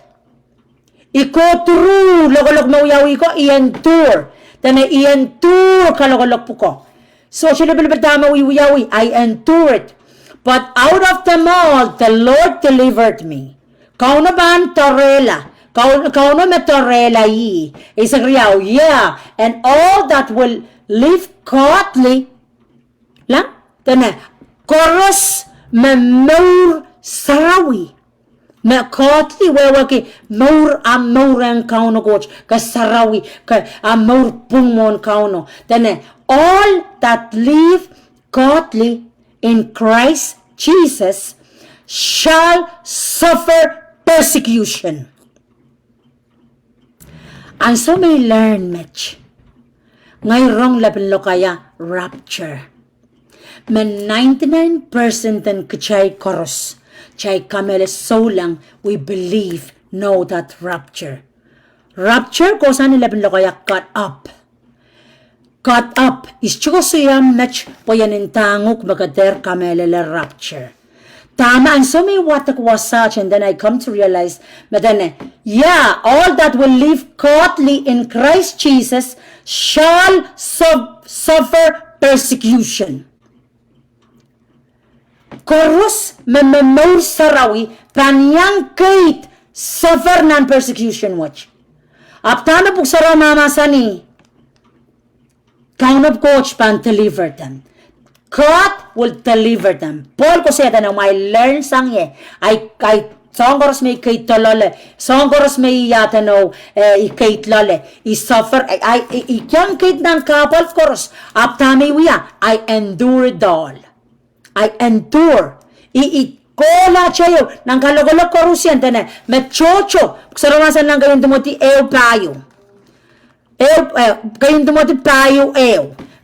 Iko through, logolog na uyawi ko, i-endure. Then i-endure kalogolog po ko. So, tama uyawi, I endure it. But out of them all, the Lord delivered me. Kauno ban torela. Kauno me torela yi. Isagriyaw, yeah. And all that will live godly, lang, then koros me maur sarawi. Me godly wewaki maur ang kauno coach. Ka sarawi, ka maur pungmon kauno. Then all that live godly in Christ Jesus shall suffer persecution. And so may learn, Mitch. Ngayrong laban lo kaya rapture. Men 99% ang kachay koros. Chay kamele so lang we believe, know that rapture. Rapture ko saan laban lo kaya cut up. Cut up is chuko siyam Mitch po yan intangok magader kamele la rapture. Tama, and so may watak was such, and then I come to realize, but then, yeah, all that will live godly in Christ Jesus shall suffer persecution. Korus mememor sarawi pranyang kait suffer nan persecution watch. Aptana pug sara mama sani, count of coach pan deliver them. God will deliver them. Paul ko siya na may learn sang ye. Ay songgoros may kay tolole. Songgoros may yata no kay tlole. I suffer ay ikyang kay ng kapal koros. Aptami wiya. I endure it all. I endure. Kola chayo nang kalogolog korusyan tane. Mechocho. Saramasan lang kayong tumuti payo. Kayong tumuti payo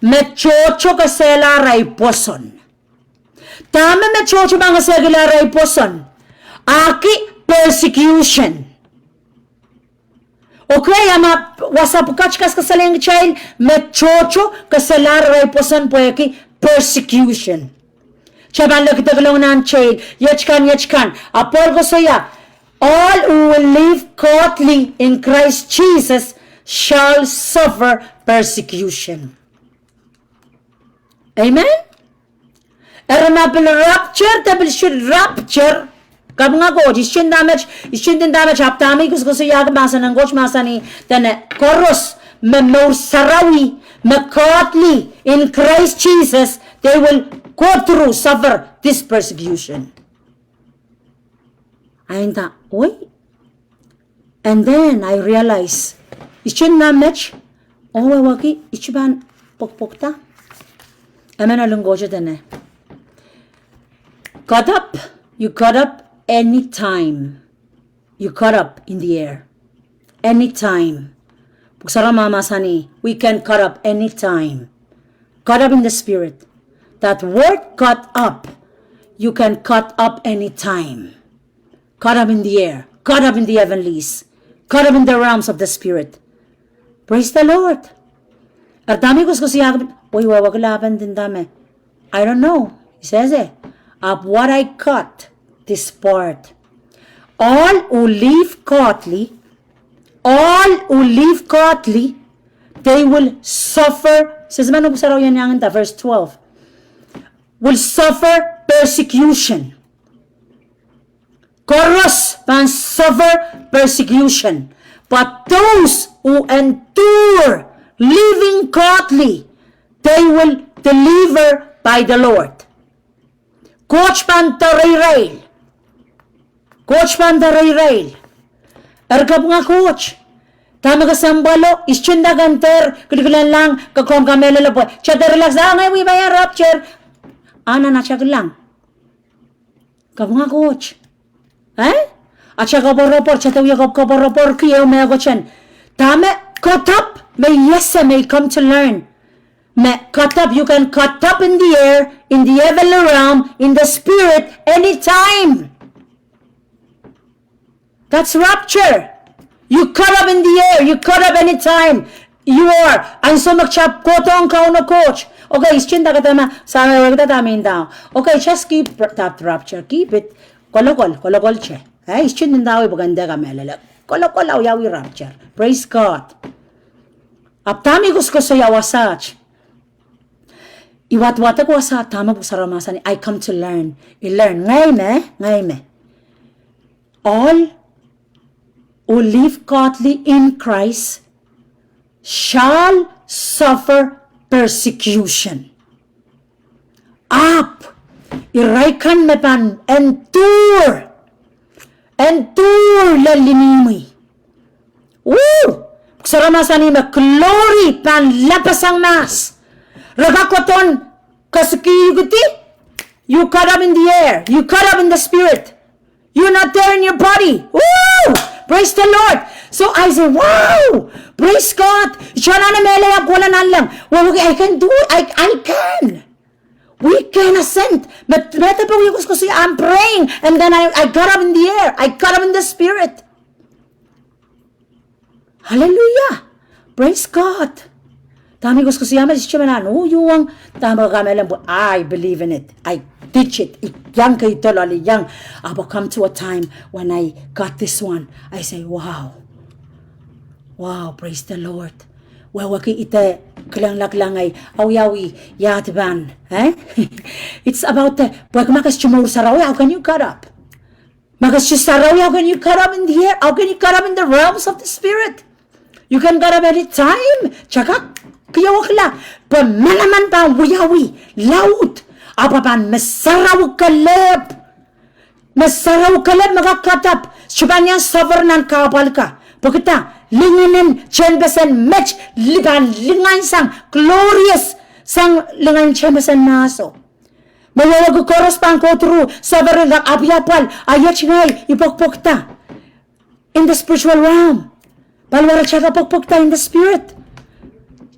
Mechocho ka sela ray poson. Tama mechocho mga sela ray poson. Aki persecution. Okay, ama wasapukach kas kasaling child mechocho ka sela ray poson po aki persecution. Chaban lo kita galong nan child yachkan. Apol ko saya all who will live godly in Christ Jesus shall suffer persecution. Amen? Eranabil rapture, tabil should rapture. Kab nga go, ishin damage, haptami kus yag masa ng goch masa ni tane koros memor sarawi godly in Christ Jesus, they will go through suffer this persecution. Ainta, oy. And then I realize, ishin damage, waki, ichiban pokpokta. Amen alunggoja dane. Cut up. You cut up anytime. You cut up in the air. Anytime. Pugsara mama sani. We can cut up anytime. Cut up in the spirit. That word cut up. You can cut up anytime. Cut up in the air. Cut up in the heavenlies. Cut up in the realms of the spirit. Praise the Lord. Ardami ko siya. Uy, wawag laban din dami. I don't know. He says it. Of what I cut, this part. All who live godly, they will suffer. Says man, raw yan yang verse 12. Will suffer persecution. Chorus, pan suffer persecution. But those who endure, living godly, they will deliver by the Lord. Coach pan rail. Coach pan rail. Ergab nga coach. Tama ka sambalo, ischunda ganter, kulikilan lang, kakom kamela po. Chata relax, ngay we bayar rapture. Ana na siya lang. Kab nga coach. At siya kaborapor, chata uya kaborapor, kiyaw may ako chen. Tama, cut up, may yes, may come to learn. May cut up, you can cut up in the air, in the heavenly realm, in the spirit, anytime. That's rapture. You cut up in the air. You cut up anytime. You are. Ang so magchap kotong kauno coach. Okay, ischinda ka tama. Sana wag tatamin daw. Okay, just keep that rapture. Keep it. Kolokol che. Ay, ischinda daw ibaganda ka melala. Kolokol yawi rapture. Praise God. Aptami gusto sa yawasach. Iwat-wata ko sa tama po sa ramasan. I come to learn. I-learn. Ngay me. All who live godly in Christ shall suffer persecution. Up, iraikan mepan, endure lalinimi. Woo! Saramasan ni glory pan lapasang mas. Ragakoton kasukiyuguti. You cut up in the air. You cut up in the spirit. You're not there in your body. Woo! Praise the Lord. So I say, wow! Praise God. Siya na namelay wala na lang. Well, I can do it. I can. We can ascend. But I'm praying. And then I got up in the air. I got up in the spirit. Hallelujah. Praise God. Tami gusto siya siya manan. Yung tama kami lang po. I believe in it. I teach it. Yang kay tolali yang. I will come to a time when I got this one. I say, wow. Wow, praise the Lord. Wawaki ite klang ay awyawi yatban. It's about the pag makas chumur sarawi, how can you cut up? Makas sarawi, how can you cut up in the air? How can you cut up in the realms of the spirit? You can cut up any time. Chakak kaya wakla. Pamanaman pa wayawi laut. Apapan masaraw kalab. Masaraw kalab magakatap. Subanya suffer ng kapal ka. Pagkita, linginin, 10% match, lingan sang, glorious sang lingan 10% naso. Mayawag koros pang kotru, suffer ng abiyapal, ayat ngay, ipokpokta. In the spiritual realm. Palwara siya kapokpokta in the spirit.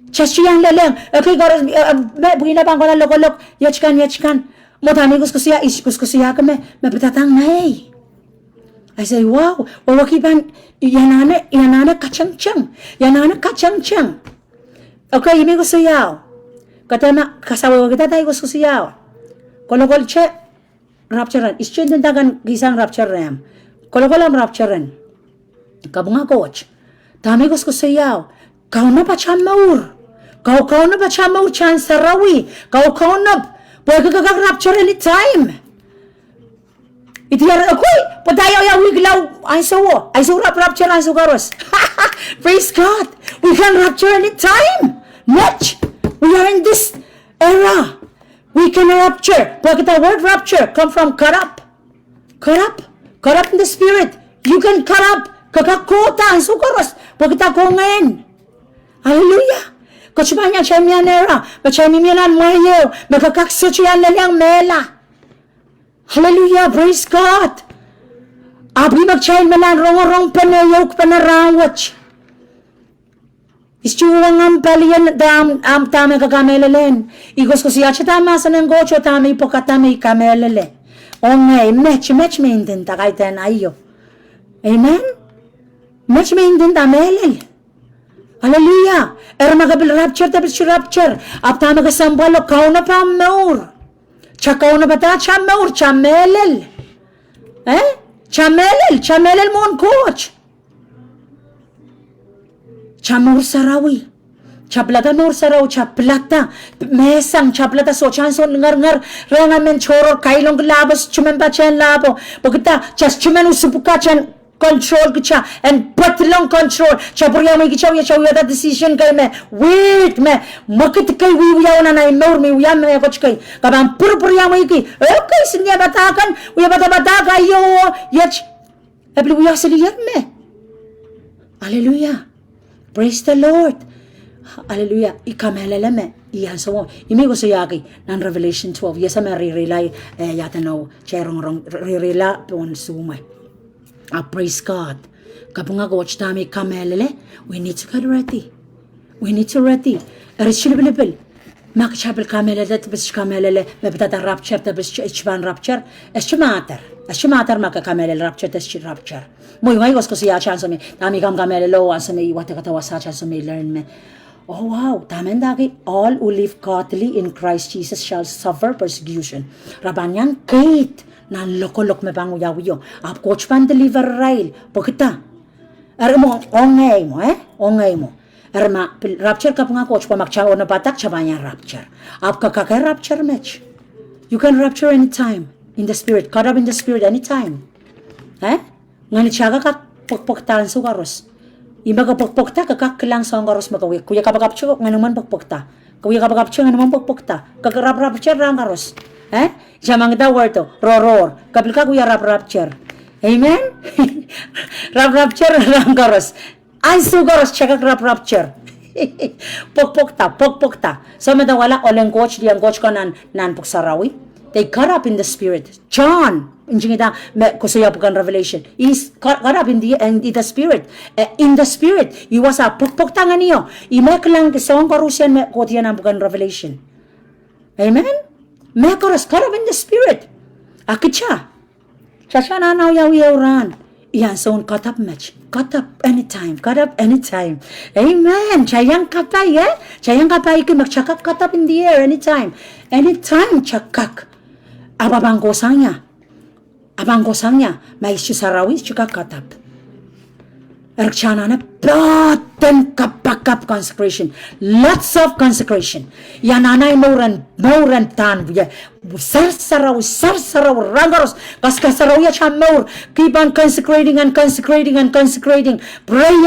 Chasiyang lalang. Okay, goros, buginabang ko na lokolok. Yachkan. Motami gusto siya kami. Mapatatang ngay. I say, wow. Wawakipan, yanana kachang-chang. Okay, imi gusto yaw. Katama, kasawa kita tayo gusto siyaw. Kolokol che, rapturean. Ischin din dagan gisang rapturean. Kolokol am rapturean. Kabunga coach. Tami gusto siyaw. Kau na pa chan maur. Kau na pa chan maur chan sarawi. Kau na. Pwede ka rapture anytime. Itiyar akoy. Padayaw ya wiglaw. Ay so rapture ay so karos. Praise God. We can rapture anytime. Much. We are in this era. We can rapture. Pwede the word rapture come from cut up. Cut up in the spirit. You can cut up. Kakakota ay so karos. Pwede ko ngayon. Hallelujah. Kachumanya chamianera, machamianan mayo, makakaksuchian lalang mela. Hallelujah, praise God. Abi magchain malan rong panayok panarawach. Istuwang ang palian am tama kakamelelen. Igos ko siya tama sa nang gocho tama ipo katami kamelele. O ngay, match me indin takay ten ayo. Amen? Match me indin tamelele. Hallelujah. Era magabil rapture. Apta magasambalo kau na pa maur. Chakaw na bata, chameur, chamelel. Chamelel mon coach. Chamur sarawi. Chaplata nor saraw, chaplata. Mesang chaplata so chanson ngar rangamen choror kailong labos chumemba chen labo. Pagkita chas chumen usupuka chen control kicha and patlong control. Chapurya may kichaw ya that decision kay me. Wait me. Makit kay wiyaw na na nor me wiyam me coach kay. Kabang purpurya may ki. Okay sinya batakan. Wiya bataka yo yach. Abli wiya siliyat me. Hallelujah. Praise the Lord. Hallelujah. Ikameleleme. Iyan so. Imigo sa yaki ng Revelation 12. Yes, may rirelay. Yata no. Cherong rirela. Pon sumay. Praise God. Kapag nga watch tami kamelele. We need to get ready. We need to ready. Erishilibilibili. Makachapel kamelele. Tapos kamelele. Mabitata rapture. Tapos ichban rapture. Eschimater maka kamelele rapture. Tapos rapture. Muy ko siya chance me. Dami kam kamelele. Ansa me iwata katawasa chance me learn me. Oh wow, tamen dagi all who live godly in Christ Jesus shall suffer persecution. Rabanyan kate nan lokolok me bangu yawiyo. Ap coach pan deliver rail. Pokita. Mo ongay mo. Erma rapture ka nga coach pa makchaw na batak chabanya rapture. Ap kakaka rapture match. You can rapture anytime in the spirit. Caught up in the spirit anytime. Ngani chaga ka pokpoktaran sugaros. Ibaga pagpokta kakaklang sa ngaros magawi. Kuya kapagapcho nga naman pagpokta. Kuya kapagapcho nga naman pagpokta. Kagarap-rapcher rang ngaros. Jamang da warto. Roror. Kapil ka kuya rap-rapcher. Amen? Rap-rapcher rang ngaros. Ay sugaros tsaka rap-rapcher. Pagpokta. So madawala oleng coach diyang coach ko nan puksarawi. They caught up in the spirit. John, kusaya bukan Revelation. He's caught up in the spirit. In the spirit, he was a puktangan niyo. Imek lang kisawang karusian me kotiyan ang bukan Revelation. Amen? Mekaros caught up in the spirit. Akit siya. Siya nanaw yaw-yawran. Iyan soon caught up match. Caught up anytime. Amen. Chayang kapay, Chayang kapay ki magchakak caught up in the air anytime. Anytime chakak. Abang kosangnya, may sarawi juga katap. Erkchana na blood and kapakap consecration, lots of consecration. Yananay moran tan, sarsaraw rangaros, kaskasaraw ya siya more. Keep on consecrating. Pray.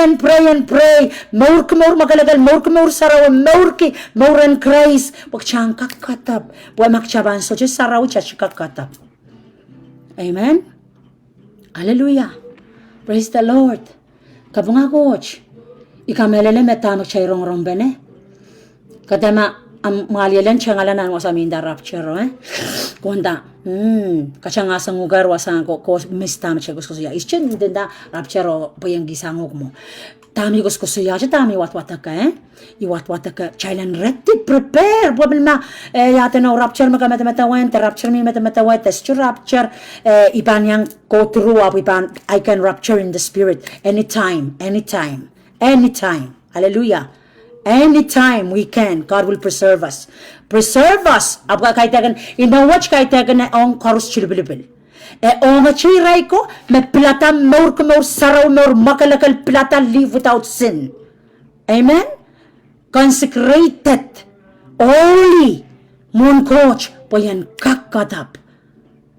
More magalagal, more saraw, more and Christ. Pagchang kakatap, buwan makchaban so just saraw siya kakatap. Amen. Hallelujah. Praise the Lord. Kabunga coach, ikamelele metanok siya rong bene. Kadama malialan siya ngalanan mo sa minda rapture Kunda, kachanga sang ugar wasang ko mistam siya gusto siya. Ischen din da rapture po yung gisangog mo. Tami gusto siya, tami watwata ka iwatwata ka. Chailan ready, prepare. Problema yata no rapture magkamatatawan, rapture mi matatawan, test your rapture. Iban yang go through iban I can rapture in the spirit anytime. Hallelujah. Anytime we can, God will preserve us. Abga kay tagan inawatch kay tagan na ong karus chilbilibil. Ong chiray ko me plata more saraw more makalakal plata live without sin. Amen. Consecrated, holy, moon coach po yan kakadap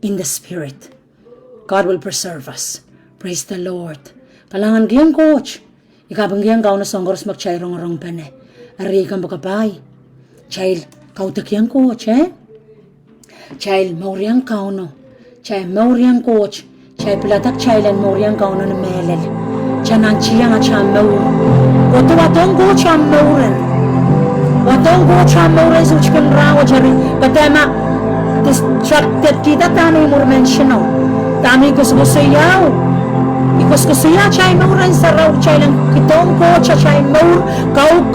in the spirit. God will preserve us. Praise the Lord. Kalangan giyang coach. Ikabang giyang gao na songgoros magchayrong pene. Ari kang bakapay. Child, kautak yang coach, Child, mauriyang kao no. Child, mauriyang coach. Child, pilatak child and mauriyang kao no na melel. Chanan chiyang at siyang maur. Koto watong coach ang mauren. Watong coach ang mauren sa uchikan rawa jari. Katema, distracted kita tano yung mention no. Tami gusto sayaw. Ikos ko siya chay mauren sa raw chay lang kitong coach chay maur. Kau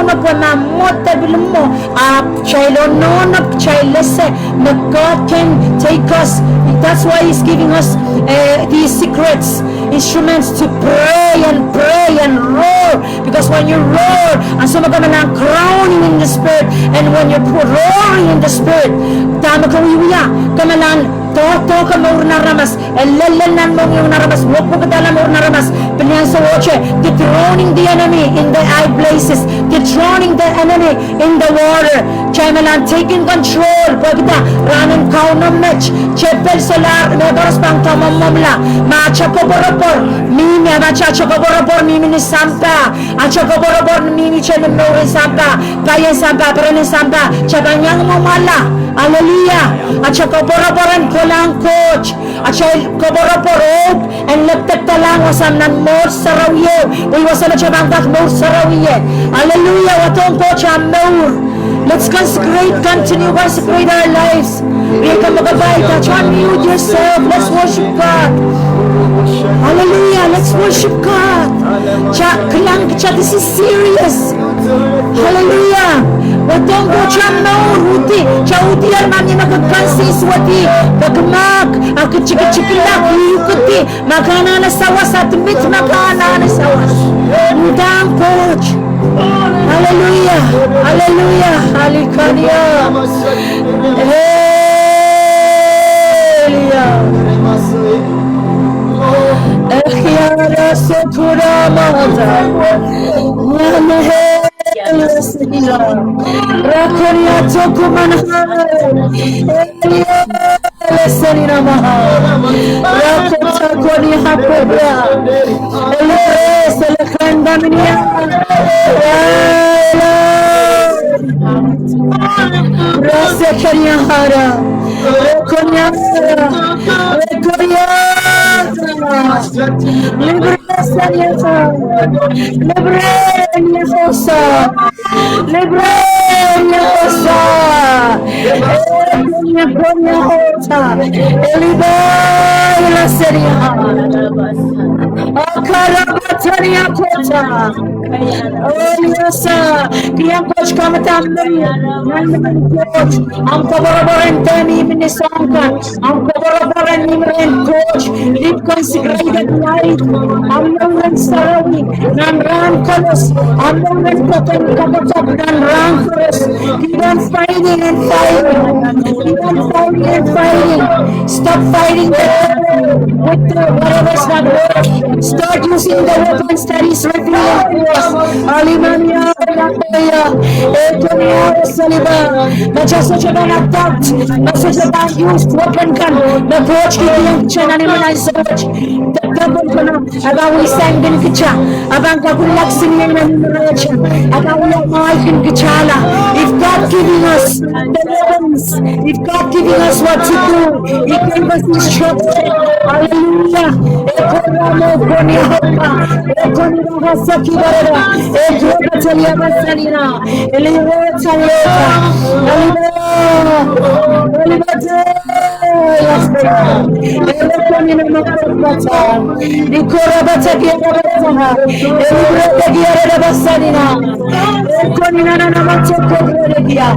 na po na motabil mo. Chay lono na chay lese. God can take us. That's why He's giving us these secrets. instruments to pray and roar, because when you roar, ang sumagaman crowning in the spirit, and when you're roaring in the spirit, tama ka wiwiya, kamalan toto ka mo naramas, elelenan mo yung naramas, wag mo kadala mo naramas, pinyan sa woche, dethroning the enemy in the high places, dethroning the enemy in the water, chaymalan taking control, pagkita, ranan kao no match, chepel solar, nedoros pang tamamamla, macha koborobor, mimi, macha koborobor, mimi ni sampa, acha koborobor, mimi chen no sampa, kaya sampa, prenen sampa, chabanyang mamala, hallelujah, acha koboroboran kolang coach, acha koborobor, and leptet talang wasam nan mor sarawiye, iwasan na chabangkat mor sarawiye, hallelujah, watong coach amor. Let's continue consecrate our lives. Unmute yourself. Let's worship God. Hallelujah. Let's worship God. This is serious. Hallelujah. Watong ko huti. Uti almani magkansis wati. Pagmak. Chikilak. Yukuti. Makana na sawas at mit makana na sawas. Udang coach. Hallelujah, hallelujah, hallelujah, Echiara Sotura Mata, Rakonia Tokumanha, Elia Maha, Rakota Koni Hapobra, Elia Selekandamia, Rasekania Hara, Rakonia, Rakonia, Libresania, Libresania Fossa, Libresania Fossa, Elibonia Hota, Elibonia Seria, Akarabatania Kota, Oliosa, Kian Coach Kamatamari, Coach, I'm Coverable Temi Minnesota, I'm Coverable Coach, Deep Consecrated Life, I'm Nolan Sarawi, Nan Ran Colors, I'm Nolan Cotton Kamatop, Nan Ran Forest, keep on fighting and fighting, keep on fighting and fighting, stop fighting with whatever's not working, start using the weapons that is revealing to us. Alimania, Etonia, Saliba, but just such a man attacked, but such a man used weapon can, the coach keeping Chananiman I search, the double canoe, about we sang in Kicha, about Kakulaxing in Remuneration, about we are Mike in Kichala. If God giving us the weapons, if God giving us what to do, He gave us instruction. Hallelujah. Ekoramo Konya Hopa, Ekoramo Hasaki Barada, Ekoramo Talia Basanina, Eliro Taleta, Elibate, Ekoramo Makata, Nikorabata Giarabata, Elibate Giarabasanina, Ekorina Namato Koregia,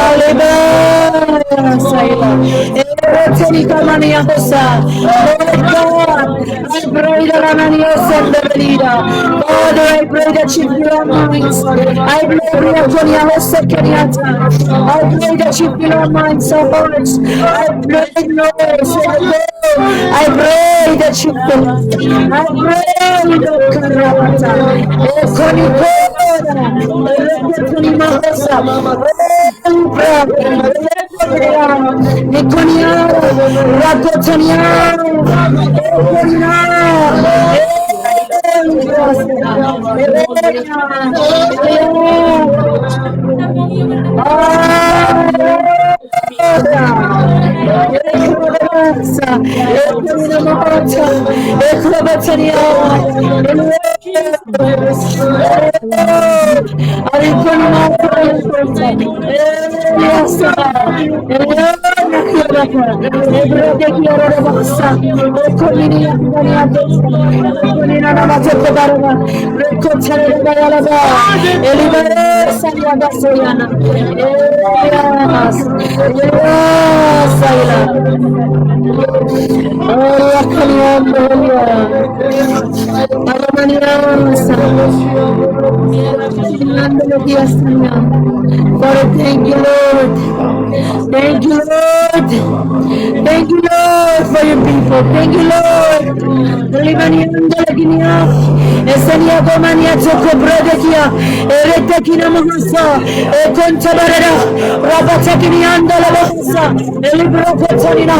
Hallelujah, Saila. Erotica Mania Hosa. Lord God, I pray that Anania send the leader. Father, I pray that you fill our minds. I pray that Konya Hosa Kenyata. I pray that you fill our minds, our hearts. I pray, Lord, I pray that you fill us. I pray, Lord Karabata. Nikonia, Rakotonia, Father, thank you, Lord. Thank you, Lord. Thank you, Lord, for your people. Thank you, Lord. Limanianda laginia. Esania komania toko bredekia. Eretekina mahasa. Ekonta barada. Rabatekinianda labasa. Elibrokotania.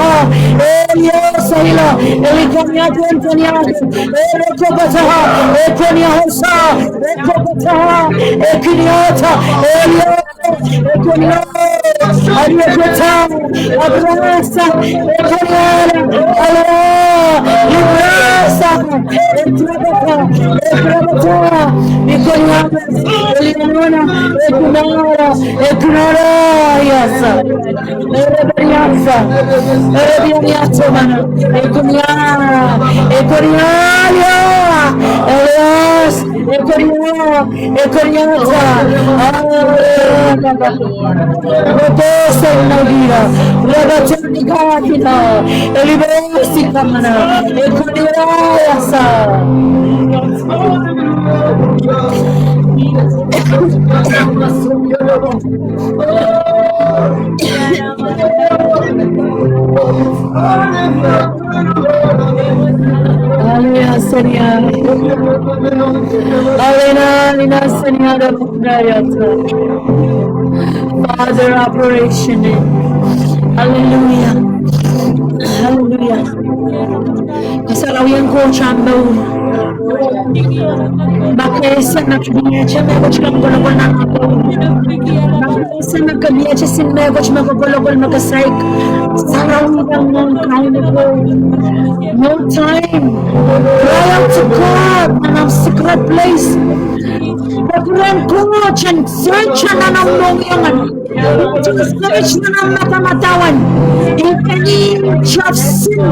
Eliosahila. Elikania kontania. Erekopataha. Ekonia hosa. Ekopataha. Ekiniota. Elio. Ekonia. Ariakota. Abrasa. Ekoniala. Allah. Librasa. Etrabata. Etrabata. Ekoniala. Eliana. Ekunara. Ekunara. Yes. Erebaniasa. Erebaniasa mana. Ekuniara. Ekuniara. Elias. Ekuniara. Ekuniata. Robosa una vida. Regazzoni capita. Eliberasi kamana. Ekuniasa. Hallelujah, Seigneur. Hallelujah, Seigneur. Father, operation. Hallelujah. Hallelujah. Kasalawian ko chambo. Bakesa nakbiya me ko chikam gologol na ako. Bakesa nakbiya sin me ko chima ko gologol makasaik. Sarawian mo kain ko. No time. Cry out to God in a secret place. Pagkuhan ko and search na nanamnongan. Search na ng matamatawan. In any inch of sin,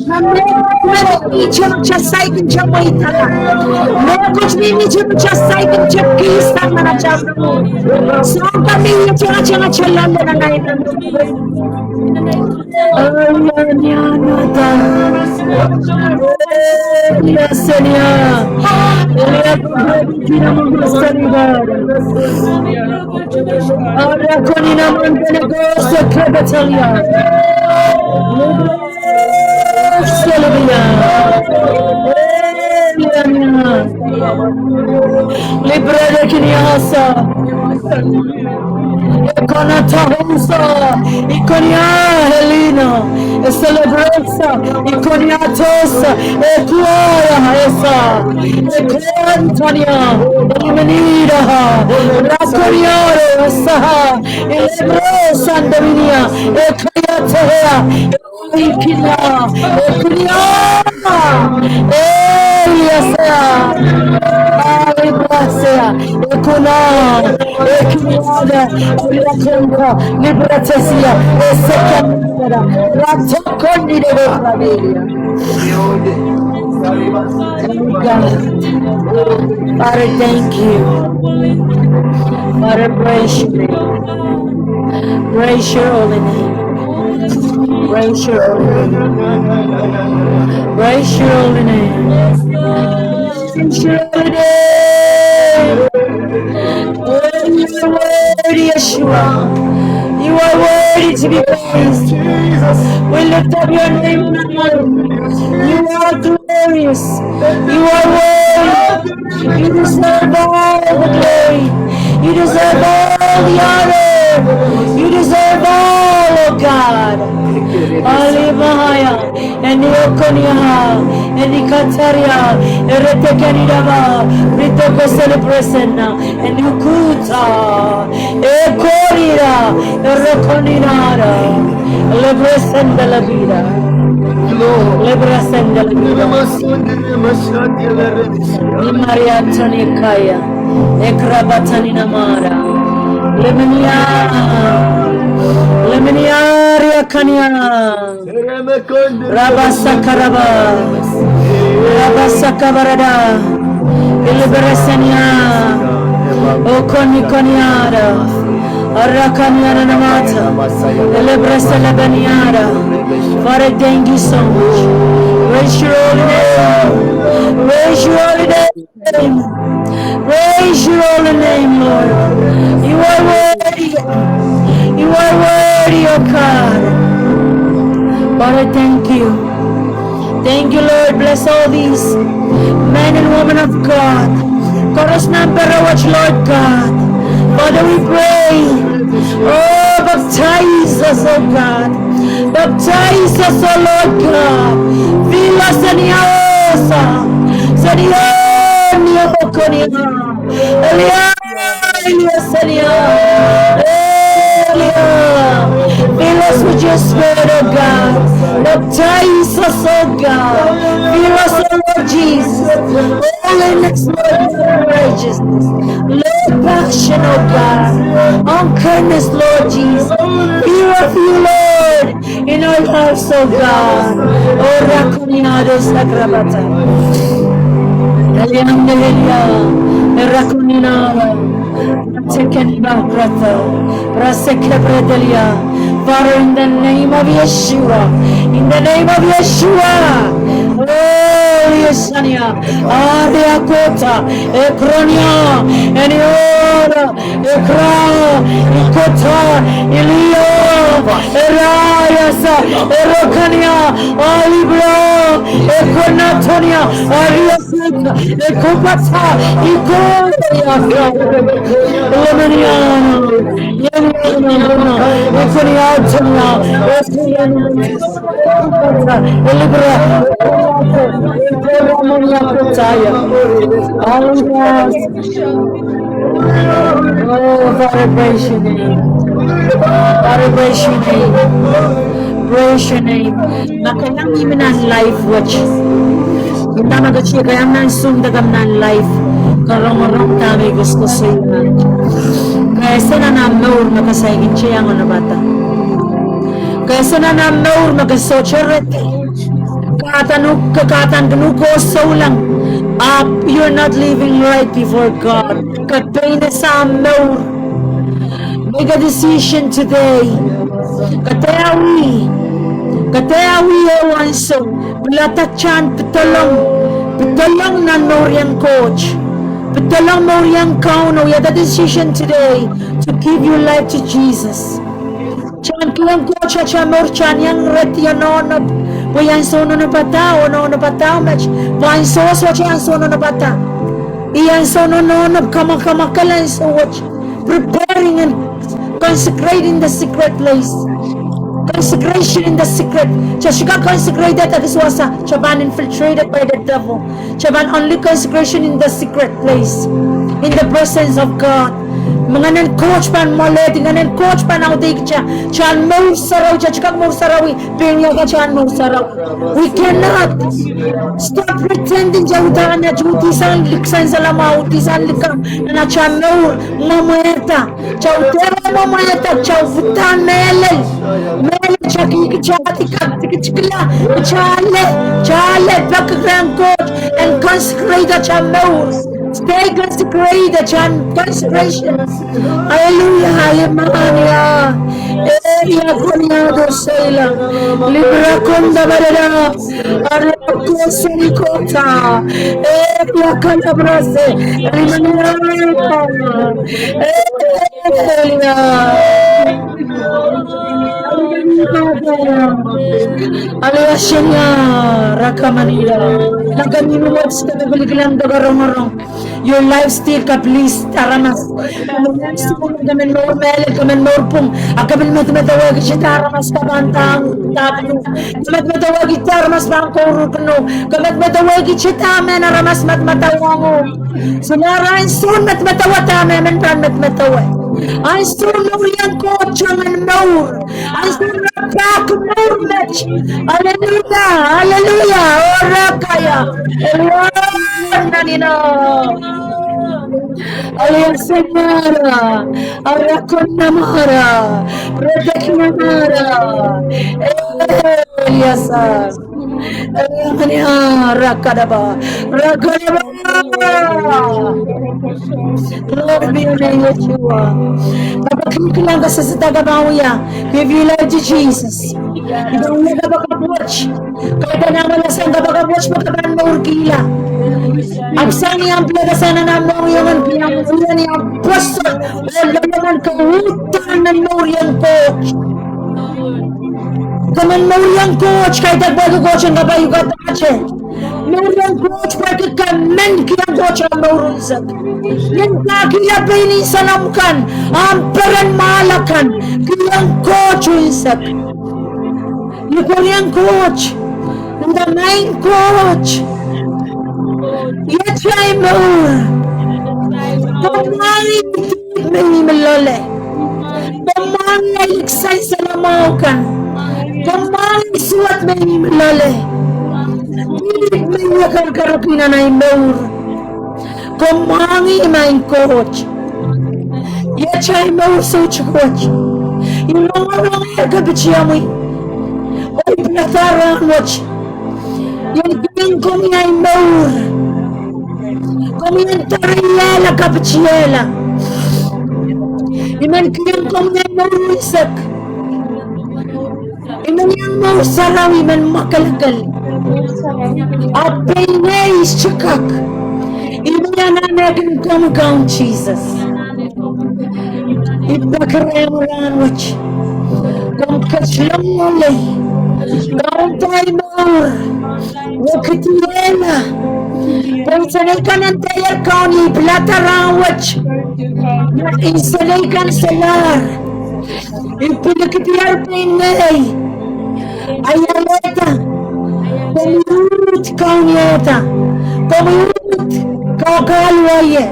na meron each of chasay in siya mo itala. Meron ko siya mo chasay in siya kisa na na siya mo. So ang pamilya siya nga lalo na naitan. Ayan yan nata. Yes, Señor. Ahora con inaman de negocio que betalia. Libre de Kiniasa. Iconatahusa, Iconia Helena, Celebresa, Iconiatosa, Equia esa, Equantania, Eliminida, Racoriaro, Saha, Elebrosa, Dominia, Equiatea, Equina, Equia, Eliasea. Liberacia, Ekuna, Ekinada, Eliakonka, Liberatesia, Esekamada, Ratokoni de Familia. Father, thank you. Father, praise you. Praise your holy name. Praise your holy name. Praise your holy name. Praise your holy name. You are worthy, Yeshua. You are worthy to be praised. We lift up your name now. You are glorious. You are worthy. You deserve all the glory. You deserve all the honor. You deserve all, oh God. Alimahaya, Eniokonia, Enikataria, Eretekanidava, Ritoko Celebrasena, Enukuta, Ekorira, Erekoninara, Lebrasenda la vida. Lebrasenda la vida. Maria Tonikaya, Ekrabatanina Mara, Lemenia Kanya, Rabasakaraba, Rabasakabarada, Ilibresenia, O Konikoniara, Arakaniana Namata, Elebresa Lebaniara. Father, thank you so much. Raise your holy name. Raise your holy name. Raise your holy name, Lord. You are worthy. You are worthy, O God. Father, thank you. Thank you, Lord. Bless all these men and women of God. Chorus number watch, Lord God. Father, we pray. Oh, baptize us, oh God. Baptize us, oh Lord God. Fill us in your osa. Saniya Koniya. Fill us with your spirit, oh God. Baptize us, oh God. Fill us, oh Lord Jesus. Holiness, Lord, righteousness. Lord, passion, oh God. On kindness, Lord Jesus. Fear of you, Lord, in our lives, oh God. Oh, Rakunina Sakrabata. Hallelujah. Rakuninara. Tekenibakrata. Rasekebredelia. Father, in the name of Yeshua. In the name of Yeshua. Oh, Yesania. Ariakota. Ekronia. Eniora. Ekra. Ikota. Ilio. Erayasa. Erokania. Alibra. Ekonatonia. Ariasika. Ekopata. Ikonia. Lemania. Yemina. Ekonia. Tonia. Ekopata. Elibra. Ekonia. Kotaya. Alias. Oh, Father, praise your name. Father, praise your name. Praise your name. Makayang iminan life watch. Kita magachi kayang nan sundagam nan life. Karong-rong tami gusto sa iyo. Kaya sana namnor makasaygin siya ang bata. Kaya sana namnor makasocherete. Kakatan ganuko so lang. You're not living right before God. Katay na sa amnor. Make a decision today. Katayawi ewan so Belatachan Pitolong na Norian coach. Pitolong Morian Kauno. We had a decision today to give your life to Jesus. Chan kilang coach at Chamor Chan yang retianono. Wayan sono na pata o no na pata match. Wayan soso chan sono na pata. Iyan sono no na kamakakalan so watch. Preparing and consecrating the secret place. Consecration in the secret. She got consecrated at this was Chaban infiltrated by the devil. Chaban only consecration in the secret place. In the presence of God. Mga nan coach pan molet, mga nan coach pan audig cha. Chan mo saraw cha chikag mo sarawi. Pinya ka chan mo saraw. We cannot stop pretending cha utaan na utisan liksan sa lama utisan likam na chan mo mamueta. Cha utera mamueta cha utan melel. Chaki chati chikla chale background coach and consecrate the chamber. Stay consecrated, consecration. Hallelujah, hallelujah. Eria konyado sela. Libra konda barada. Arako senikota. Eria kalabrase. Rimania. Eria. Aliasnya rakamanira. Nagamino what's the biblical dogarong. Your life still ka please taramas. Kamen normal, kamen norpum. Akamen matawag siya taramas kabantang tapo. Kamen matawag taramas bangko runo. Kamen matawag siya tamen aramas matawag. Sunara insun matawag tamen pan matawag. I still know yan ko changan more. I still back more much. Hallelujah, hallelujah. Ora kaya. Nanino. Aliasenara. Arakonamara. Proteknamara. Eliasa. Rakadaba. Rakadaba. Glory be your name, Yeshua. Napakingkilang ka sa tagabawiya. Give you love to Jesus. Ibang nagabakabwatch. Kaya naman nasang gabakabwatch makaban mo urkila. Agsani ang pinagasanan na mo yung pinangunan ni Apostol. Wala naman kahutan ng Moriang Coach. Kaman Moriang Coach. Kaya tagbago coach ang kabayo katache. Moriang Coach. Pwede kaman kiyang coach ang Morunzag. Yung kakila pa inisanamkan. Ang peran malakan. Kiyang coach unzag. Yung Korean coach. And the main coach. Yetray mo. Pamangin may malole. Pamangin iksay sa lamaukan. Pamangin suwat may malole. Pilit may nakarkarapina na imor. Pamangin may coach. Yetray mo sa coach. Yung mga ergabitsya mo. Oy pinataran watch. Yung king kong ay more. Komentariyela kapitsiyela. Iman kiyang kong ay marusak. Iman yung mausaraw, iman makalakal. Apay na ischakak. Iman yan na naging kumakaw, Jesus. Ibakaremulan watch. Kung kaslang mulay. Kung tayo more. Wakitiyela. Pagsanay ka ng tayo ka ni Platarawach. Insanay ka sa lar. Ipinakitiyar pa inay. Ayaleta. Pamiyut ka niyeta. Pamiyut ka kalwaye.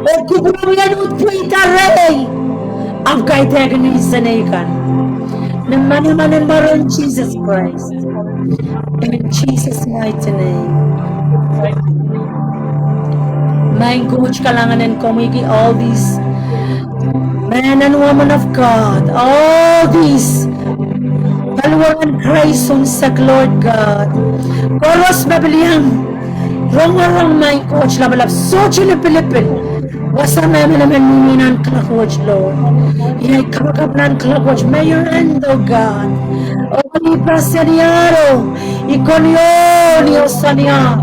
O kubrawiyanut po itaray. Ang kaitagan ni insanay ka. Naman maron Jesus Christ. In Jesus' mighty name. My coach kalanganan komigi all these men and women of God, all these kaluwaran Christ sa Lord God. Koros mabiliang rong my coach labalap so chilipilipil. Wasa namin miminan coach Lord. Yay kapakapnan coach may your end, oh God. O Praseniaro, Iconio, Sania,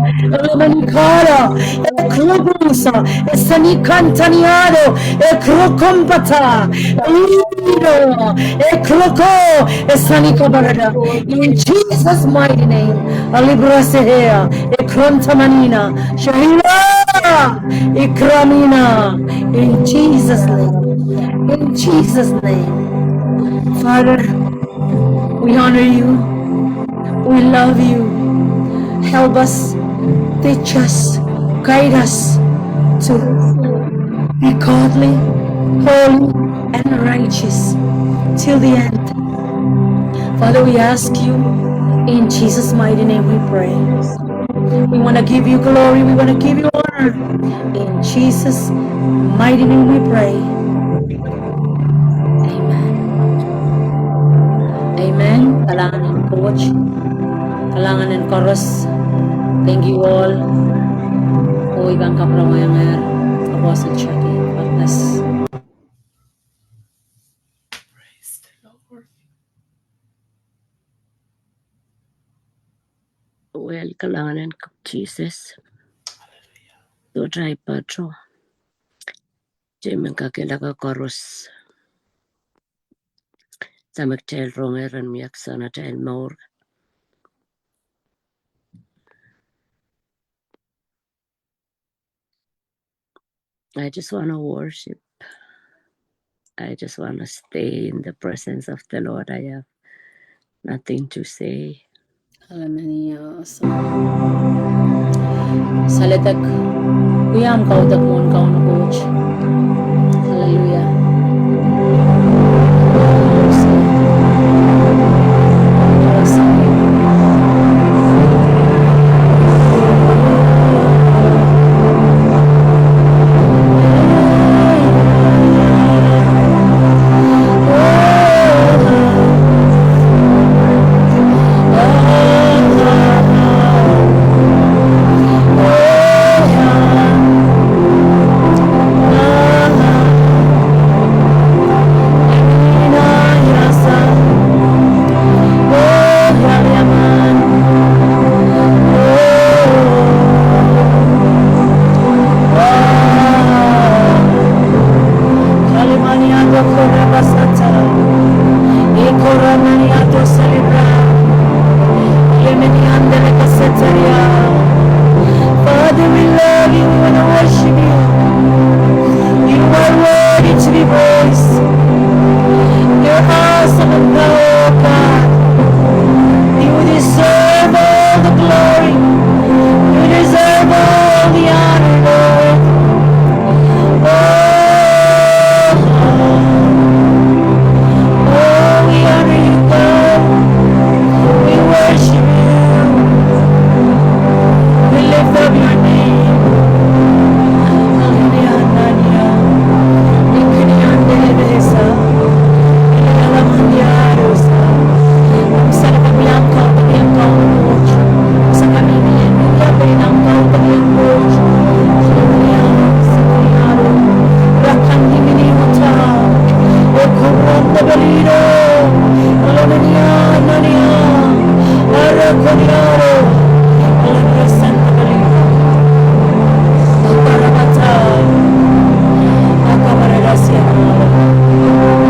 Manicala, Ecrobusa, Sanicantaniado, Ecrocombata, Lido, Ecroco, Sanicobarada. In Jesus' mighty name, Alibrasehea, Ecrontamanina, Shahira, Ikramina, in Jesus' name, in Jesus' name. Father, we honor you. We love you. Help us, teach us, guide us to be godly, holy, and righteous till the end. Father, we ask you, in Jesus' mighty name we pray. We want to give you glory. We want to give you honor. In Jesus' mighty name we pray. Amen. Kailangan ng coach. Kailangan ng chorus. Thank you all. O ibang kaprawayangan. Apostle Chucky. God bless. Praise the Lord. Well, kailangan ng Jesus. To try patro. Jamin kakilaga chorus. Sa magtail ronger and miyak sana tail more. I just want to worship. I just want to stay in the presence of the Lord. I have nothing to say. Hallelujah. Salitak. Kuyam kaudak mo ang kauna coach. Hallelujah. Oh to be praised. You're awesome and power, God. You deserve all the glory. You deserve all the honor, Lord. Oh, we honor you, God. We worship you. We lift up your name. Hallelujah. Ikiniandelebesa. Ilalamandiarosa. Sa kami ang kau, kami ang kau, Lord. Sa kami niya, kami ang kau, kami ang Lord. Hallelujah. Sa kanyaro. Rakan himinimota. O kuranda baliro. Hallelujah. Nania. Arakonyaro. Hallelujah. Santa baliro. Akaramata. Akamarasya. Hallelujah.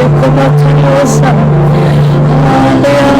kumatanyosa. Hallelujah.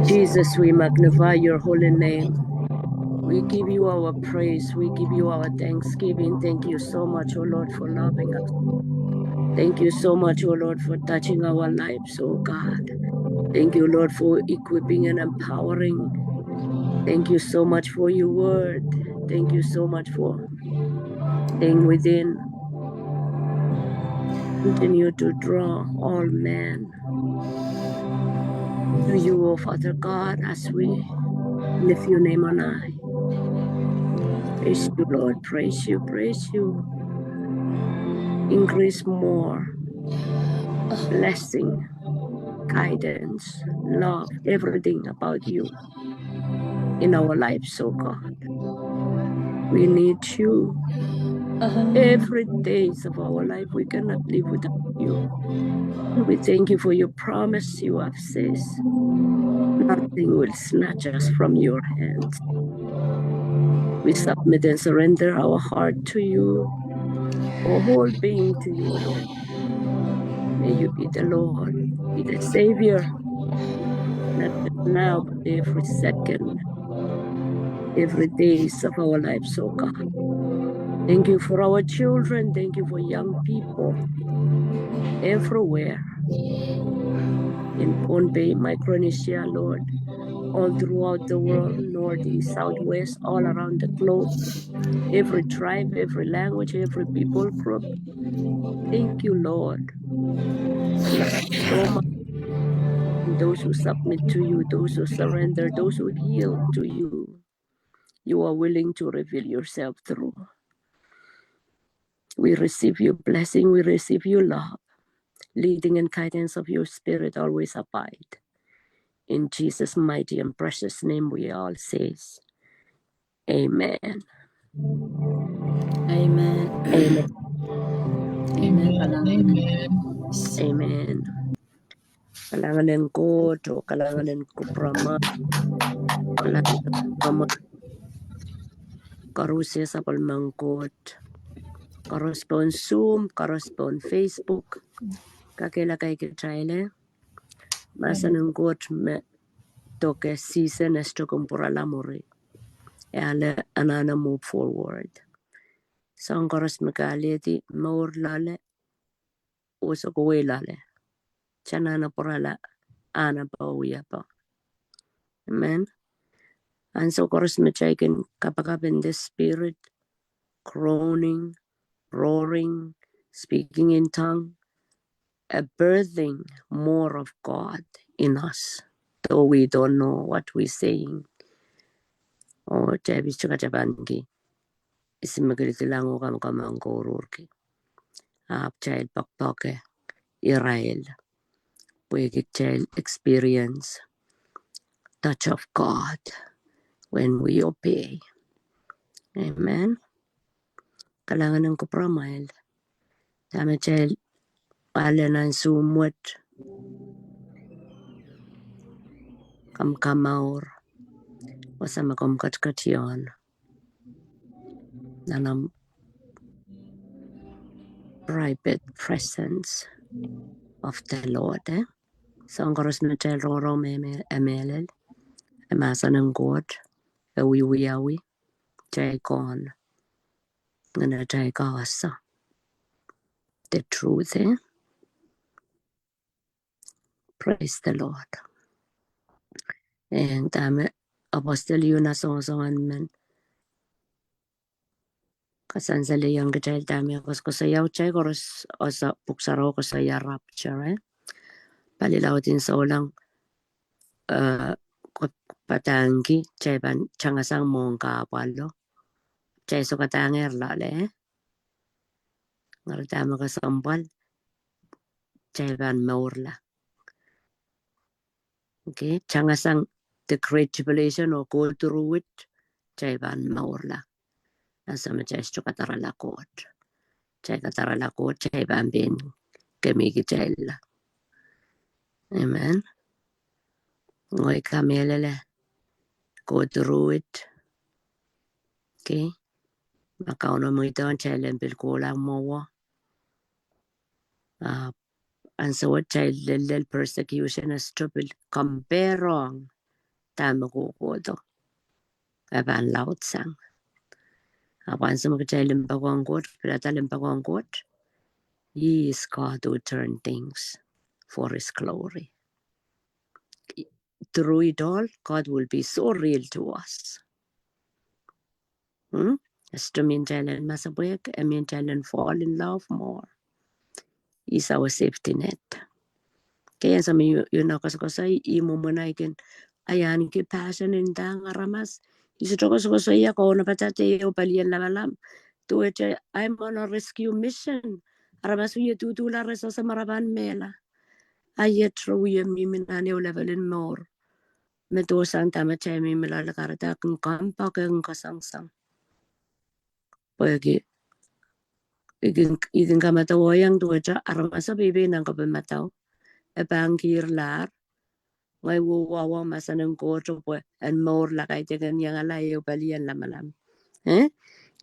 Jesus, we magnify your holy name. We give you our praise. We give you our thanksgiving. Thank you so much, O Lord, for loving us. Thank you so much, O Lord, for touching our lives, O God. Thank you, Lord, for equipping and empowering. Thank you so much for your word. Thank you so much for staying within. Continue to draw all men to you, O Father God, as we lift your name on high. Praise you, Lord. Praise you. Praise you. Increase more blessing, guidance, love, everything about you in our lives, oh God. We need you. Every days of our life, we cannot live without you. And we thank you for your promise you have says. Nothing will snatch us from your hands. We submit and surrender our heart to you, our whole being to you, Lord. May you be the Lord, be the Savior, not just now, but every second, every days of our lives, oh God. Thank you for our children. Thank you for young people everywhere in Pond Bay, Micronesia, Lord, all throughout the world, northeast, southwest, all around the globe, every tribe, every language, every people group. Thank you, Lord. Love so much. And those who submit to you, those who surrender, those who yield to you, you are willing to reveal yourself through. We receive your blessing, we receive your love. Leading and guidance of your spirit always abide. In Jesus' mighty and precious name we all says, Amen. Amen. Amen. Amen. Kalangan. Amen. Kalanganin ko, to kalanganin ko prama, kalanganin prama, karusya sa palmangkot, correspond Zoom, correspond Facebook, kakilakay kitrile, masanang kot me toke season esto kumpurala muri. Ale anana move forward. Sang koras mekaleti maur lale uso kuwe lale. Chanana porala ana pa uya pa. Amen. And so koras mechaken kapakap in the spirit, groaning, roaring, speaking in tongue, a birthing more of God in us. Though we don't know what we're saying. O jabi chaka jabangi. Isimagaliti lang o kamangko ururki. Child pakpake. Israel, we can experience touch of God when we obey. Amen. Kailangan ng kupramail. Dami child pala ng sumwat kamkamaur wasa makamkatkatyon na ng private presence of the Lord. So ang koros na child roro emelel emasa ng God awi chay kon nga chay kawasa the truth. Praise the Lord. And Apostle Younaleen man kasansali yang kecil dami ko sayaw chay koros o sa puksaraw ko sa rapture palilaw din sa ulang patangi chay ban changasang mong kapalo chay so katanger lale ngartama ka sambal chay ban maurla okay changasang the great tribulation or go through it chay ban maurla asa machay sto kataralakot chay kataralakot chay ban bin kemigitella. Amen. Ngoy kamelele. Go through it. Okay. Makauno mo ito ang child bilkulang mo. And so what child little persecution is trouble. Kamperong. tama ko to. Aban laut sang. Aban sa mga limbawang God, pinata limbawang God. He is God who turn things for His glory. Through it all, God will be so real to us. As to maintain masabwek, and maintain fall in love more. Is our safety net. Kaya sa may yun ako sa imo mo na ikin ayan ki passion in dang aramas. Isu ko sa iya ko na patate yo palian lamalam. To it I'm on a rescue mission. Aramas yu tutula resa sa maraban mela. Ayet ro yu miminane o level in more. Meto santa mache mi milala karata kung kampa kung kasangsang. Pwede igin kamatawayang tuwaja aramasa bibi nang kapamataw. Bangkir lar ngay wawa masanang koto po and more lakay tigan yang alayo balian lamalam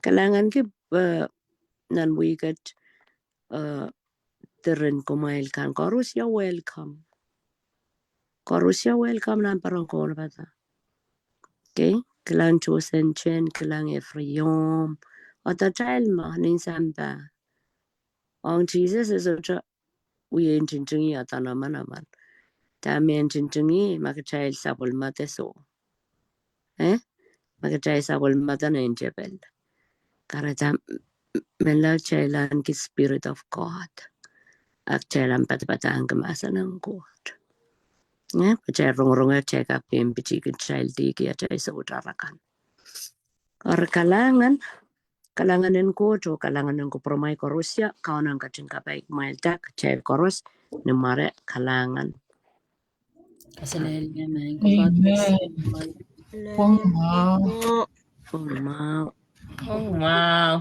kalangan ki nan wikat teren kumail kan korus ya welcome nan parang kono bata okay kalang chosen chen kalang efrayom ata chalma ninsamba ang Jesus is a we entingi ata naman Tamen tintingi makachai sabul mateso. Makachai sabul matan in Jebel. Karata mela chailan ki Spirit of God. Ak chailan patpatang kamasan ng God. Pachay rong check up yung pichikin child diki at ay sa utarakan. Or kalangan ng ko kalangan ng ko promay korusya kaunang kaching kapay mailtak chay koros ni mare kalangan. Kasaleli naman. Amen. Oh, wow. Oh, wow. Oh, wow.